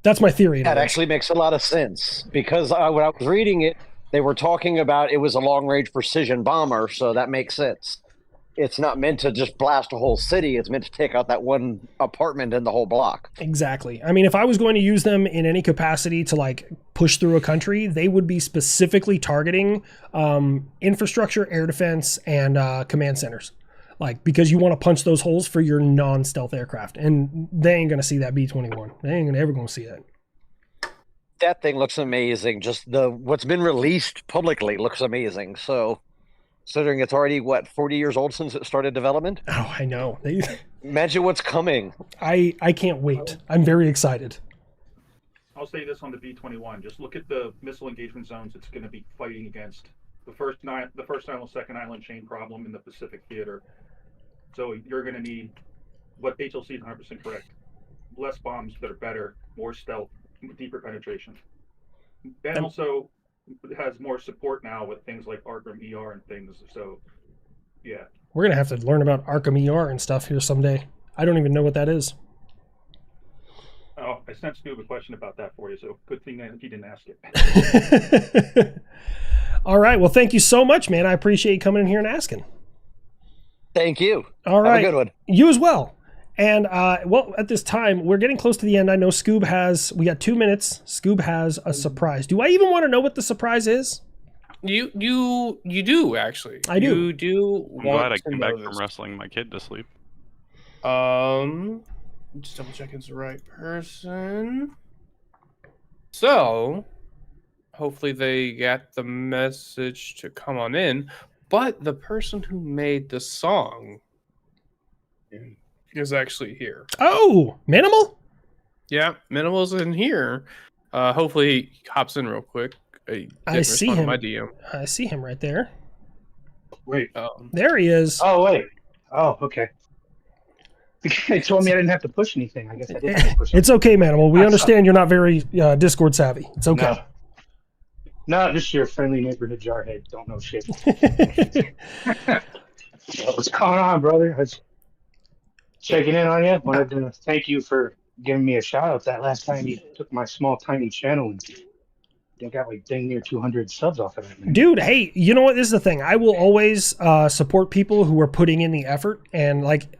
That's my theory.
That actually makes a lot of sense because when I was reading it, they were talking about it was a long-range precision bomber, so that makes sense. It's not meant to just blast a whole city. It's meant to take out that one apartment in the whole block.
Exactly. I mean, if I was going to use them in any capacity to like push through a country, they would be specifically targeting infrastructure, air defense, and command centers. Like, because you want to punch those holes for your non-stealth aircraft. And they ain't going to see that B-21. They ain't ever going to see that.
That thing looks amazing. Just what's been released publicly looks amazing. So, considering it's already 40 years old since it started development.
Oh, I know.
Imagine what's coming.
I can't wait. I'm very excited.
I'll say this on the B-21. Just look at the missile engagement zones it's going to be fighting against. The first island, second island chain problem in the Pacific theater. So you're going to need what HLC is 100% correct. Less bombs that are better, more stealth, deeper penetration. And also it has more support now with things like Arkham ER and things. So, yeah.
We're going to have to learn about Arkham ER and stuff here someday. I don't even know what that is.
Oh, I sent Scoob a question about that for you, so good thing that he didn't ask it.
All right. Well, thank you so much, man. I appreciate you coming in here and asking.
Thank you.
All right.
Have a good one.
You as well. And, well, at this time, we're getting close to the end. I know Scoob we got 2 minutes. Scoob has a surprise. Do I even want to know what the surprise is?
You do, actually.
I do.
You do
I'm glad I came back from wrestling my kid to sleep.
Just double check it's the right person. So, hopefully they got the message to come on in. But the person who made the song is actually here.
Oh, Minimal?
Yeah, Minimal's in here. Hopefully he hops in real quick.
I see him.
My DM.
I see him right there.
Wait.
There he is.
Oh, wait. Oh, okay. They told me I didn't have to push anything. I guess I didn't have to push
It's okay, Manimal. We understand you're not very Discord savvy. It's okay.
No, just your friendly neighborhood jarhead. Don't know shit. What's going on, brother? I was checking in on you. Wanted to thank you for giving me a shout out that last time you took my small, tiny channel and they got like dang near 200 subs off of it.
Dude, hey, you know what? This is the thing. I will always support people who are putting in the effort. And like,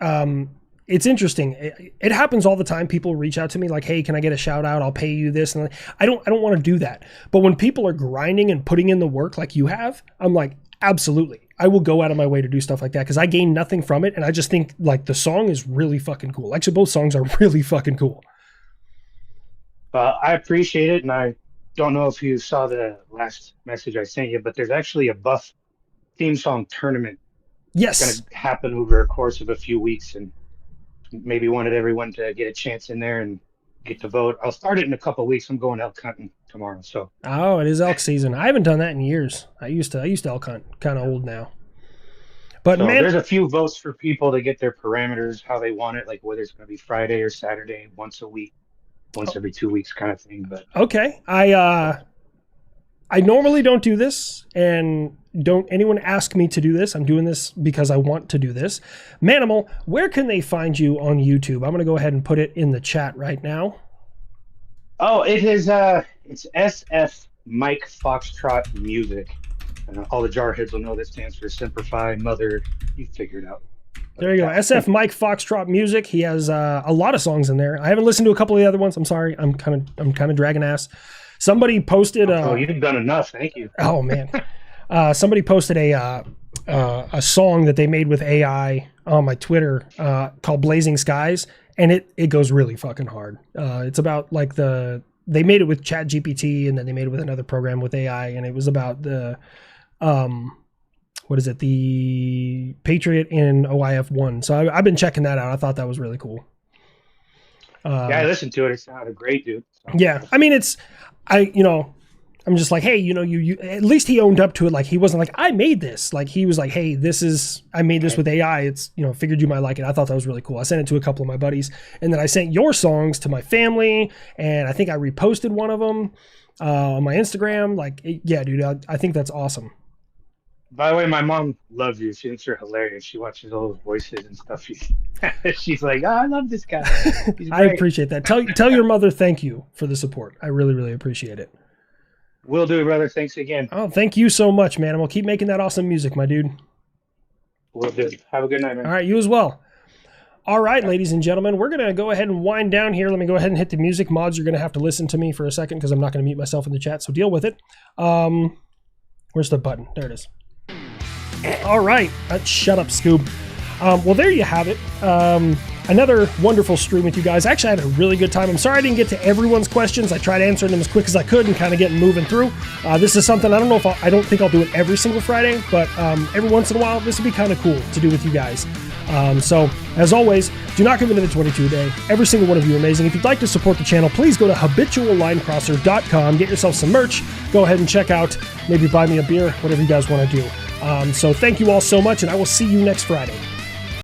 it's interesting. It happens all the time. People reach out to me like, hey, can I get a shout out? I'll pay you this. And I don't want to do that. But when people are grinding and putting in the work like you have, I'm like, absolutely. I will go out of my way to do stuff like that because I gain nothing from it, and I just think like the song is really fucking cool. Actually, both songs are really fucking cool.
I appreciate it, and I don't know if you saw the last message I sent you, but there's actually a Buff theme song tournament.
Yes,
it's going to happen over a course of a few weeks, and maybe wanted everyone to get a chance in there and get to vote. I'll start it in a couple of weeks. I'm going elk hunting tomorrow. So
oh, it is elk season. I haven't done that in years. I used to elk hunt. Kind of old now. But
so
man,
there's a few votes for people to get their parameters, how they want it, like whether it's going to be Friday or Saturday, once a week, once every 2 weeks kind of thing. But
okay, I normally don't do this, and don't anyone ask me to do this. I'm doing this because I want to do this. Manimal, where can they find you on YouTube? I'm going to go ahead and put it in the chat right now.
Oh, it is it's SF Mike Foxtrot Music. All the jarheads will know that stands for Simplify Mother. You figured it out.
There you go. SF Mike Foxtrot Music. He has a lot of songs in there. I haven't listened to a couple of the other ones. I'm sorry. I'm kind of dragging ass. Somebody posted.
Oh, you've done enough. Thank you.
Oh man. Somebody posted a song that they made with AI on my Twitter called Blazing Skies, and it goes really fucking hard. It's about like they made it with ChatGPT, and then they made it with another program with AI, and it was about the what is it? The Patriot in OIF1. So I've been checking that out. I thought that was really cool.
Yeah, I listened to it. It sounded great, dude. So.
Yeah, I mean I'm just like, hey, you at least he owned up to it. Like he wasn't like, I made this. Like he was like, hey, I made this with AI. It's, figured you might like it. I thought that was really cool. I sent it to a couple of my buddies, and then I sent your songs to my family, and I think I reposted one of them on my Instagram. Like, yeah, dude, I think that's awesome.
By the way, my mom loves you. She thinks you're hilarious. She watches all those voices and stuff. She's like, oh, I love this guy.
I appreciate that. Tell your mother thank you for the support. I really, really appreciate it.
Will do, brother. Thanks again.
Oh, thank you so much, man. And we'll keep making that awesome music, my dude.
Will do. Have a good night, man.
All right, you as well. All right, ladies and gentlemen, we're going to go ahead and wind down here. Let me go ahead and hit the music. Mods, you're going to have to listen to me for a second because I'm not going to mute myself in the chat, so deal with it. Where's the button? There it is. All right. Shut up, Scoob. Well, there you have it. Another wonderful stream with you guys. Actually, I had a really good time. I'm sorry I didn't get to everyone's questions. I tried answering them as quick as I could and kind of getting moving through. This is something I don't know if I don't think I'll do it every single Friday, but every once in a while, this would be kind of cool to do with you guys. So, as always, do not give in to the 22 a day. Every single one of you are amazing. If you'd like to support the channel, please go to habituallinecrosser.com. Get yourself some merch. Go ahead and check out. Maybe buy me a beer, whatever you guys want to do. So thank you all so much, and I will see you next Friday.